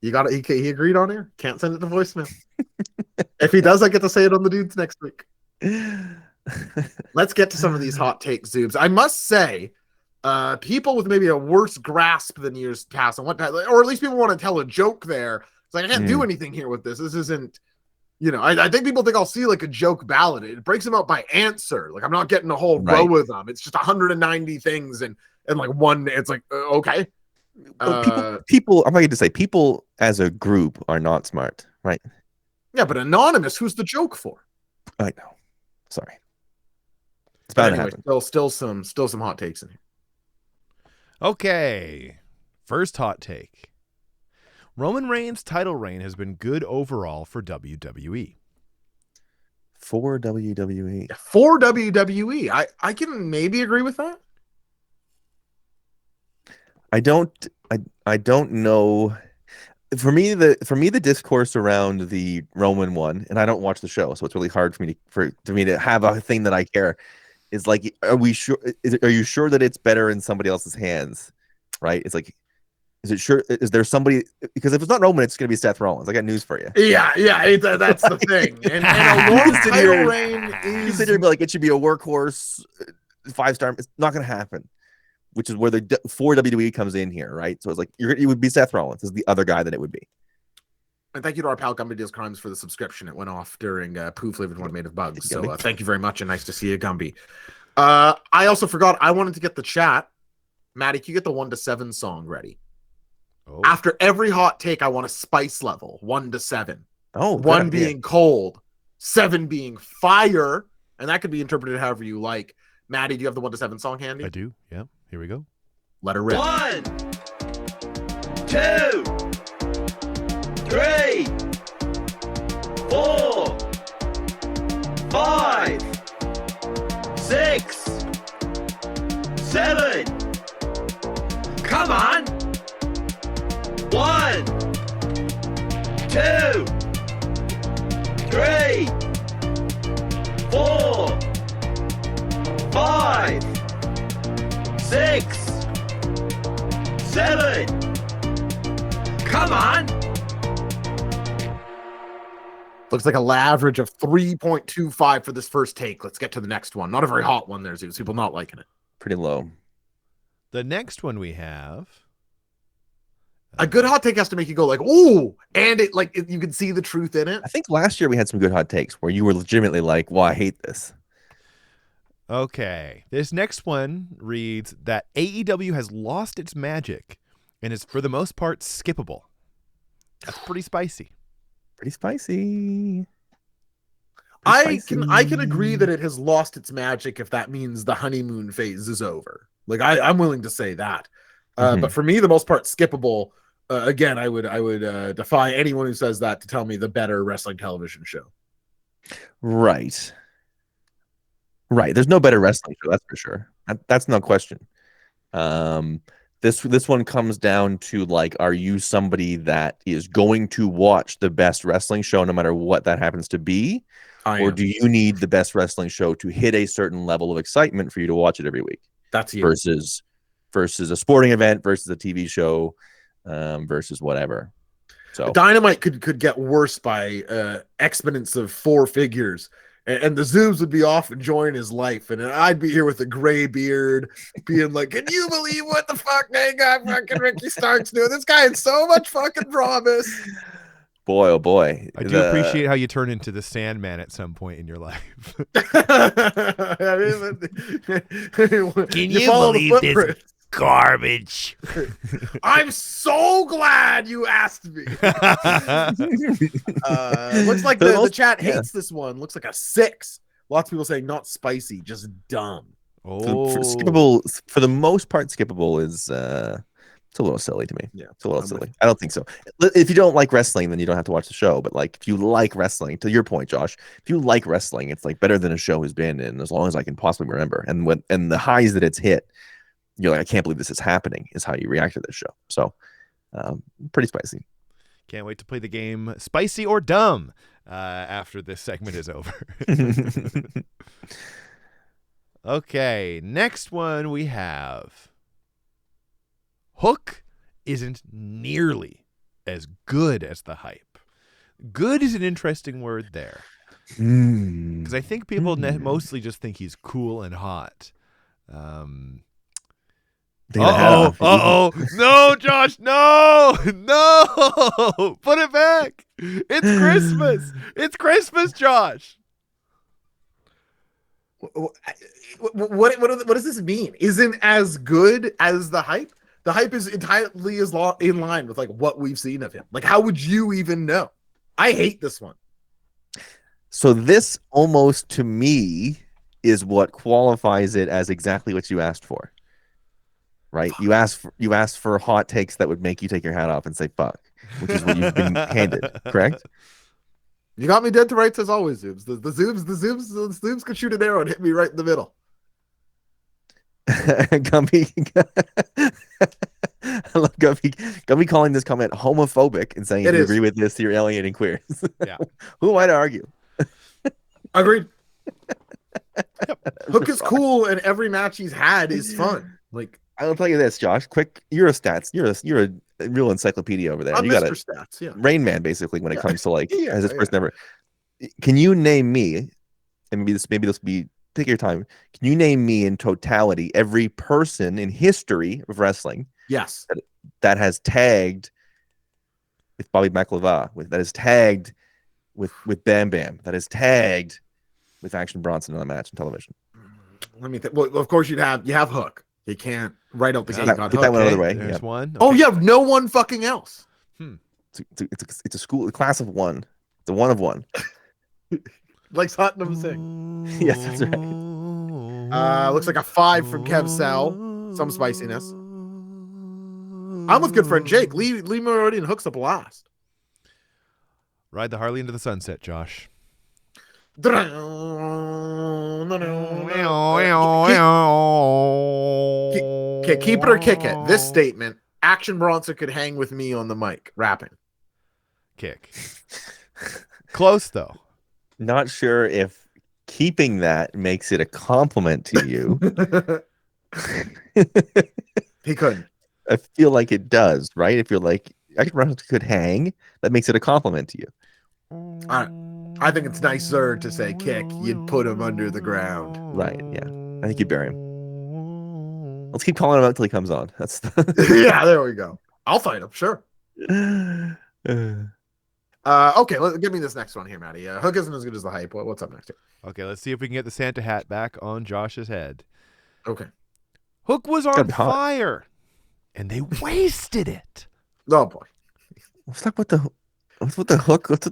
Speaker 2: You got it. He agreed on here. Can't send it to voicemail. If he does, I get to say it on the dudes next week. Let's get to some of these hot takes, Zoobs. I must say, people with maybe a worse grasp than years past on what, or at least people want to tell a joke there. It's like, I can't do anything here with this. This isn't, I think people think I'll see like a joke ballad. It breaks them out by answer. Like I'm not getting a whole row of them. It's just 190 things and like one. It's like okay.
Speaker 14: People. I'm going to say people as a group are not smart, right?
Speaker 2: Yeah, but anonymous. Who's the joke for?
Speaker 14: I know. Sorry. It's bound
Speaker 2: anyway,
Speaker 14: to happen.
Speaker 2: Still some hot takes in here.
Speaker 4: Okay. First hot take. Roman Reigns' title reign has been good overall for WWE.
Speaker 14: For WWE.
Speaker 2: For WWE. I can maybe agree with that.
Speaker 14: I don't know. For me, the discourse around the Roman one, and I don't watch the show, so it's really hard for me to have a thing that I care. Is like, are we sure? Are you sure that it's better in somebody else's hands? Right? It's like, is it sure? Is there somebody? Because if it's not Roman, it's going to be Seth Rollins. I got news for you.
Speaker 2: Yeah, that's the thing. And a long title reign
Speaker 14: You
Speaker 2: is.
Speaker 14: sit here and be like, it should be a workhorse, 5-star. It's not going to happen. Which is where the for WWE comes in here, right? So it's like it would be Seth Rollins is the other guy that it would be.
Speaker 2: And thank you to our pal Gumby Deals Crimes for the subscription. It went off during poo flavored one made of bugs. So thank you very much and nice to see you, Gumby. I also forgot I wanted to get the chat. Maddie, can you get the 1 to 7 song ready?
Speaker 4: Oh.
Speaker 2: After every hot take, I want a spice level 1 to 7.
Speaker 14: Oh,
Speaker 2: 1 being cold, 7 being fire, and that could be interpreted however you like. Maddie, do you have the 1 to 7 song handy?
Speaker 4: I do. Yeah. Here we go.
Speaker 2: Let her rip.
Speaker 15: 1, 2, 3, 4, 5, 6, 7. Come on. 1, 2, 3, 4, 5, 6, 7. Come on.
Speaker 2: Looks like a average of 3.25 for this first take. Let's get to the next one. Not a very hot one there, Zeus. People not liking it.
Speaker 14: Pretty low.
Speaker 4: The next one we have.
Speaker 2: A good hot take has to make you go like, ooh, and you can see the truth in it.
Speaker 14: I think last year we had some good hot takes where you were legitimately like, well, I hate this.
Speaker 4: Okay. This next one reads that AEW has lost its magic and is for the most part skippable. That's pretty spicy.
Speaker 14: Pretty spicy.
Speaker 2: I can agree that it has lost its magic if that means the honeymoon phase is over. Like I'm willing to say that. But for me, the most part skippable. Again, I would defy anyone who says that to tell me the better wrestling television show.
Speaker 14: Right. There's no better wrestling show, that's for sure. That's no question. This one comes down to like, are you somebody that is going to watch the best wrestling show no matter what that happens to be? Or do you need the best wrestling show to hit a certain level of excitement for you to watch it every week?
Speaker 2: That's you.
Speaker 14: Versus a sporting event, versus a TV show, versus whatever. So
Speaker 2: Dynamite could get worse by exponents of 4 figures. And the Zooms would be off enjoying his life, and I'd be here with a gray beard, being like, "Can you believe what the fuck they got fucking Ricky Starks doing? This guy had so much fucking promise."
Speaker 14: Boy, oh boy.
Speaker 4: I do appreciate how you turn into the Sandman at some point in your life.
Speaker 15: Can you believe this garbage?
Speaker 2: I'm so glad you asked me. Looks like the chat hates this one. Looks like a 6. Lots of people saying not spicy, just dumb.
Speaker 14: For skippable, for the most part, skippable is it's a little silly to me.
Speaker 2: Yeah,
Speaker 14: it's a little silly. I don't think so. If you don't like wrestling, then you don't have to watch the show. But like, if you like wrestling, to your point, Josh, if you like wrestling, it's like better than a show has been in as long as I can possibly remember. And the highs that it's hit, you're like, I can't believe this is happening. Is how you react to this show. So, pretty spicy.
Speaker 4: Can't wait to play the game Spicy or Dumb after this segment is over. Okay, next one we have. Hook isn't nearly as good as the hype. Good is an interesting word there. Because I think people mostly just think he's cool and hot. No, Josh, no, put it back. It's Christmas. It's Christmas, Josh.
Speaker 2: What does this mean? Isn't as good as the hype? The hype is entirely in line with like what we've seen of him. Like, how would you even know? I hate this one.
Speaker 14: So this almost to me is what qualifies it as exactly what you asked for. Right? You asked for hot takes that would make you take your hat off and say fuck, which is what you've been handed, correct?
Speaker 2: You got me dead to rights as always, Zooms. The Zooms could shoot an arrow and hit me right in the middle.
Speaker 14: Gumby, I love Gumby calling this comment homophobic and saying if you agree with this, you're alienating queers.
Speaker 4: Yeah.
Speaker 14: Who am I to argue?
Speaker 2: Agreed. Hook is cool, and every match he's had is fun. Like,
Speaker 14: I'll tell you this, Josh. Quick, Eurostats. You're a real encyclopedia over there.
Speaker 2: I'm
Speaker 14: You got
Speaker 2: Mr.
Speaker 14: it.
Speaker 2: Stats, yeah.
Speaker 14: Rain Man, basically, when it comes to like, has this person ever? Can you name me? And maybe this will be. Take your time. Can you name me in totality every person in history of wrestling?
Speaker 2: Yes.
Speaker 14: That has tagged with Bobby Baklava, that is tagged with Bam Bam, that is tagged with Action Bronson in a match on television.
Speaker 2: Let me think. Well, of course you have Hook. You can't write out the game.
Speaker 14: Get that one out of the way.
Speaker 4: There's one.
Speaker 2: Oh, you have no one fucking else.
Speaker 14: It's a class of one. It's a one of one.
Speaker 2: Like Tottenham Singh.
Speaker 14: Yes, that's right.
Speaker 2: Looks like a 5 from Kev Sal. Some spiciness. I'm with good friend Jake. Lee Meridian Hook's a blast.
Speaker 4: Ride the Harley into the sunset, Josh.
Speaker 2: Okay, keep it or kick it. This statement: Action Bronson could hang with me on the mic, rapping.
Speaker 4: Kick. Close though.
Speaker 14: Not sure if keeping that makes it a compliment to you.
Speaker 2: He couldn't.
Speaker 14: I feel like it does, right? If you're like, Action Bronson could hang, that makes it a compliment to you.
Speaker 2: I think it's nicer to say kick. You'd put him under the ground.
Speaker 14: Right, yeah. I think you'd bury him. Let's keep calling him out until he comes on. That's
Speaker 2: yeah, there we go. I'll fight him, sure. Okay, give me this next one here, Matty. Hook isn't as good as the hype. What's up next here?
Speaker 4: Okay, let's see if we can get the Santa hat back on Josh's head.
Speaker 2: Okay.
Speaker 4: Hook was on fire, and they wasted it.
Speaker 2: Oh boy.
Speaker 14: What's up with the hook? What's with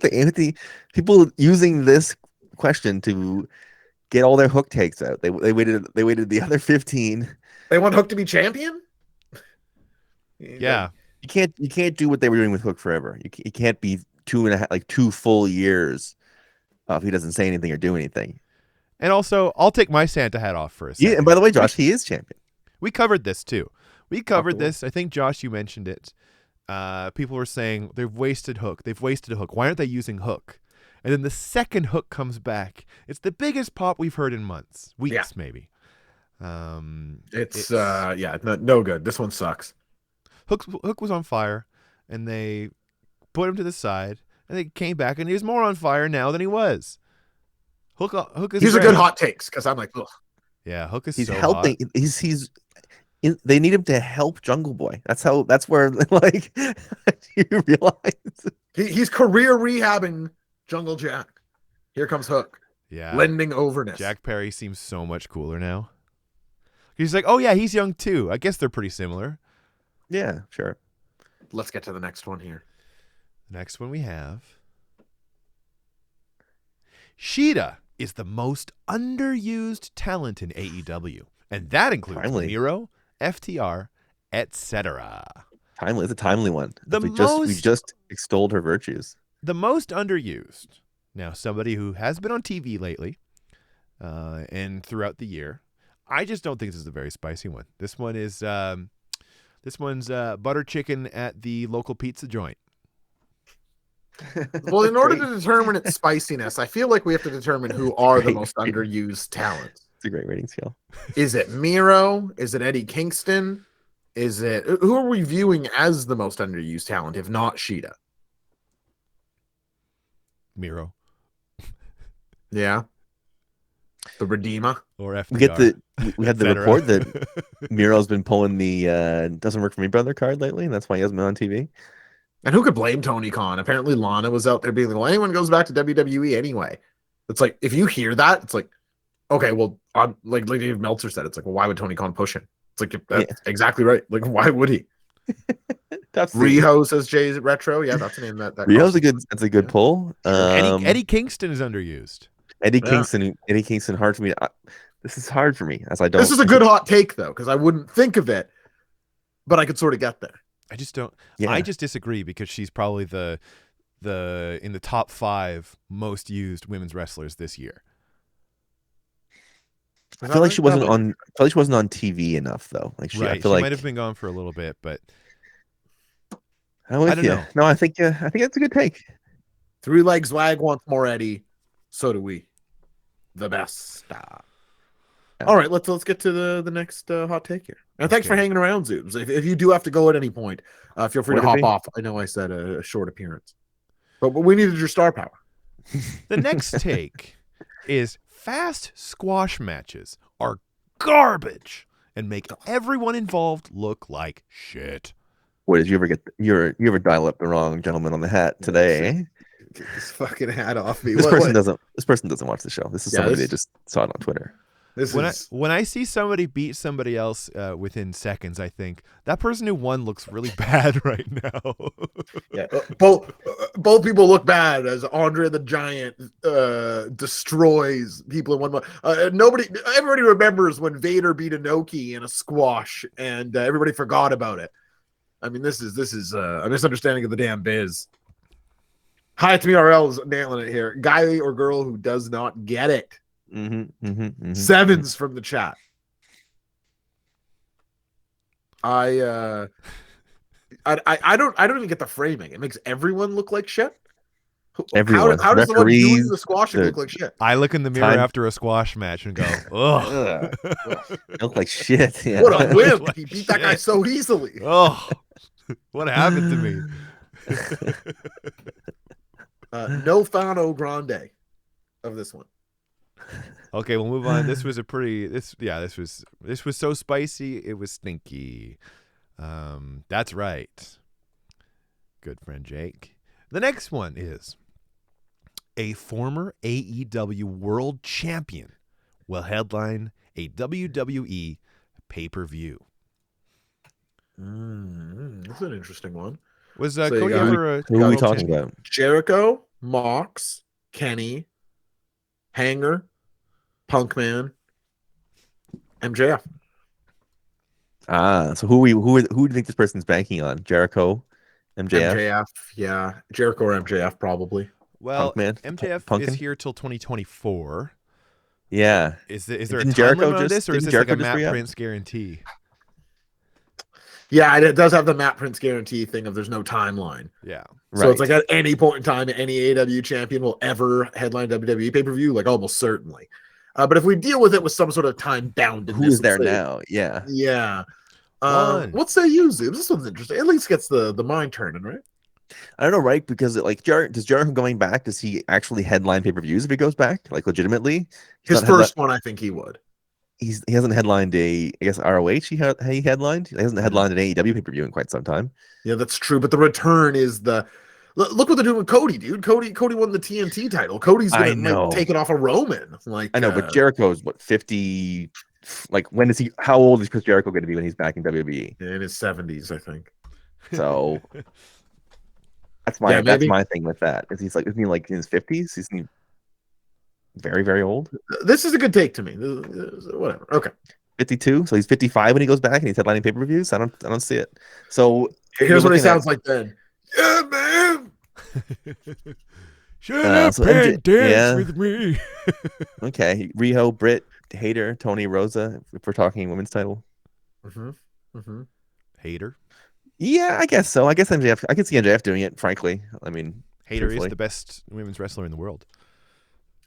Speaker 14: the people using this question to get all their Hook takes out? They waited the other 15.
Speaker 2: They want Hook to be champion?
Speaker 4: Yeah.
Speaker 14: You can't do what they were doing with Hook forever. You can't be 2 full years if he doesn't say anything or do anything.
Speaker 4: And also, I'll take my Santa hat off for a second.
Speaker 14: Yeah, and by the way, Josh, he is champion.
Speaker 4: We covered this too. We covered this. I think, Josh, you mentioned it. People were saying they've wasted Hook. They've wasted a Hook. Why aren't they using Hook? And then the second Hook comes back. It's the biggest pop we've heard in months, weeks maybe.
Speaker 2: It's no good. This one sucks.
Speaker 4: Hook was on fire, and they put him to the side, and they came back, and he was more on fire now than he was. Hook is
Speaker 2: He's a
Speaker 4: great.
Speaker 2: good hot takes because I'm like, ugh.
Speaker 4: Yeah, Hook is
Speaker 14: He's
Speaker 4: so
Speaker 14: helping.
Speaker 4: hot.
Speaker 14: They need him to help Jungle Boy. That's where like you realize
Speaker 2: He's career rehabbing Jungle Jack. Here comes Hook.
Speaker 4: Yeah.
Speaker 2: Lending overness.
Speaker 4: Jack Perry seems so much cooler now. He's like, oh yeah, he's young too. I guess they're pretty similar.
Speaker 14: Yeah, sure.
Speaker 2: Let's get to the next one here.
Speaker 4: Next one we have. Sheeta is the most underused talent in AEW, and that includes
Speaker 14: Timely.
Speaker 4: Miro, FTR, etc.
Speaker 14: Timely. It's a timely one.
Speaker 4: The
Speaker 14: we
Speaker 4: most-
Speaker 14: just extolled her virtues.
Speaker 4: The most underused. Now, somebody who has been on TV lately and throughout the year. I just don't think this is a very spicy one. This one is butter chicken at the local pizza joint.
Speaker 2: Well, in order to determine its spiciness, I feel like we have to determine who are the most underused talents.
Speaker 14: It's a great rating scale.
Speaker 2: Is it Miro? Is it Eddie Kingston? Who are we viewing as the most underused talent, if not Sheeta?
Speaker 4: Miro.
Speaker 2: Yeah. The Redeemer.
Speaker 4: Or
Speaker 14: We
Speaker 4: FTR.
Speaker 14: had the
Speaker 4: etc.
Speaker 14: report that Miro's been pulling the doesn't work for me brother card lately, and that's why he hasn't been on TV.
Speaker 2: And who could blame Tony Khan? Apparently Lana was out there being like, well, anyone goes back to WWE anyway. It's like, if you hear that, it's like, okay, well, like Dave Meltzer said, it's like, well, why would Tony Khan push him? It's like, that's exactly right. Like, why would he? Riho says Jay's Retro. Yeah, that's the name that
Speaker 14: Riho's that's a good pull.
Speaker 4: Eddie Kingston is underused.
Speaker 14: Eddie Kingston, hard for me. This is hard for me as I don't.
Speaker 2: This is a good hot take though, because I wouldn't think of it, but I could sort of get there.
Speaker 4: I just don't.
Speaker 14: Yeah.
Speaker 4: I just disagree because she's probably the in the top 5 most used women's wrestlers this year.
Speaker 14: I feel like she wasn't on. I feel like she wasn't on TV enough though. Like
Speaker 4: Right.
Speaker 14: I feel
Speaker 4: she
Speaker 14: like
Speaker 4: might have been gone for a little bit, but
Speaker 14: I'm with
Speaker 4: I don't
Speaker 14: you.
Speaker 4: know.
Speaker 14: No, I think that's a good take.
Speaker 2: 3 Legs Wag wants more Eddie. So do we. The best. All right, let's get to the next hot take here. And thanks for hanging around, Zooms. If you do have to go at any point, feel free to hop off. I know I said a short appearance, but we needed your star power.
Speaker 4: the next take is fast squash matches are garbage and make everyone involved look like shit.
Speaker 14: What did you ever dial up the wrong gentleman on the hat today? Eh?
Speaker 2: Get this fucking hat off me.
Speaker 14: This person doesn't watch the show. This is somebody
Speaker 2: this-
Speaker 14: they just saw it on Twitter.
Speaker 4: When I see somebody beat somebody else within seconds, I think that person who won looks really bad right now.
Speaker 2: Yeah, both people look bad as Andre the Giant destroys people in one month. Everybody remembers when Vader beat Inoki in a squash, and everybody forgot about it. I mean, this is a misunderstanding of the damn biz. Hi to me, RL is nailing it here. Guy or girl who does not get it. Sevens from the chat. I don't even get the framing. It makes everyone look like shit.
Speaker 14: Everyone.
Speaker 2: How does the one doing
Speaker 14: Referees,
Speaker 2: the squashing look like shit?
Speaker 4: I look in the mirror
Speaker 14: Time-
Speaker 4: after a squash match and go, ugh.
Speaker 14: They look like shit. Yeah.
Speaker 2: What a wimp! He beat that guy so easily.
Speaker 4: Oh, what happened to me?
Speaker 2: No Fano Grande of this one.
Speaker 4: Okay, we'll move on. This was this was so spicy, it was stinky. That's right. Good friend Jake. The next one is a former AEW world champion will headline a WWE pay-per-view.
Speaker 2: That's an interesting one.
Speaker 4: Was
Speaker 2: So you
Speaker 4: Cody
Speaker 2: got-
Speaker 4: ever
Speaker 14: Who are we
Speaker 4: world
Speaker 14: talking
Speaker 4: champion?
Speaker 14: about?
Speaker 2: Jericho, Mox, Kenny, Hanger, Punkman, MJF.
Speaker 14: So who do you think this person's banking on? Jericho, MJF?
Speaker 2: Yeah. Jericho or MJF probably.
Speaker 4: Well,
Speaker 14: Punkman?
Speaker 4: MJF
Speaker 14: Punkin?
Speaker 4: is here till 2024.
Speaker 14: Yeah.
Speaker 4: Is there a
Speaker 14: Didn't
Speaker 4: time
Speaker 14: Jericho
Speaker 4: limit on
Speaker 14: just-
Speaker 4: this, or is
Speaker 14: didn't
Speaker 4: this like
Speaker 14: Jericho
Speaker 4: a
Speaker 14: just
Speaker 4: Matt
Speaker 14: re-up?
Speaker 4: Prince guarantee?
Speaker 2: Yeah, it does have the Matt Prince guarantee thing of there's no timeline.
Speaker 4: Yeah.
Speaker 2: So it's like at any point in time, any AEW champion will ever headline WWE pay-per-view, like almost certainly. But if we deal with it with some sort of time bound,
Speaker 14: Who is there now? Yeah.
Speaker 2: Yeah.
Speaker 4: One.
Speaker 2: What say you, Zoom? This one's interesting. At least gets the mind turning, right?
Speaker 14: I don't know, right? Because does Jarrett going back? Does he actually headline pay-per-views if he goes back, like legitimately?
Speaker 2: His first one, I think he would.
Speaker 14: He hasn't headlined I guess ROH. He headlined. He hasn't headlined an AEW pay-per-view in quite some time.
Speaker 2: Yeah, that's true. But the return is look what they're doing with Cody, dude. Cody won the TNT title. Cody's gonna take it off of Roman.
Speaker 14: I know, but Jericho's what 50? Like when is he? How old is Chris Jericho going to be when he's back in WWE?
Speaker 2: In his 70s, I think.
Speaker 14: So that's my thing with that. Isn't he like in his 50s? Isn't he very, very old?
Speaker 2: This is a good take to me. Whatever. Okay.
Speaker 14: 52. So he's 55 when he goes back and he's headlining pay-per-views. I don't see it. So
Speaker 2: here's what he sounds like then. Yeah, man.
Speaker 3: Shut up and dance with me.
Speaker 14: Okay. Riho, Britt, Hayter, Tony, Rosa, if we're talking women's title.
Speaker 4: Hayter.
Speaker 14: Yeah, I guess so. I guess MJF. I could see MJF doing it, frankly. I mean,
Speaker 4: Hayter is the best women's wrestler in the world.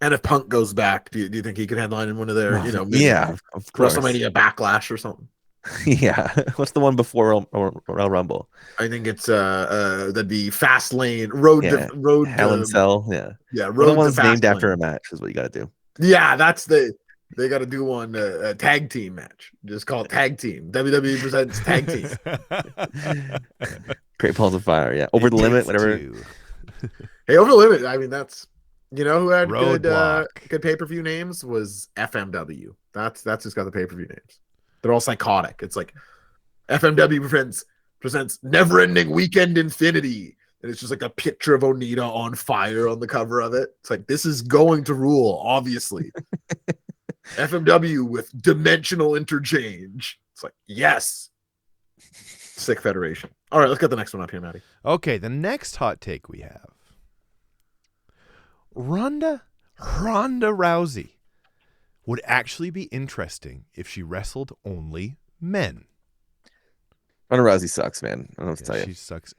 Speaker 2: And if Punk goes back, do you think he could headline in one of their,
Speaker 14: yeah, of course,
Speaker 2: WrestleMania Backlash or something?
Speaker 14: Yeah. What's the one before Royal Rumble?
Speaker 2: I think it's that'd be Fastlane Road
Speaker 14: Hell in Cell. Yeah.
Speaker 2: Yeah.
Speaker 14: Road the one's named after a match is what you got to do.
Speaker 2: Yeah, they got to do one a tag team match. Just call it tag team. WWE presents tag team.
Speaker 14: Great Balls of Fire. Yeah. Over the Limit. Whatever.
Speaker 2: Hey, Over the Limit. I mean, that's who had good pay-per-view names was FMW. That's who's got the pay-per-view names. They're all psychotic. It's like FMW presents Never Ending Weekend Infinity. And it's just like a picture of Onita on fire on the cover of it. It's like, this is going to rule, obviously. FMW with dimensional interchange. It's like, yes. Sick federation. All right, let's get the next one up here, Maddie.
Speaker 4: Okay, the next hot take we have. Ronda Rousey would actually be interesting if she wrestled only men.
Speaker 14: Ronda Rousey sucks, man. I don't know what to tell you.
Speaker 4: She sucks.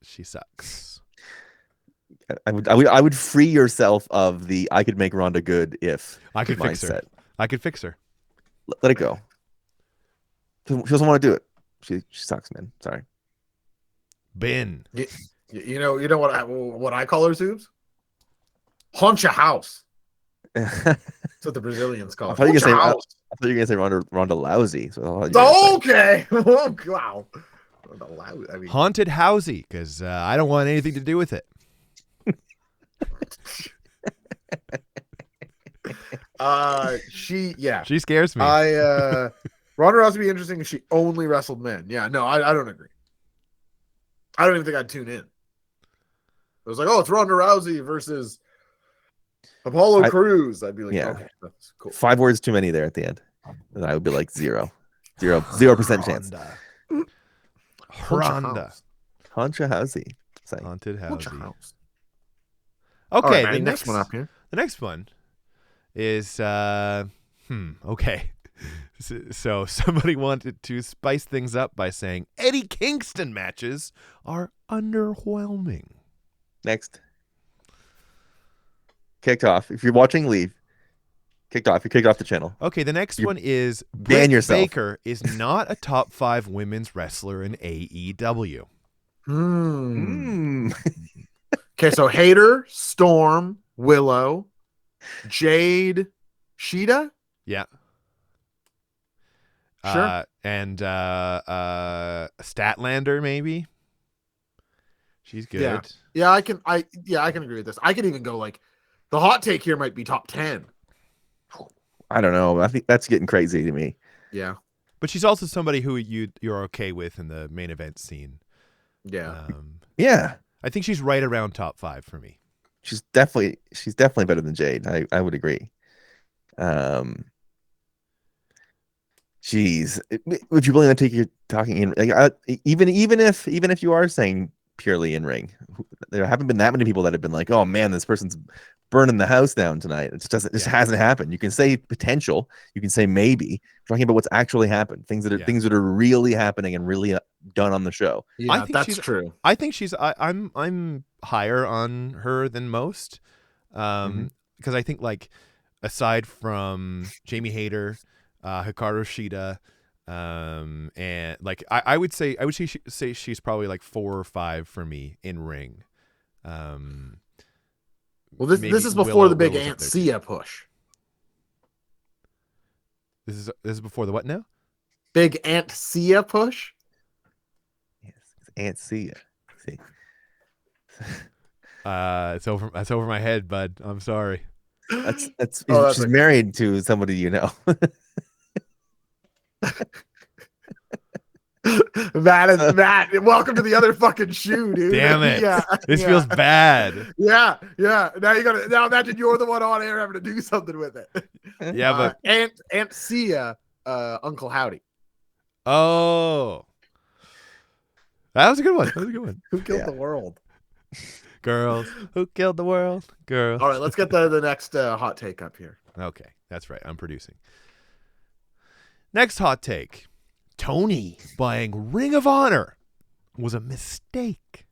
Speaker 4: She sucks.
Speaker 14: I would free yourself of the I could make Ronda good if
Speaker 4: I could fix her. I could fix her.
Speaker 14: Let it go. She doesn't want to do it. She sucks, man. Sorry.
Speaker 4: Ben.
Speaker 2: You know what I call her, Zoobs? Haunch a house. That's what the Brazilians call it.
Speaker 14: I thought you were gonna say Ronda Lousy. So
Speaker 2: okay. Oh, wow. Ronda Lousy. I mean,
Speaker 4: Haunted Housey, because I don't want anything to do with it.
Speaker 2: She
Speaker 4: scares me.
Speaker 2: Ronda Rousey would be interesting if she only wrestled men. Yeah, no, I don't agree. I don't even think I'd tune in. It was like, oh, it's Ronda Rousey versus Apollo Crews. I'd be like, okay, that's cool.
Speaker 14: 5 words too many there at the end. And I would be like 0% chance.
Speaker 4: Ronda.
Speaker 14: Haunted Housey.
Speaker 4: Haunted Housey.
Speaker 2: Okay,
Speaker 4: right,
Speaker 2: the next one up here.
Speaker 4: The next one is okay. So somebody wanted to spice things up by saying Eddie Kingston matches are underwhelming.
Speaker 14: Next. Kicked off. If you're watching, leave. Kicked off. You kicked off the channel.
Speaker 4: Okay, the next one is
Speaker 14: ban yourself.
Speaker 4: Baker is not a top 5 women's wrestler in AEW.
Speaker 2: Okay, so Hayter, Storm, Willow, Jade, Sheeta.
Speaker 4: Yeah.
Speaker 2: Sure.
Speaker 4: And Statlander, maybe. She's good.
Speaker 2: Yeah, I can agree with this. I could even go like the hot take here might be top 10.
Speaker 14: I don't know. I think that's getting crazy to me.
Speaker 2: Yeah.
Speaker 4: But she's also somebody who you're okay with in the main event scene.
Speaker 2: Yeah.
Speaker 14: Yeah.
Speaker 4: I think she's right around top 5 for me.
Speaker 14: She's definitely better than Jade. I would agree. Jeez, would you really take your talking in? Like, even if you are saying purely in ring, there haven't been that many people that have been like, oh man, this person's burning the house down tonight. It just hasn't happened. You can say potential, you can say maybe. We're talking about what's actually happened, things that are really happening and really done on the show.
Speaker 2: Yeah,
Speaker 4: I think
Speaker 2: that's true.
Speaker 4: I think I'm higher on her than most, because I think like aside from Jamie Hayter, Hikaru Shida, And like I would say she's probably like 4 or 5 for me in ring.
Speaker 2: Well, this is before the big Aunt Sia push.
Speaker 4: This is before the what now?
Speaker 2: Big Aunt Sia push.
Speaker 14: Yes, it's Aunt Sia. See.
Speaker 4: That's over my head, bud. I'm sorry.
Speaker 14: She's married to somebody you know.
Speaker 2: Matt, welcome to the other fucking shoe, dude.
Speaker 4: Damn it.
Speaker 2: Yeah,
Speaker 4: this feels bad.
Speaker 2: Yeah. Now imagine you're the one on air having to do something with it.
Speaker 4: Yeah, but
Speaker 2: Aunt Sia, Uncle Howdy.
Speaker 4: Oh. That was a good one.
Speaker 2: Who killed the world?
Speaker 4: Girls. Who killed the world? Girls.
Speaker 2: All right, let's get the next hot take up here.
Speaker 4: Okay, that's right. I'm producing. Next hot take. Tony buying Ring of Honor was a mistake.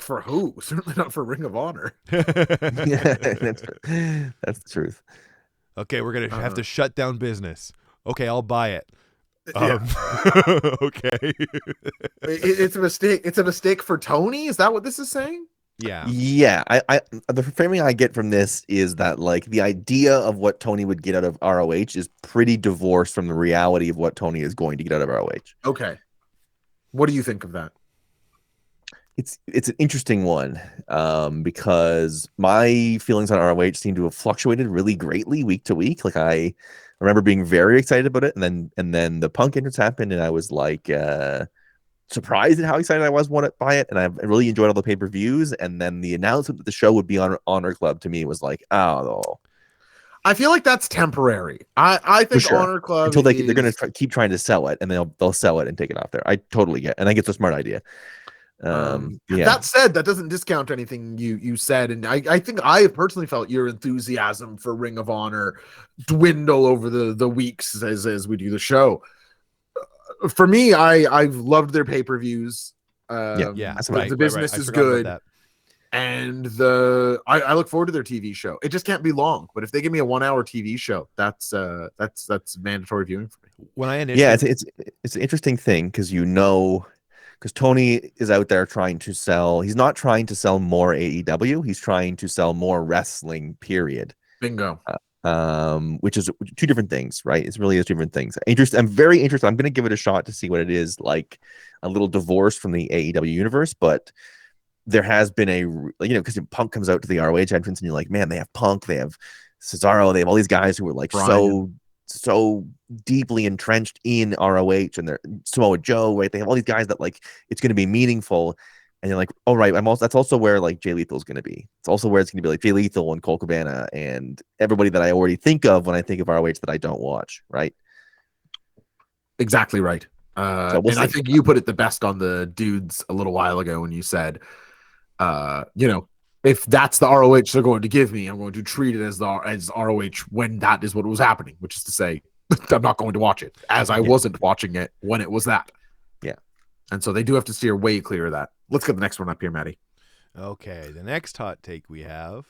Speaker 2: For who? Certainly not for Ring of Honor.
Speaker 14: That's the truth.
Speaker 4: Okay, we're going to have to shut down business. Okay, I'll buy it. Okay.
Speaker 2: It's a mistake. It's a mistake for Tony? Is that what this is saying?
Speaker 14: Yeah. I the framing I get from this is that like the idea of what Tony would get out of ROH is pretty divorced from the reality of what Tony is going to get out of ROH.
Speaker 2: Okay. What do you think of that?
Speaker 14: It's an interesting one because my feelings on ROH seem to have fluctuated really greatly week to week. Like I remember being very excited about it, and then the Punk entrance happened, and I was like surprised at how excited I was by it, and I really enjoyed all the pay-per-views. And then the announcement that the show would be on Honor Club to me was like, oh.
Speaker 2: I feel like that's temporary. I think
Speaker 14: sure.
Speaker 2: Honor Club
Speaker 14: until they're going to keep trying to sell it, and then they'll sell it and take it off there. I totally get, and I think it's a smart idea.
Speaker 2: That said, that doesn't discount anything you said, and I think I personally felt your enthusiasm for Ring of Honor dwindle over the weeks as we do the show. For me, I've loved their pay-per-views.
Speaker 14: That's right.
Speaker 2: The business is good, and I look forward to their TV show. It just can't be long, but if they give me a 1-hour TV show, that's mandatory viewing for me.
Speaker 4: When I initially,
Speaker 14: it's an interesting thing because because Tony is out there trying to sell. He's not trying to sell more AEW. He's trying to sell more wrestling. Period.
Speaker 2: Bingo.
Speaker 14: Which is 2 different things, right? It's really 2 different things. I'm very interested. I'm going to give it a shot to see what it is like. A little divorced from the AEW universe, but there has been because Punk comes out to the ROH entrance, and you're like, man, they have Punk, they have Cesaro, they have all these guys who are like so deeply entrenched in ROH, and they're Samoa Joe, right? They have all these guys that like it's going to be meaningful, and you're like, oh right, that's also where like Jay Lethal is going to be. It's also where it's going to be like Jay Lethal and Colt Cabana and everybody that I already think of when I think of ROH that I don't watch, right?
Speaker 2: Exactly right. And I think you put it the best on the dudes a little while ago when you said, if that's the ROH they're going to give me, I'm going to treat it as ROH when that is what was happening, which is to say, I'm not going to watch it as I wasn't watching it when it was that.
Speaker 14: Yeah.
Speaker 2: And so they do have to steer way clear of that. Let's get the next one up here, Maddie.
Speaker 4: Okay, the next hot take we have.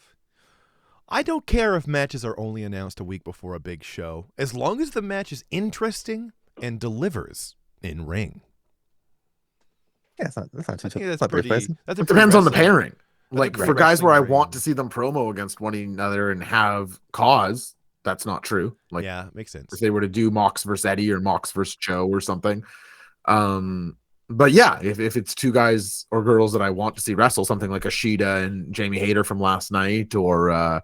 Speaker 4: I don't care if matches are only announced a week before a big show, as long as the match is interesting and delivers in ring.
Speaker 14: Yeah, that's not
Speaker 2: It depends on the pairing. Like for guys where I want to see them promo against one another and have cause, that's not true. Like,
Speaker 4: yeah, makes sense.
Speaker 2: If they were to do Mox versus Eddie or Mox versus Joe or something. But yeah, if it's 2 guys or girls that I want to see wrestle, something like Ashida and Jamie Hayter from last night, or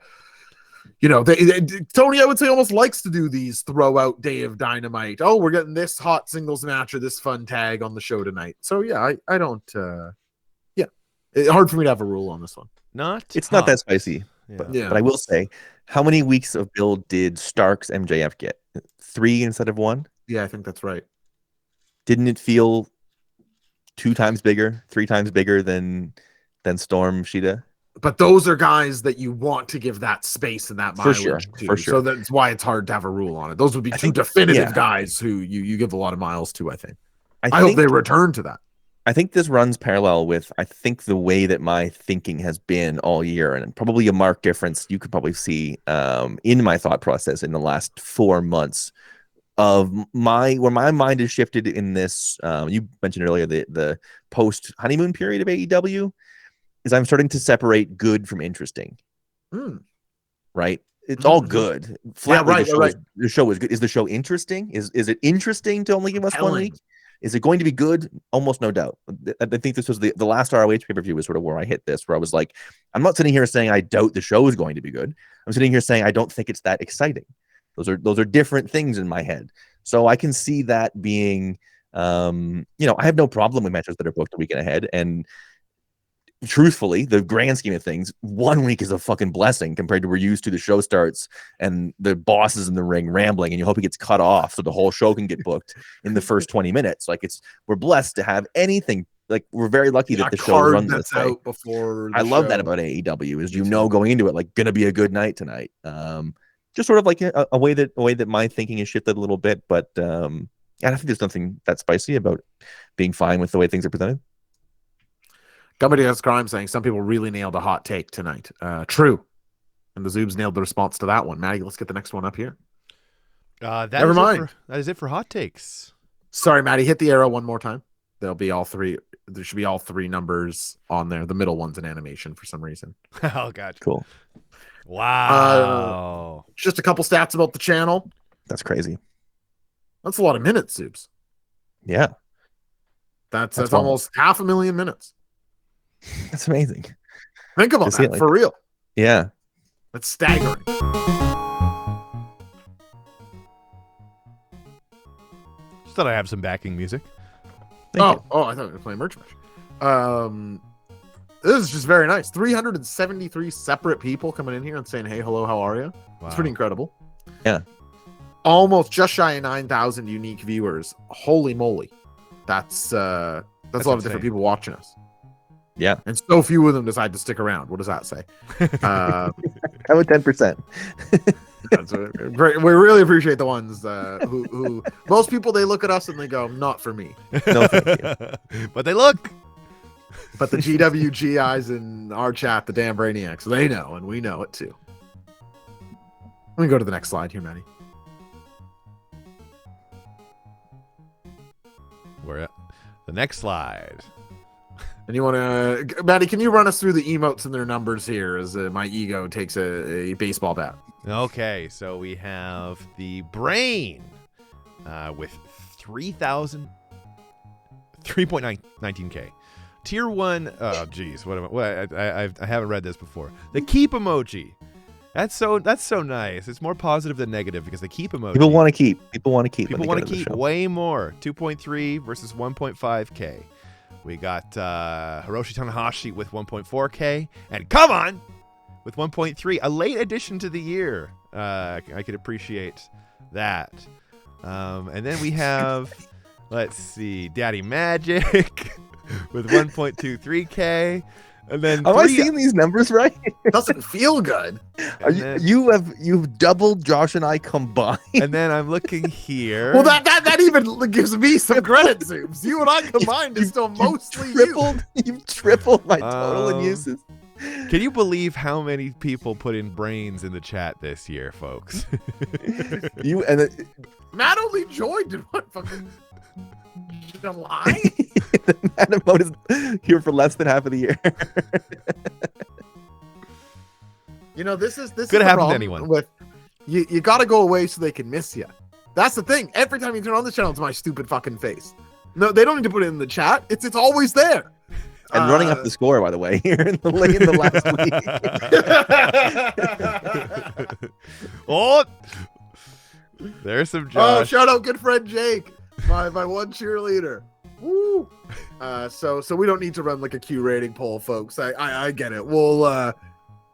Speaker 2: Tony, I would say, almost likes to do these throw out Day of Dynamite. Oh, we're getting this hot singles match or this fun tag on the show tonight. So yeah, I don't. It's hard for me to have a rule on this one.
Speaker 14: It's not that spicy.
Speaker 4: Yeah.
Speaker 14: But I will say, how many weeks of build did Starks MJF get? 3 instead of 1?
Speaker 2: Yeah, I think that's right.
Speaker 14: Didn't it feel 2 times bigger, 3 times bigger than Storm Shida?
Speaker 2: But those are guys that you want to give that space and that mileage to.
Speaker 14: For sure.
Speaker 2: So that's why it's hard to have a rule on it. Those would be 2 definitive guys who you give a lot of miles to, I think. I hope they return to that.
Speaker 14: I think this runs parallel with, the way that my thinking has been all year, and probably a marked difference you could probably see in my thought process in the last 4 months of where my mind is shifted in this. You mentioned earlier the post honeymoon period of AEW is I'm starting to separate good from interesting. Right? It's all good. Flatly, the show is good. Is the show interesting? Is it interesting to only give us 1 week? Is it going to be good? Almost no doubt. I think this was the last ROH pay-per-view was sort of where I hit this, where I was like, I'm not sitting here saying I doubt the show is going to be good. I'm sitting here saying I don't think it's that exciting. Those are different things in my head. So I can see that being, I have no problem with matches that are booked a week ahead. And truthfully, the grand scheme of things, 1 week is a fucking blessing compared to we're used to the show starts and the boss is in the ring rambling and you hope he gets cut off so the whole show can get booked in the first 20 minutes. Like we're blessed to have anything. Like we're very lucky that the show runs this way.
Speaker 2: Out before
Speaker 14: I love that about AEW is going into it like gonna be a good night tonight. Just sort of like a way that my thinking is shifted a little bit, but I think there's nothing that spicy about being fine with the way things are presented.
Speaker 2: Somebody has crime saying some people really nailed a hot take tonight. True. And the Zoobs nailed the response to that one. Maddie, let's get the next one up here.
Speaker 4: Never mind. That is it for hot takes.
Speaker 2: Sorry, Maddie, hit the arrow one more time. There'll be all three. There should be all three numbers on there. The middle one's an animation for some reason.
Speaker 4: Oh, God.
Speaker 14: Cool.
Speaker 4: Wow.
Speaker 2: Just a couple stats about the channel.
Speaker 14: That's crazy.
Speaker 2: That's a lot of minutes, Zoobs.
Speaker 14: Yeah.
Speaker 2: That's almost 500,000 minutes.
Speaker 14: That's amazing.
Speaker 2: Think about that for real.
Speaker 14: Yeah.
Speaker 2: That's staggering.
Speaker 4: Just thought I have some backing music.
Speaker 2: I thought we were playing merch match. This is just very nice. 373 separate people coming in here and saying, hey, hello, how are you? Wow. It's pretty incredible.
Speaker 14: Yeah.
Speaker 2: Almost just shy of 9,000 unique viewers. Holy moly. That's a lot of different people watching us.
Speaker 14: Yeah.
Speaker 2: And so few of them decide to stick around. What does that say?
Speaker 14: How about 10%?
Speaker 2: That's great. We really appreciate the ones who most people, they look at us and they go, not for me.
Speaker 14: No, thank you.
Speaker 4: But they look.
Speaker 2: But the GWGIs in our chat, the damn brainiacs, they know, and we know it too. Let me go to the next slide here, Maddie.
Speaker 4: We're at the next slide.
Speaker 2: And you want to, Maddie, can you run us through the emotes and their numbers here as my ego takes a baseball bat?
Speaker 4: Okay, so we have the Brain with 3.19K. Tier 1, oh geez, I haven't read this before. The keep emoji. That's so nice. It's more positive than negative because the keep emoji.
Speaker 14: People want to keep. People want to keep
Speaker 4: way more. 2.3 versus 1.5K. We got Hiroshi Tanahashi with 1.4K. And come on! With 1.3. A late addition to the year. I could appreciate that. And then we have, let's see, Daddy Magic with 1.23K. And then
Speaker 14: am I seeing these numbers right?
Speaker 2: It doesn't feel good.
Speaker 14: You've doubled Josh and I combined.
Speaker 4: And then I'm looking here.
Speaker 2: Well, that even gives me some credit, Zooms. You and I combined is still mostly tripled.
Speaker 14: You've tripled my total in uses.
Speaker 4: Can you believe how many people put in brains in the chat this year, folks?
Speaker 2: Matt only joined in what fucking July?
Speaker 14: The Madam Mode is here for less than half of the year.
Speaker 2: This
Speaker 4: could happen to anyone.
Speaker 2: With you got to go away so they can miss you. That's the thing. Every time you turn on the channel, it's my stupid fucking face. No, they don't need to put it in the chat. It's always there.
Speaker 14: And running up the score, by the way, here in the last week.
Speaker 4: Oh, there's some Josh.
Speaker 2: Oh, shout out good friend Jake, my one cheerleader. Woo! So we don't need to run like a Q rating poll, folks. I get it. We'll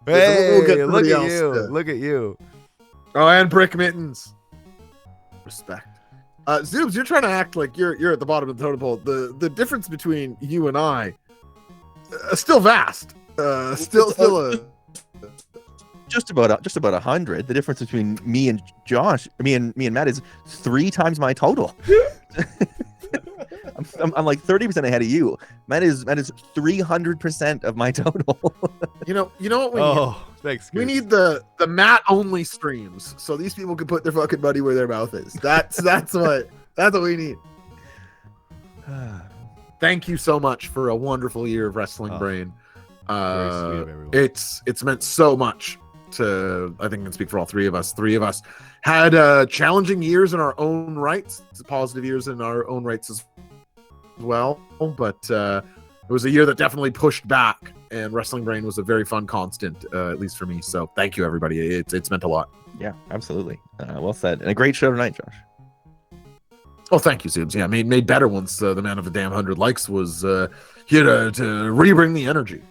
Speaker 4: get look at you. Look at you.
Speaker 2: Oh, and Brick Mittens. Respect. Zoobs, you're trying to act like you're at the bottom of the totem pole. The difference between you and I still vast. Still a
Speaker 14: just about 100. The difference between me and Josh, me and Matt is 3 times my total. I'm like 30% ahead of you. That is 300% of my total.
Speaker 2: You know what we
Speaker 4: Oh,
Speaker 2: need?
Speaker 4: thanks.
Speaker 2: We
Speaker 4: Goose.
Speaker 2: need the Matt only streams so these people can put their fucking money where their mouth is. That's what we need. Thank you so much for a wonderful year of Wrestling Brain.
Speaker 4: very sweet of everyone.
Speaker 2: It's meant so much to, I think I can speak for all three of us. Three of us had challenging years in our own rights, positive years in our own rights as well. But it was a year that definitely pushed back, and Wrestling Brain was a very fun constant, at least for me. So thank you, everybody. It's meant a lot.
Speaker 14: Yeah, absolutely. Well said. And a great show tonight, Josh.
Speaker 2: Oh, thank you, Zoobs. Yeah, made better once. The man of the damn 100 likes was here to rebring the energy.